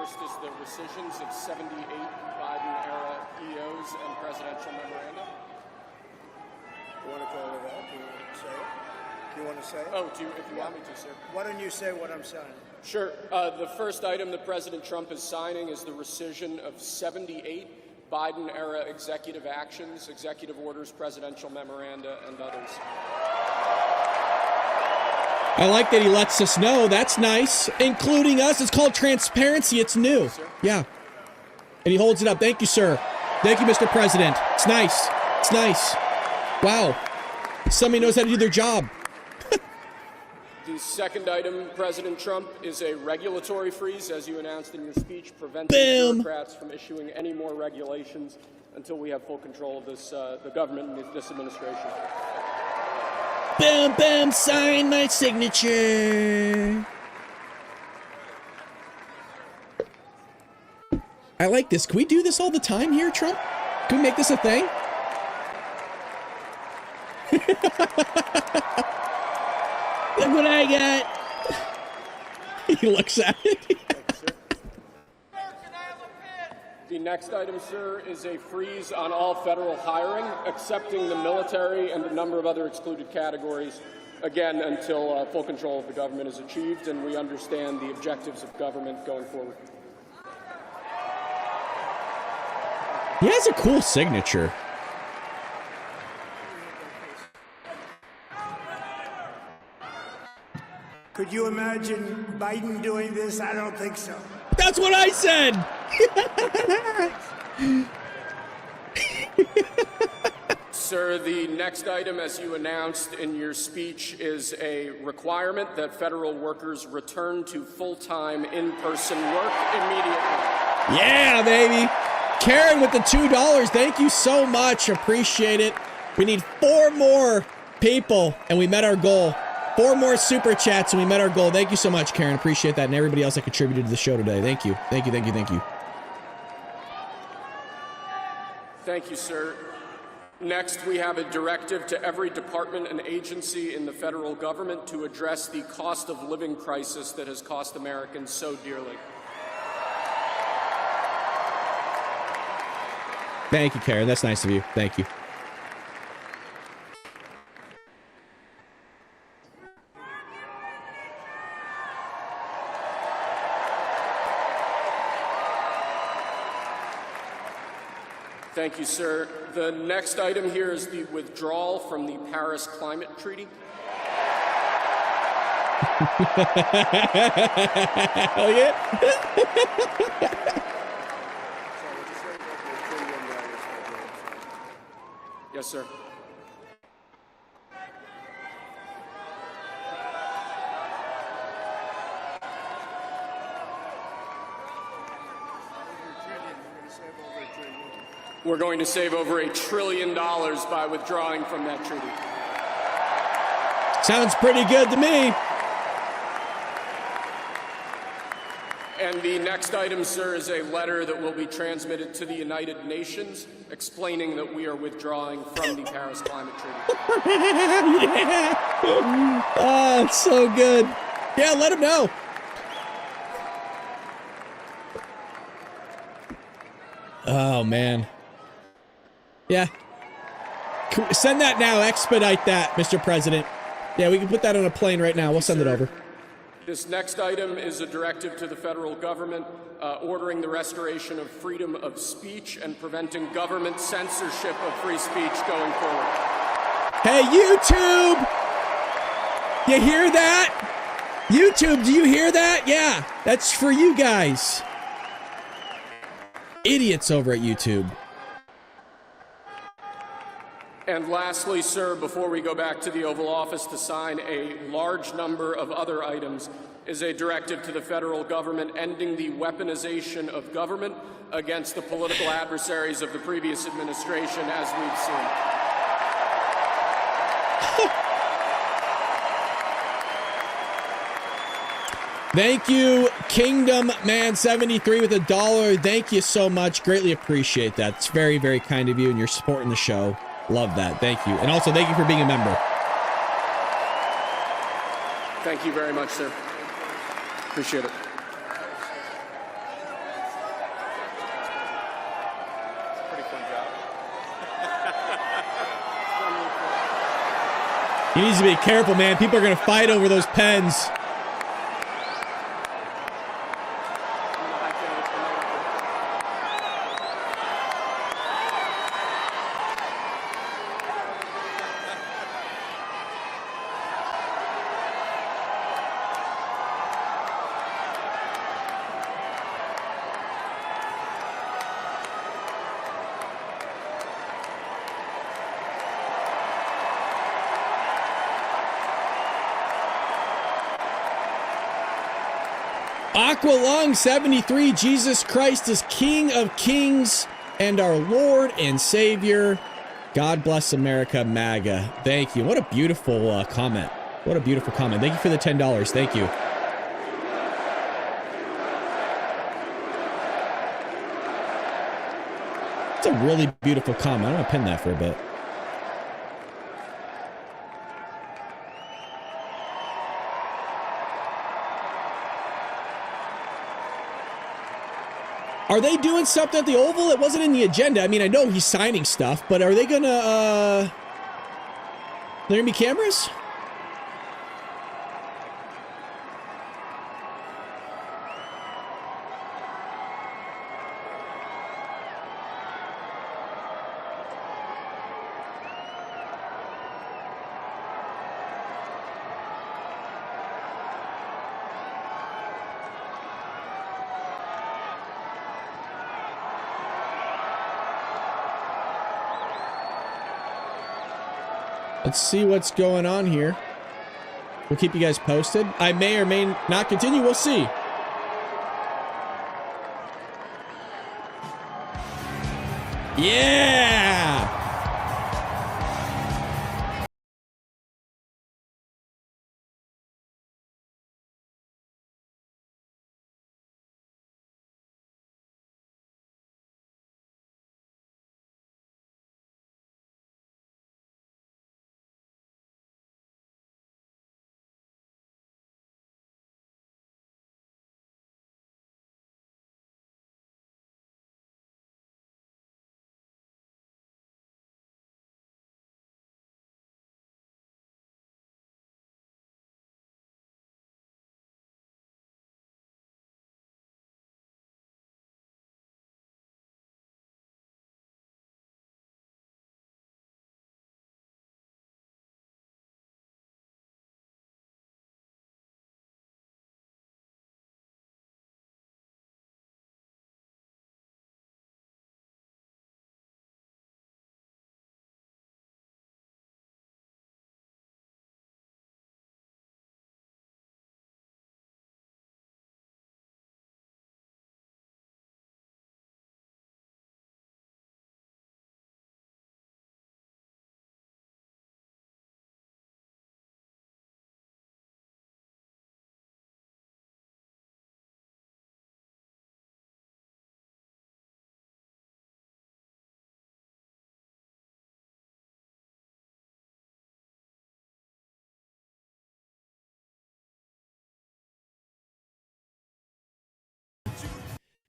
Is the rescissions of 78 Biden-era EOs and presidential memoranda. You want to go over that? Do you want to say it? Do you want to say it? Oh, if you want me to, sir. Why don't you say what I'm signing? Sure. The first item that President Trump is signing is the rescission of 78 Biden-era executive actions, executive orders, presidential memoranda, and others. I like that he lets us know. That's nice. Including us. It's called transparency. It's new. Yes, yeah. And he holds it up. Thank you, sir. Thank you, Mr. President. It's nice. It's nice. Wow. Somebody knows how to do their job. The second item, President Trump, is a regulatory freeze, as you announced in your speech, preventing bureaucrats from issuing any more regulations until we have full control of this, the government and this administration. Bam, bam, sign my signature. I like this. Can we do this all the time here, Trump? Can we make this a thing? Look what I got. He looks at it. The next item, sir, is a freeze on all federal hiring, excepting the military and a number of other excluded categories, again, until full control of the government is achieved and we understand the objectives of government going forward. He has a cool signature. Could you imagine Biden doing this? I don't think so. That's what I said. Sir, the next item, as you announced in your speech, is a requirement that federal workers return to full-time in-person work immediately. Yeah, baby. Karen with the $2. Thank you so much. Appreciate it. We need 4 more people, and we met our goal. 4 more super chats, and we met our goal. Thank you so much, Karen. Appreciate that, and everybody else that contributed to the show today. Thank you. Thank you, thank you, thank you. Thank you, sir. Next, we have a directive to every department and agency in the federal government to address the cost of living crisis that has cost Americans so dearly. Thank you, Karen. That's nice of you. Thank you. Thank you, sir. The next item here is the withdrawal from the Paris Climate Treaty. Oh, yeah. Yes, sir. We're going to save over $1 trillion by withdrawing from that treaty. Sounds pretty good to me. And the next item, sir, is a letter that will be transmitted to the United Nations explaining that we are withdrawing from the Paris Climate Treaty. Yeah. Oh, it's so good. Yeah, let him know. Oh, man. Yeah. Send that now. Expedite that, Mr. President. Yeah, we can put that on a plane right now. We'll send it over. This next item is a directive to the federal government ordering the restoration of freedom of speech and preventing government censorship of free speech going forward. Hey, YouTube! You hear that? YouTube, do you hear that? Yeah, that's for you guys. Idiots over at YouTube. And lastly, sir, before we go back to the Oval Office to sign a large number of other items, is a directive to the federal government ending the weaponization of government against the political adversaries of the previous administration, as we've seen. Thank you, Kingdom Man 73 with $1. Thank you so much. Greatly appreciate that. It's very, very kind of you, and you're supporting the show. Love that. Thank you. And also, thank you for being a member. Thank you very much, sir. Appreciate it. Pretty fun job. He needs to be careful, man. People are going to fight over those pens. Aqualung 73, Jesus Christ is King of Kings and our Lord and Savior. God bless America, MAGA. Thank you. What a beautiful comment. What a beautiful comment. Thank you for the $10. Thank you. It's a really beautiful comment. I'm going to pin that for a bit. Are they doing something at the Oval? It wasn't in the agenda. I mean, I know he's signing stuff, but are they gonna, there gonna be cameras? Let's see what's going on here. We'll keep you guys posted. I may or may not continue. We'll see. Yeah!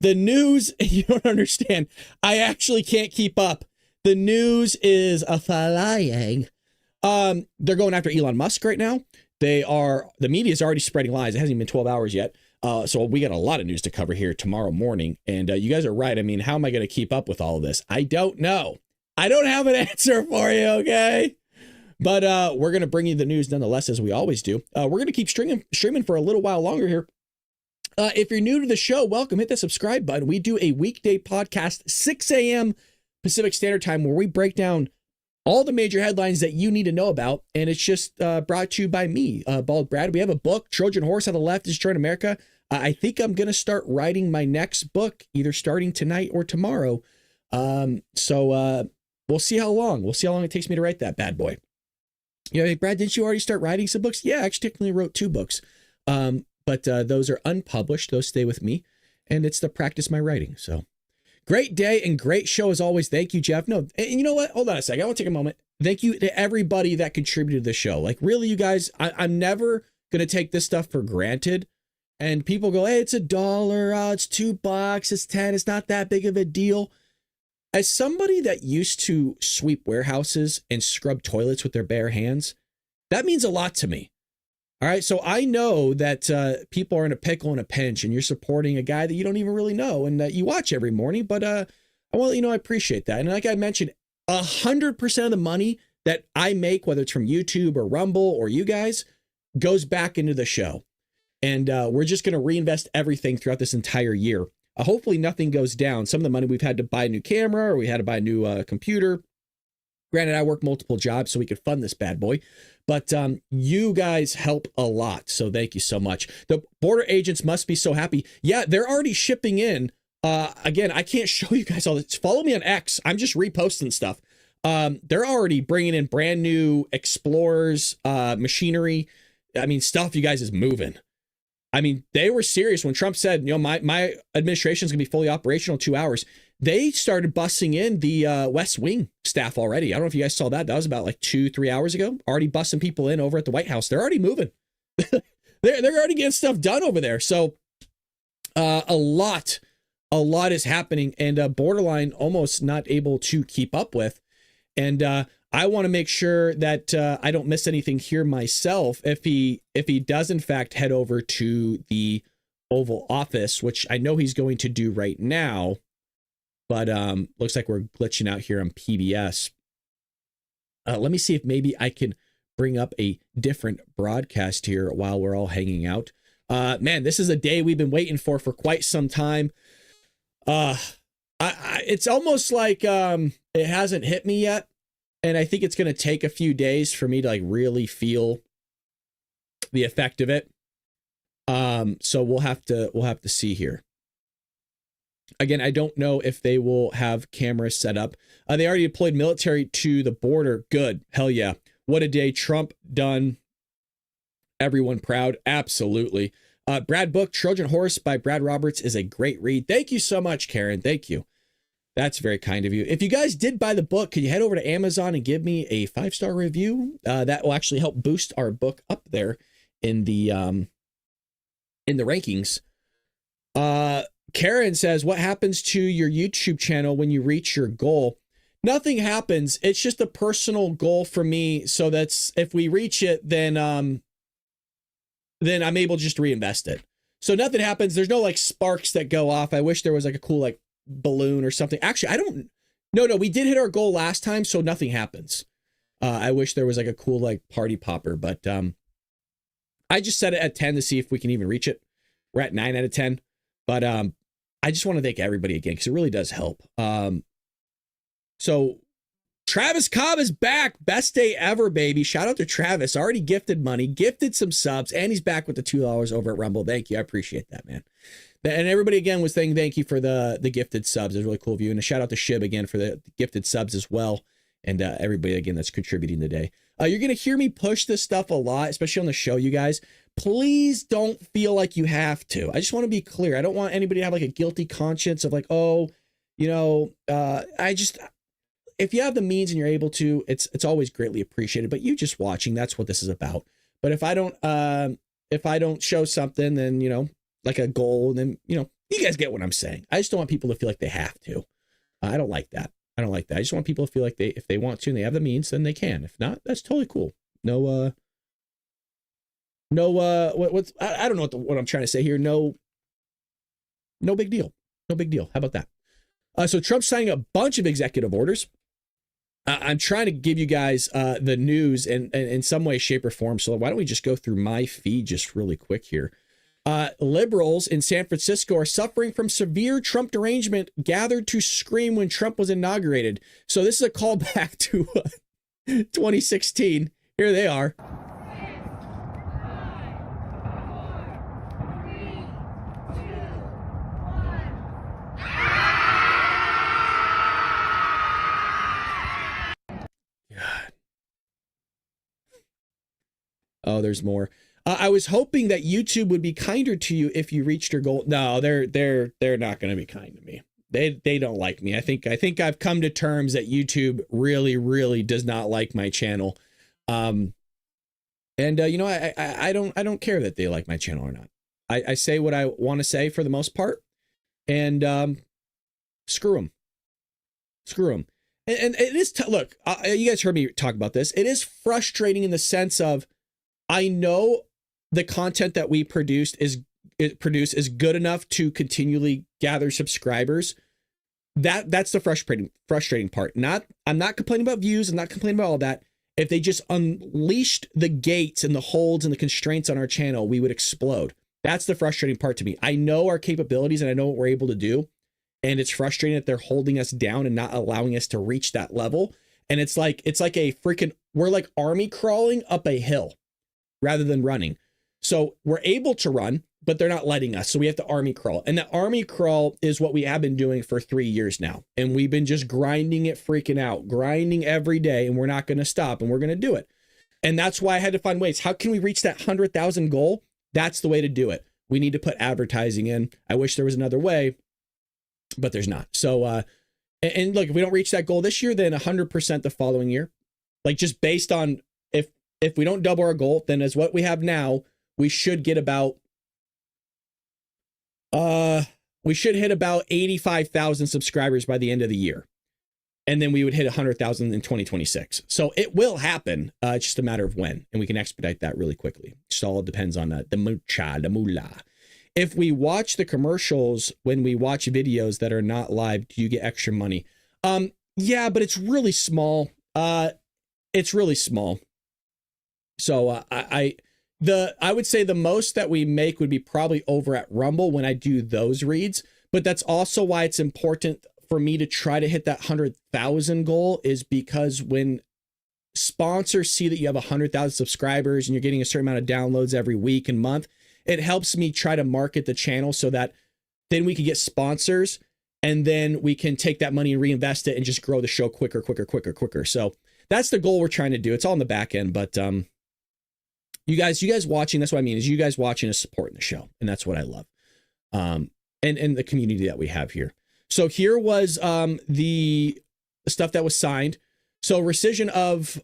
The news, you don't understand. I actually can't keep up. The news is a flying. They're going after Elon Musk right now. The media is already spreading lies. It hasn't even been 12 hours yet. So we got a lot of news to cover here tomorrow morning. And you guys are right. I mean, how am I going to keep up with all of this? I don't know. I don't have an answer for you, okay? But we're going to bring you the news nonetheless, as we always do. We're going to keep streaming for a little while longer here. If you're new to the show, welcome. Hit the subscribe button. We do a weekday podcast, 6 a.m. Pacific Standard Time, where we break down all the major headlines that you need to know about. And it's just brought to you by me, Bald Brad. We have a book, Trojan Horse on the Left, Destroying America. I think I'm going to start writing my next book, either starting tonight or tomorrow. So we'll see how long. We'll see how long it takes me to write that bad boy. You know, hey, Brad, didn't you already start writing some books? Yeah, I actually technically wrote 2 books. But those are unpublished. Those stay with me. And it's to practice my writing. So great day and great show as always. Thank you, Jeff. No, and you know what? Hold on a second. I want to take a moment. Thank you to everybody that contributed to the show. Like, really, you guys, I'm never going to take this stuff for granted. And people go, hey, it's $1. Oh, it's $2. It's 10. It's not that big of a deal. As somebody that used to sweep warehouses and scrub toilets with their bare hands, that means a lot to me. All right, so I know that people are in a pickle and a pinch, and you're supporting a guy that you don't even really know and that you watch every morning. But I want to let you know I appreciate that. And like I mentioned, 100% of the money that I make, whether it's from YouTube or Rumble or you guys, goes back into the show. And we're just going to reinvest everything throughout this entire year. Hopefully nothing goes down. Some of the money we've had to buy a new camera, or we had to buy a new computer. Granted, I work multiple jobs so we could fund this bad boy. But you guys help a lot. So thank you so much. The border agents must be so happy. Yeah, they're already shipping in. Again, I can't show you guys all this. Follow me on X. I'm just reposting stuff. They're already bringing in brand new Explorers, machinery. I mean, stuff you guys is moving. I mean, they were serious when Trump said, you know, my administration is going to be fully operational in 2 hours. They started busing in the West Wing staff already. I don't know if you guys saw that. That was about like 2-3 hours ago. Already busing people in over at the White House. They're already moving. they're already getting stuff done over there. So a lot a lot is happening and borderline almost not able to keep up with. And I want to make sure that I don't miss anything here myself. If he does in fact head over to the Oval Office, which I know he's going to do right now, but looks like we're glitching out here on PBS. Let me see if maybe I can bring up a different broadcast here while we're all hanging out. Man, this is a day we've been waiting for quite some time. It's almost like it hasn't hit me yet, and I think it's going to take a few days for me to like really feel the effect of it. So we'll have to see here. Again, I don't know if they will have cameras set up. They already deployed military to the border. Good. Hell yeah. What a day. Trump done everyone proud. Absolutely. Brad book, Trojan Horse by Brad Roberts is a great read. Thank you so much, Karen. Thank you. That's very kind of you. If you guys did buy the book, can you head over to Amazon and give me a 5-star review? That will actually help boost our book up there in the rankings. Karen says, what happens to your YouTube channel when you reach your goal? Nothing happens. It's just a personal goal for me. So that's, if we reach it, then I'm able to just reinvest it. So nothing happens. There's no like sparks that go off. I wish there was like a cool like balloon or something. Actually, no, we did hit our goal last time, so nothing happens. I wish there was like a cool like party popper, but I just set it at 10 to see if we can even reach it. We're at 9 out of 10, but I just want to thank everybody again because it really does help. So Travis Cobb is back. Best day ever, baby. Shout out to Travis. Already gifted money, gifted some subs, and he's back with the $2 over at Rumble. Thank you. I appreciate that, man. And everybody again was saying thank you for the gifted subs. It's really cool of you. And a shout out to Shib again for the gifted subs as well. And everybody again that's contributing today. You're going to hear me push this stuff a lot, especially on the show, you guys. Please don't feel like you have to. I just want to be clear. I don't want anybody to have like a guilty conscience of like, oh, if you have the means and you're able to, it's always greatly appreciated. But you just watching, that's what this is about. But if I don't show something, then, like a goal, then, you guys get what I'm saying. I just don't want people to feel like they have to. I don't like that. I just want people to feel like if they want to and they have the means, then they can. If not, that's totally cool. I don't know what I'm trying to say here. No big deal. No big deal. How about that? So Trump's signing a bunch of executive orders. I'm trying to give you guys the news in some way, shape, or form. So why don't we just go through my feed just really quick here? Liberals in San Francisco are suffering from severe Trump derangement, gathered to scream when Trump was inaugurated. So this is a callback to 2016. Here they are. Oh, there's more. I was hoping that YouTube would be kinder to you if you reached your goal. No, they're not going to be kind to me. They don't like me. I think I've come to terms that YouTube really, really does not like my channel. I don't care that they like my channel or not. I say what I want to say for the most part, and screw them. And it is look. You guys heard me talk about this. It is frustrating in the sense of I know the content that we produce is good enough to continually gather subscribers. That's the frustrating part. I'm not complaining about views. I'm not complaining about all that. If they just unleashed the gates and the holds and the constraints on our channel, we would explode. That's the frustrating part to me. I know our capabilities and I know what we're able to do. And it's frustrating that they're holding us down and not allowing us to reach that level. And it's like a freaking, we're like army crawling up a hill rather than running. So we're able to run, but they're not letting us. So we have to army crawl. And the army crawl is what we have been doing for 3 years now. And we've been just grinding it freaking out, grinding every day. And we're not going to stop and we're going to do it. And that's why I had to find ways. How can we reach that 100,000 goal? That's the way to do it. We need to put advertising in. I wish there was another way, but there's not. So, and look, if we don't reach that goal this year, then 100% the following year, like just based on if we don't double our goal, then as what we have now, we should get about, we should hit about 85,000 subscribers by the end of the year. And then we would hit 100,000 in 2026. So it will happen. It's just a matter of when. And we can expedite that really quickly. Just all depends on the moolah. If we watch the commercials when we watch videos that are not live, do you get extra money? Yeah, but it's really small. It's really small. So I would say the most that we make would be probably over at Rumble when I do those reads. But that's also why it's important for me to try to hit that 100,000 goal, is because when sponsors see that you have 100,000 subscribers and you're getting a certain amount of downloads every week and month, it helps me try to market the channel so that then we can get sponsors and then we can take that money and reinvest it and just grow the show quicker. So that's the goal we're trying to do. It's all in the back end, but you guys watching, that's what I mean, is you guys watching is supporting the show. And that's what I love. And the community that we have here. So here was the stuff that was signed. So rescission of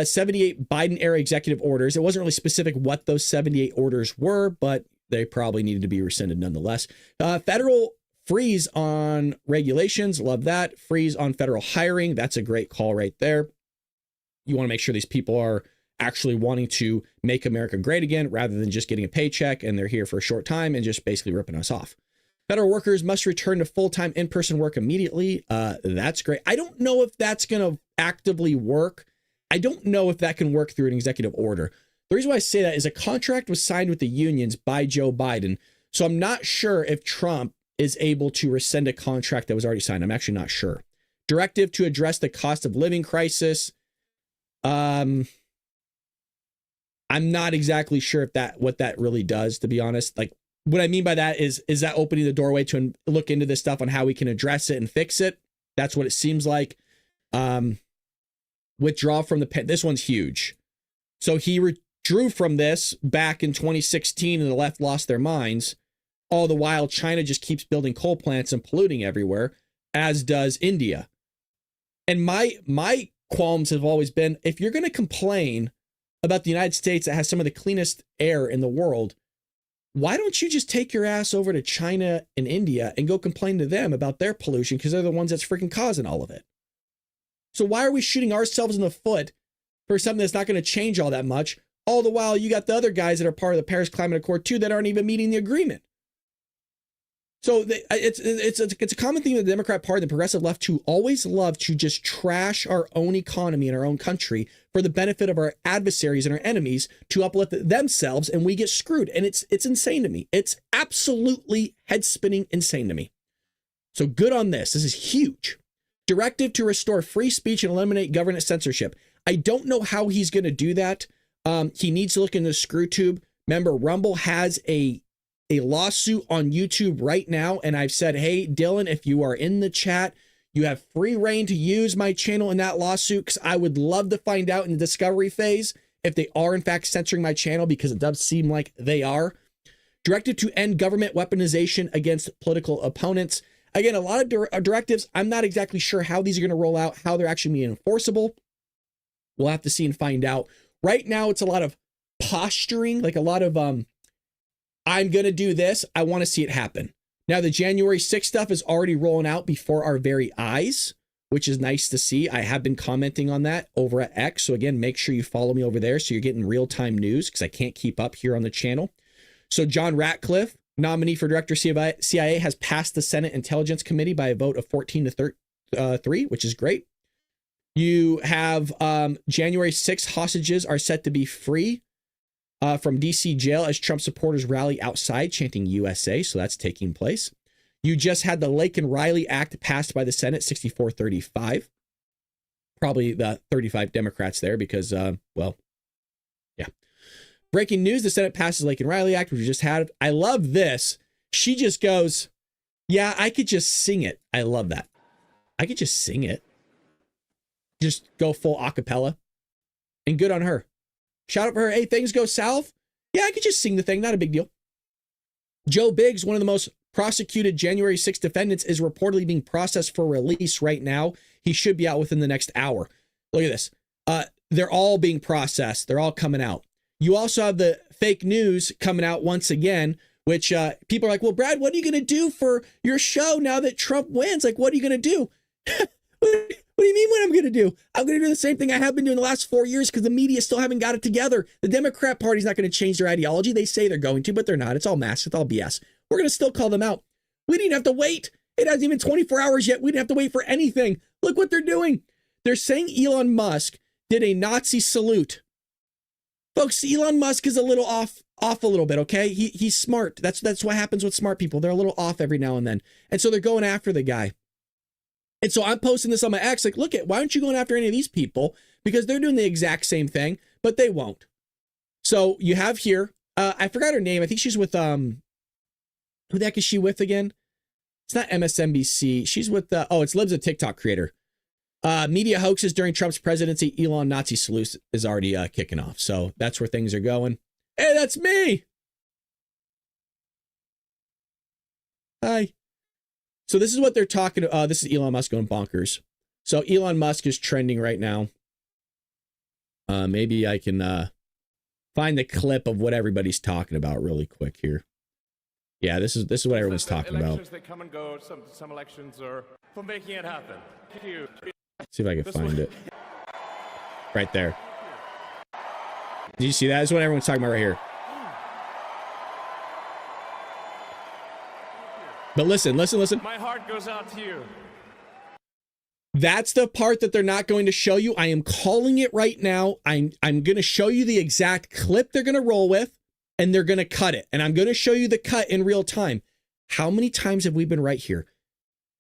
78 Biden era executive orders. It wasn't really specific what those 78 orders were, but they probably needed to be rescinded nonetheless. Federal freeze on regulations. Love that. Freeze on federal hiring. That's a great call right there. You want to make sure these people are actually wanting to make America great again, rather than just getting a paycheck and they're here for a short time and just basically ripping us off. Federal workers must return to full-time in-person work immediately. That's great. I don't know if that's going to actively work. I don't know if that can work through an executive order. The reason why I say that is a contract was signed with the unions by Joe Biden. So I'm not sure if Trump is able to rescind a contract that was already signed. I'm actually not sure. Directive to address the cost of living crisis. I'm not exactly sure if what that really does, to be honest. Like, what I mean by that is that opening the doorway to look into this stuff on how we can address it and fix it. That's what it seems like. Withdraw from this one's huge. So he withdrew from this back in 2016 and the left lost their minds. All the while, China just keeps building coal plants and polluting everywhere, as does India. And my qualms have always been, if you're going to complain about the United States that has some of the cleanest air in the world, why don't you just take your ass over to China and India and go complain to them about their pollution, because they're the ones that's freaking causing all of it. So why are we shooting ourselves in the foot for something that's not going to change all that much? All the while, you got the other guys that are part of the Paris Climate Accord too that aren't even meeting the agreement. So it's a common thing in the Democrat Party, the progressive left, to always love to just trash our own economy and our own country for the benefit of our adversaries and our enemies to uplift themselves, and we get screwed. And it's insane to me. It's absolutely head-spinning insane to me. So good on this. This is huge. Directive to restore free speech and eliminate government censorship. I don't know how he's going to do that. He needs to look into the screw tube. Remember, Rumble has a lawsuit on YouTube right now, and I've said, hey, Dylan, if you are in the chat, you have free reign to use my channel in that lawsuit, because I would love to find out in the discovery phase if they are in fact censoring my channel, because it does seem like they are. Directive to end government weaponization against political opponents. Again, a lot of directives. I'm not exactly sure how these are going to roll out, how they're actually being enforceable. We'll have to see and find out. Right now, it's a lot of posturing, like a lot of I'm going to do this. I want to see it happen. Now, the January 6th stuff is already rolling out before our very eyes, which is nice to see. I have been commenting on that over at X. So again, make sure you follow me over there so you're getting real-time news, because I can't keep up here on the channel. So John Ratcliffe, nominee for director CIA, has passed the Senate Intelligence Committee by a vote of 14 to 3, which is great. You have January 6th hostages are set to be free from DC jail as Trump supporters rally outside chanting USA. So that's taking place. You just had the Lake and Riley Act passed by the Senate, 64-35. Probably the 35 Democrats there because, well, yeah. Breaking news, the Senate passes Lake and Riley Act, which we just had. I love this. She just goes, yeah, I could just sing it. I love that. I could just sing it. Just go full acapella. And good on her. Shout out for her. Hey, things go south. Yeah, I could just sing the thing. Not a big deal. Joe Biggs, one of the most prosecuted January 6th defendants, is reportedly being processed for release right now. He should be out within the next hour. Look at this. They're all being processed. They're all coming out. You also have the fake news coming out once again which people are like, well, Brad, what are you going to do for your show now that Trump wins? Like, what are you going to do? What do you mean what I'm going to do? I'm going to do the same thing I have been doing the last 4 years because the media still haven't got it together. The Democrat Party's not going to change their ideology. They say they're going to, but they're not. It's all mask. It's all BS. We're going to still call them out. We didn't have to wait. It hasn't even 24 hours yet. We didn't have to wait for anything. Look what they're doing. They're saying Elon Musk did a Nazi salute. Folks, Elon Musk is a little off a little bit, okay? He's smart. That's what happens with smart people. They're a little off every now and then. And so they're going after the guy. And so I'm posting this on my ex, like, look at, why aren't you going after any of these people? Because they're doing the exact same thing, but they won't. So you have here, I forgot her name. I think she's with, who the heck is she with again? It's not MSNBC. She's with, it's Liv's a TikTok creator. Media hoaxes during Trump's presidency. Elon Nazi salute is already kicking off. So that's where things are going. Hey, that's me. Hi. So this is what they're talking about. This is Elon Musk going bonkers. So Elon Musk is trending right now. Maybe I can find the clip of what everybody's talking about really quick here. Yeah, this is what everyone's talking about. Elections, they come and go. Some elections are for making it happen. Thank you. See if I can find it. Right there. Did you see that? That's what everyone's talking about right here. But listen. My heart goes out to you. That's the part that they're not going to show you. I am calling it right now. I'm going to show you the exact clip they're going to roll with, and they're going to cut it. And I'm going to show you the cut in real time. How many times have we been right here?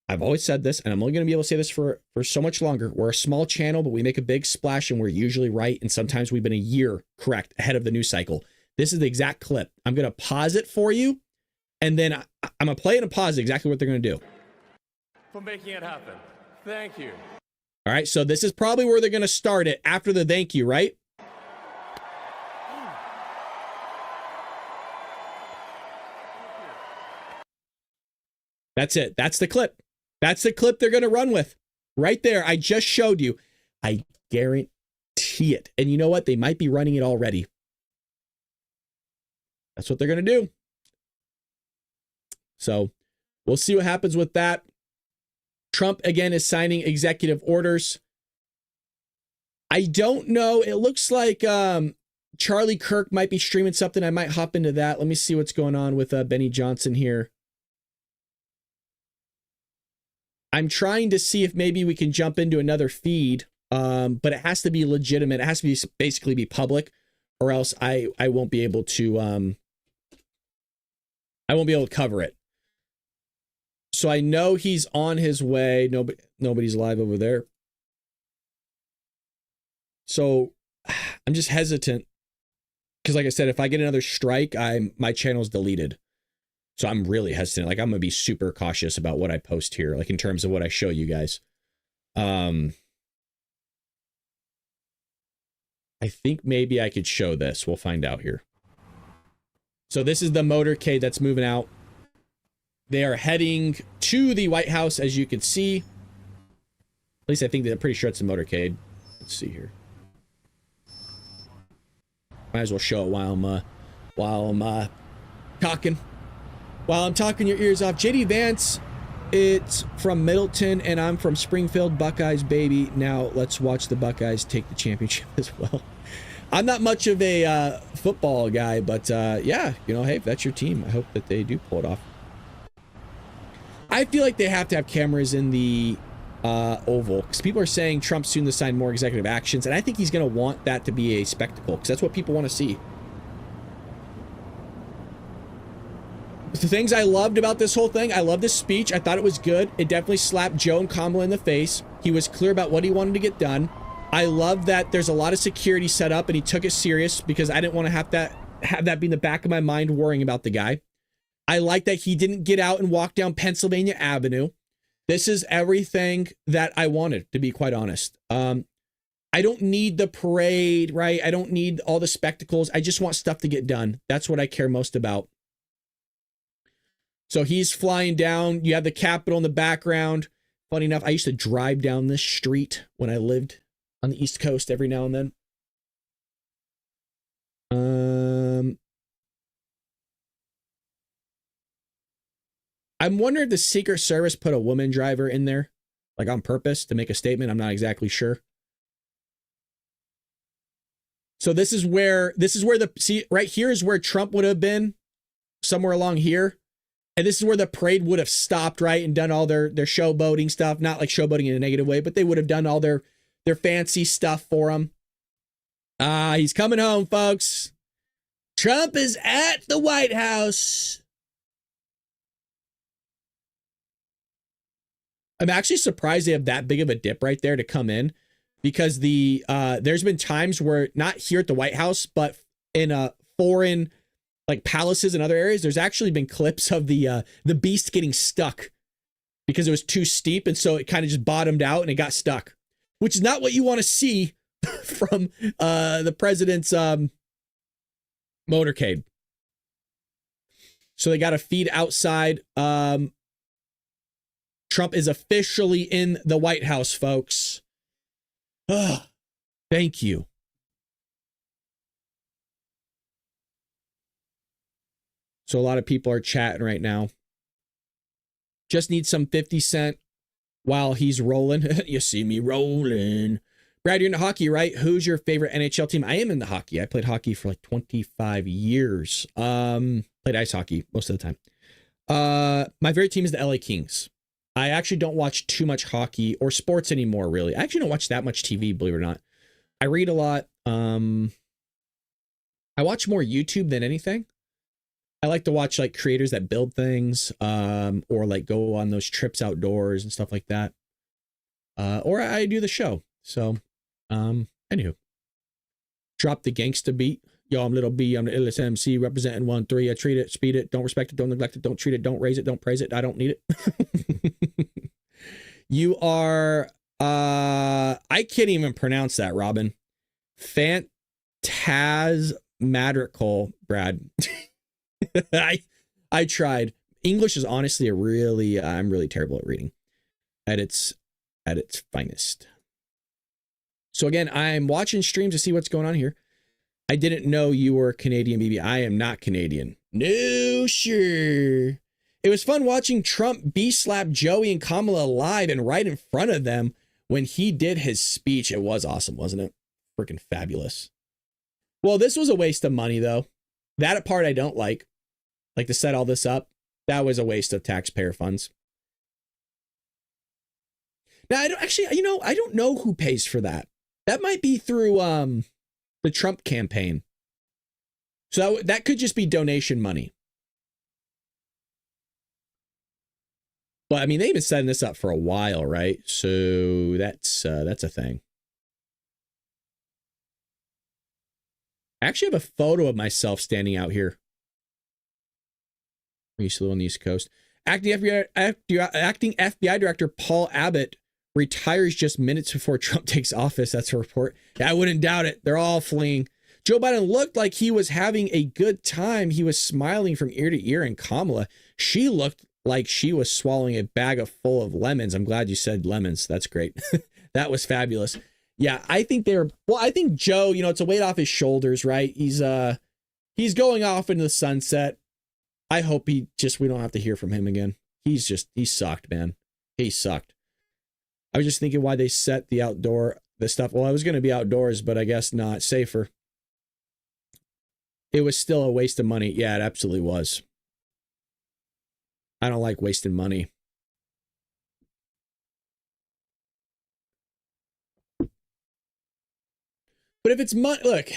I've always said this, and I'm only going to be able to say this for so much longer. We're a small channel, but we make a big splash, and we're usually right. And sometimes we've been a year correct ahead of the news cycle. This is the exact clip. I'm going to pause it for you, and then I'm going to play it and pause exactly what they're going to do. For making it happen. Thank you. All right, so this is probably where they're going to start it after the thank you, right? That's it. That's the clip. That's the clip they're going to run with. Right there. I just showed you. I guarantee it. And you know what? They might be running it already. That's what they're going to do. So we'll see what happens with that. Trump, again, is signing executive orders. I don't know. It looks like Charlie Kirk might be streaming something. I might hop into that. Let me see what's going on with Benny Johnson here. I'm trying to see if maybe we can jump into another feed, but it has to be legitimate. It has to be basically be public, or else I won't be able to cover it. So I know he's on his way. Nobody's live over there. So I'm just hesitant because, like I said, if I get another strike, my channel's deleted. So I'm really hesitant. Like, I'm gonna be super cautious about what I post here, like in terms of what I show you guys. I think maybe I could show this. We'll find out here. So this is the motorcade that's moving out. They are heading to the White House, as you can see. At least I think they're pretty sure it's a motorcade. Let's see here. Might as well show it while I'm talking. While I'm talking your ears off. JD Vance, it's from Middleton, and I'm from Springfield. Buckeyes, baby. Now let's watch the Buckeyes take the championship as well. I'm not much of a football guy, but yeah, you know, hey, if that's your team, I hope that they do pull it off. I feel like they have to have cameras in the Oval, because people are saying Trump's soon to sign more executive actions, and I think he's going to want that to be a spectacle, because that's what people want to see. The things I loved about this whole thing, I love this speech. I thought it was good. It definitely slapped Joe and Kamala in the face. He was clear about what he wanted to get done. I love that there's a lot of security set up, and he took it serious, because I didn't want to have that be in the back of my mind worrying about the guy. I like that he didn't get out and walk down Pennsylvania Avenue. This is everything that I wanted, to be quite honest. I don't need the parade, right? I don't need all the spectacles. I just want stuff to get done. That's what I care most about. So he's flying down. You have the Capitol in the background. Funny enough, I used to drive down this street when I lived on the East Coast every now and then. I'm wondering if the Secret Service put a woman driver in there, like on purpose to make a statement. I'm not exactly sure. So this is where see, right here is where Trump would have been, somewhere along here. And this is where the parade would have stopped, right? And done all their showboating stuff. Not like showboating in a negative way, but they would have done all their fancy stuff for him. He's coming home, folks. Trump is at the White House. I'm actually surprised they have that big of a dip right there to come in, because there's been times where, not here at the White House, but in foreign like palaces and other areas, there's actually been clips of the beast getting stuck because it was too steep, and so it kind of just bottomed out and it got stuck, which is not what you want to see from the president's motorcade. So they got a feed outside. Trump is officially in the White House, folks. Thank you. So a lot of people are chatting right now. Just need some 50 Cent while he's rolling. You see me rolling. Brad, you're into hockey, right? Who's your favorite NHL team? I am into hockey. I played hockey for like 25 years. Played ice hockey most of the time. My favorite team is the LA Kings. I actually don't watch too much hockey or sports anymore, really. I actually don't watch that much TV, believe it or not. I read a lot. I watch more YouTube than anything. I like to watch like creators that build things, or like go on those trips outdoors and stuff like that. Or I do the show. So, anywho, drop the gangsta beat. Yo, I'm Little B. I'm the illest MC representing 1-3. I treat it, speed it, don't respect it, don't neglect it, don't treat it, don't raise it, don't praise it. I don't need it. You are, I can't even pronounce that, Robin. Phantasmagorical, Brad. I tried. English is honestly I'm really terrible at reading at its finest. So again, I'm watching streams to see what's going on here. I didn't know you were Canadian, BB. I am not Canadian. No, sure. It was fun watching Trump slap Joey and Kamala live and right in front of them when he did his speech. It was awesome, wasn't it? Freaking fabulous. Well, this was a waste of money, though. That part I don't like. Like to set all this up. That was a waste of taxpayer funds. Now, I don't know who pays for that. That might be through the Trump campaign. So that could just be donation money. But I mean, they've been setting this up for a while, right? So that's a thing. I actually have a photo of myself standing out here. I used to live on the East Coast. Acting FBI Director Paul Abbott retires just minutes before Trump takes office. That's a report. Yeah, I wouldn't doubt it. They're all fleeing. Joe Biden looked like he was having a good time. He was smiling from ear to ear, and Kamala, she looked like she was swallowing a bag full of lemons. I'm glad you said lemons. That's great. That was fabulous. Yeah, I think I think Joe, it's a weight off his shoulders, right? He's going off into the sunset. I hope we don't have to hear from him again. He sucked, man. He sucked. I was just thinking why they set the stuff. Well, I was going to be outdoors, but I guess not. Safer. It was still a waste of money. Yeah, it absolutely was. I don't like wasting money. But if it's money, look,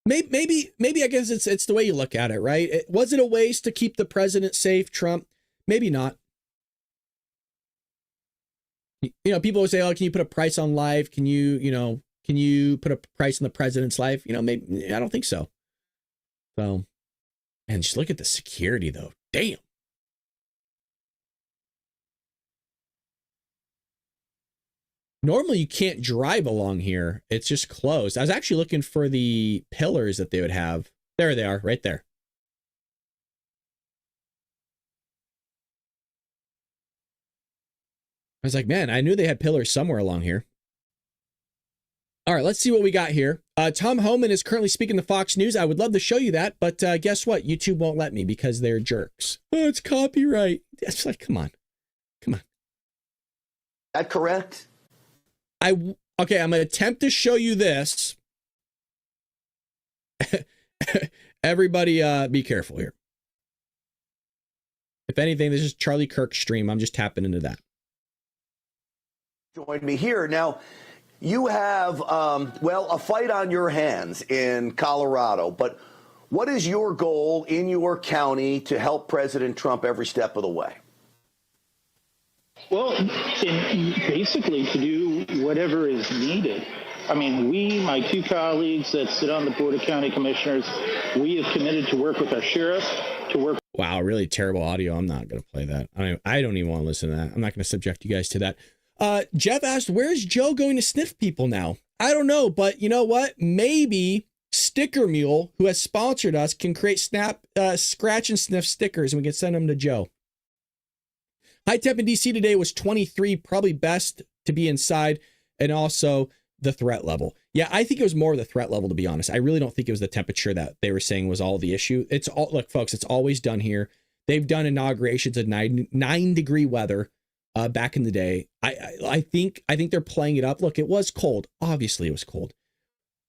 maybe I guess it's the way you look at it, right? Was it a waste to keep the president safe, Trump? Maybe not. People would say, "Oh, can you put a price on life? Can you put a price on the president's life?" Maybe I don't think so. So, and just look at the security, though. Damn. Normally, you can't drive along here. It's just closed. I was actually looking for the pillars that they would have. There they are, right there. I was like, man, I knew they had pillars somewhere along here. All right, let's see what we got here. Tom Homan is currently speaking to Fox News. I would love to show you that, but guess what? YouTube won't let me because they're jerks. Oh, it's copyright. It's like, come on. That correct? Okay, I'm going to attempt to show you this. Everybody, be careful here. If anything, this is Charlie Kirk's stream. I'm just tapping into that. Join me here. Now, you have, a fight on your hands in Colorado, but what is your goal in your county to help President Trump every step of the way? Well, basically to do whatever is needed. I mean, my two colleagues that sit on the Board of County Commissioners, we have committed to work with our sheriff, to work. Wow, really terrible audio. I'm not going to play that. I don't even want to listen to that. I'm not going to subject you guys to that. Jeff asked, where's Joe going to sniff people now? I don't know, but you know what? Maybe Sticker Mule, who has sponsored us, can create scratch and sniff stickers, and we can send them to Joe. High temp in DC today was 23, probably best to be inside, and also the threat level. Yeah, I think it was more of the threat level, to be honest. I really don't think it was the temperature that they were saying was all the issue. It's all, look, folks, it's always done here. They've done inaugurations at 9-degree weather back in the day. I think they're playing it up. Look, it was cold. Obviously, it was cold,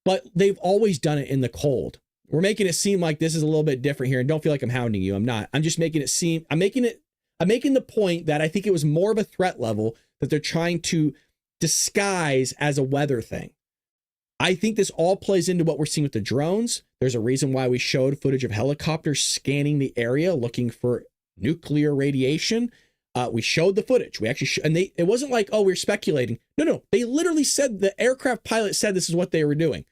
but they've always done it in the cold. We're making it seem like this is a little bit different here, and don't feel like I'm hounding you. I'm not. I'm just making it seem. I'm making the point that I think it was more of a threat level that they're trying to disguise as a weather thing. I think this all plays into what we're seeing with the drones. There's a reason why we showed footage of helicopters scanning the area looking for nuclear radiation. We showed the footage. We actually and it wasn't like, oh, we're speculating. No. They literally said, the aircraft pilot said this is what they were doing.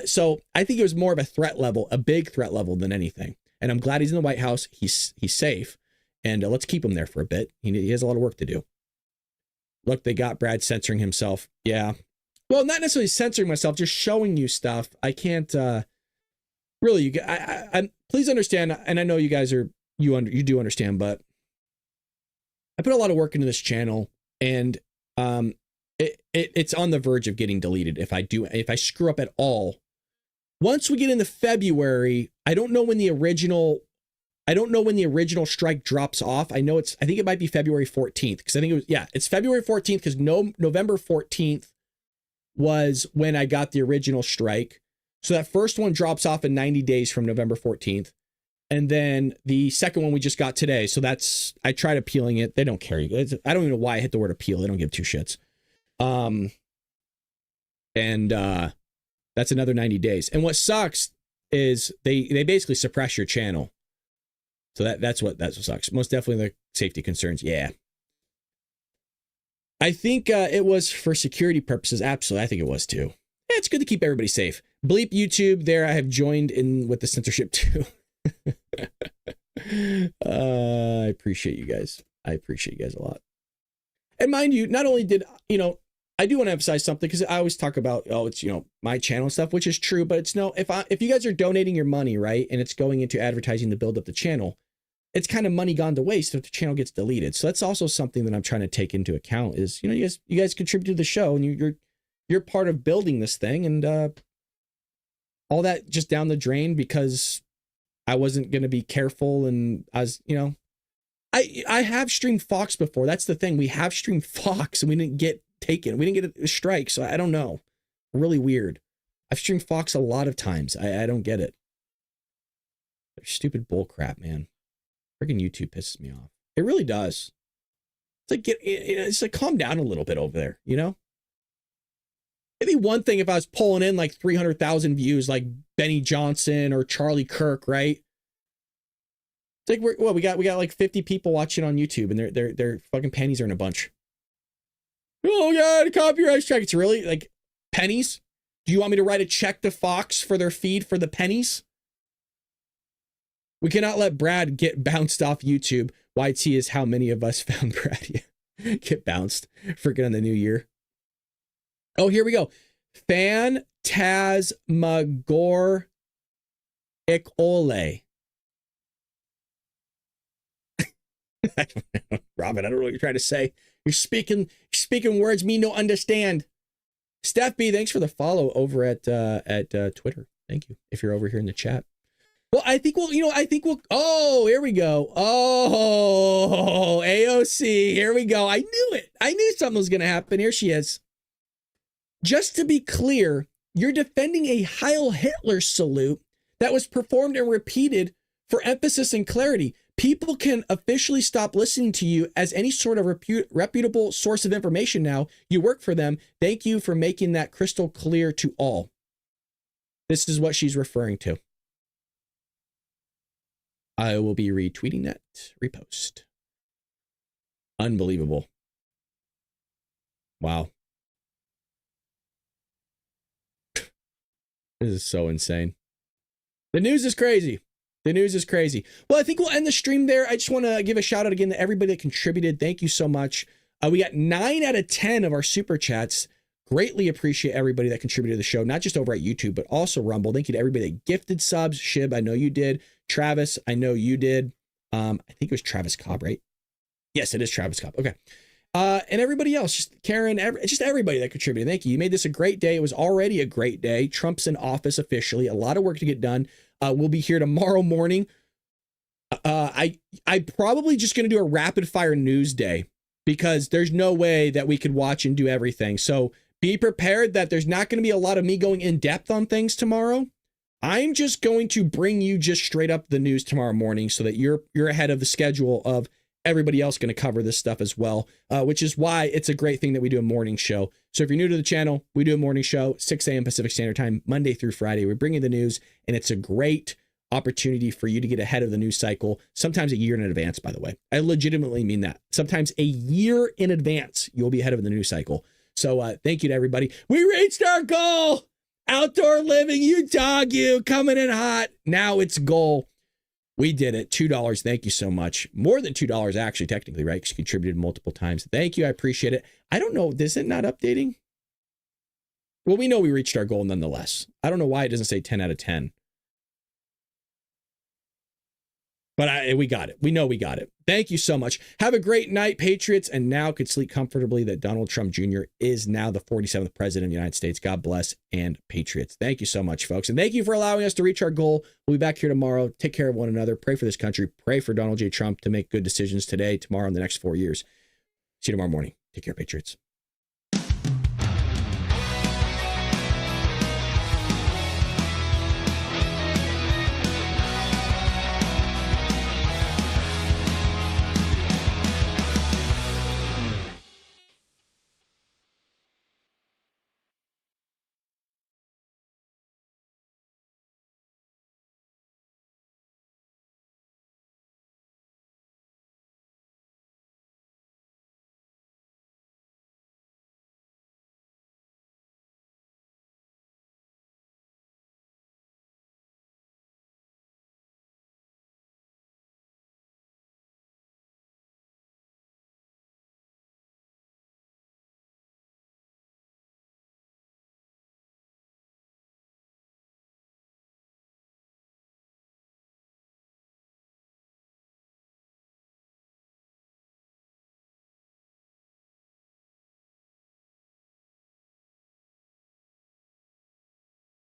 So I think it was more of a threat level, a big threat level than anything. And I'm glad he's in the White House. He's safe. And let's keep him there for a bit. He has a lot of work to do. Look, they got Brad censoring himself. Yeah. Well, not necessarily censoring myself, just showing you stuff. I can't really. I please understand, and I know you guys are you do understand, but I put a lot of work into this channel, and it's on the verge of getting deleted if I screw up at all. Once we get into February, I don't know when the original strike drops off. I think it might be February 14th, because I think it's February 14th, because November 14th was when I got the original strike. So that first one drops off in 90 days from November 14th. And then the second one we just got today. So I tried appealing it. They don't care. I don't even know why I hit the word appeal. They don't give two shits. And that's another 90 days. And what sucks is they basically suppress your channel. So that's what sucks. Most definitely the safety concerns. Yeah. I think it was for security purposes. Absolutely. I think it was too. Yeah, it's good to keep everybody safe. Bleep YouTube there. I have joined in with the censorship too. I appreciate you guys. I appreciate you guys a lot. And mind you, not only did, I do want to emphasize something, because I always talk about, it's, my channel and stuff, which is true, but it's no, if you guys are donating your money, right, and it's going into advertising to build up the channel, it's kind of money gone to waste if the channel gets deleted. So that's also something that I'm trying to take into account is, you guys contribute to the show, and you're part of building this thing, and all that just down the drain because I wasn't going to be careful. And I was, I have streamed Fox before. That's the thing. We have streamed Fox and we didn't get taken. We didn't get a strike. So I don't know. Really weird. I've streamed Fox a lot of times. I don't get it. They're stupid bull crap, man. Freaking YouTube pisses me off. It really does. It's like calm down a little bit over there, It'd be one thing if I was pulling in like 300,000 views like Benny Johnson or Charlie Kirk, right? It's like we got like 50 people watching on YouTube, and their fucking pennies are in a bunch. Oh God, copyright strike. It's really like pennies? Do you want me to write a check to Fox for their feed for the pennies? We cannot let Brad get bounced off YouTube. YT is how many of us found Brad get bounced. Freaking on the new year. Oh, here we go. Phantasmagor Ikole. Robin, I don't know what you're trying to say. You're speaking words me no understand. Steph B, thanks for the follow over at Twitter. Thank you. If you're over here in the chat. Well, I think we'll, oh, here we go. Oh, AOC, here we go. I knew it. I knew something was going to happen. Here she is. Just to be clear, you're defending a Heil Hitler salute that was performed and repeated for emphasis and clarity. People can officially stop listening to you as any sort of reputable source of information now. You work for them. Thank you for making that crystal clear to all. This is what she's referring to. I will be retweeting that. Repost. Unbelievable. Wow. This is so insane. The news is crazy. The news is crazy. Well, I think we'll end the stream there. I just want to give a shout out again to everybody that contributed. Thank you so much. We got 9 out of 10 of our super chats. Greatly appreciate everybody that contributed to the show, not just over at YouTube, but also Rumble. Thank you to everybody that gifted subs. Shib, I know you did. Travis, I know you did. I think it was Travis Cobb, right? Yes, it is Travis Cobb. Okay. And everybody else, just Karen, just everybody that contributed. Thank you. You made this a great day. It was already a great day. Trump's in office officially. A lot of work to get done. We'll be here tomorrow morning. I'm probably just going to do a rapid fire news day because there's no way that we could watch and do everything. So be prepared that there's not going to be a lot of me going in depth on things tomorrow. I'm just going to bring you just straight up the news tomorrow morning so that you're ahead of the schedule of everybody else going to cover this stuff as well, which is why it's a great thing that we do a morning show. So if you're new to the channel, we do a morning show, 6 a.m. Pacific Standard Time, Monday through Friday. We bring you the news, and it's a great opportunity for you to get ahead of the news cycle, sometimes a year in advance, by the way. I legitimately mean that. Sometimes a year in advance, you'll be ahead of the news cycle. So thank you to everybody. We reached our goal. Outdoor living, you dog, you coming in hot. Now it's goal. We did it. $2. Thank you so much. More than $2, actually, technically, right? Because you contributed multiple times. Thank you. I appreciate it. I don't know. Is it not updating? Well, we know we reached our goal nonetheless. I don't know why it doesn't say 10 out of 10. But we got it. We know we got it. Thank you so much. Have a great night, Patriots. And now could sleep comfortably that Donald Trump Jr. is now the 47th president of the United States. God bless, and Patriots. Thank you so much, folks. And thank you for allowing us to reach our goal. We'll be back here tomorrow. Take care of one another. Pray for this country. Pray for Donald J. Trump to make good decisions today, tomorrow, and the next 4 years. See you tomorrow morning. Take care, Patriots.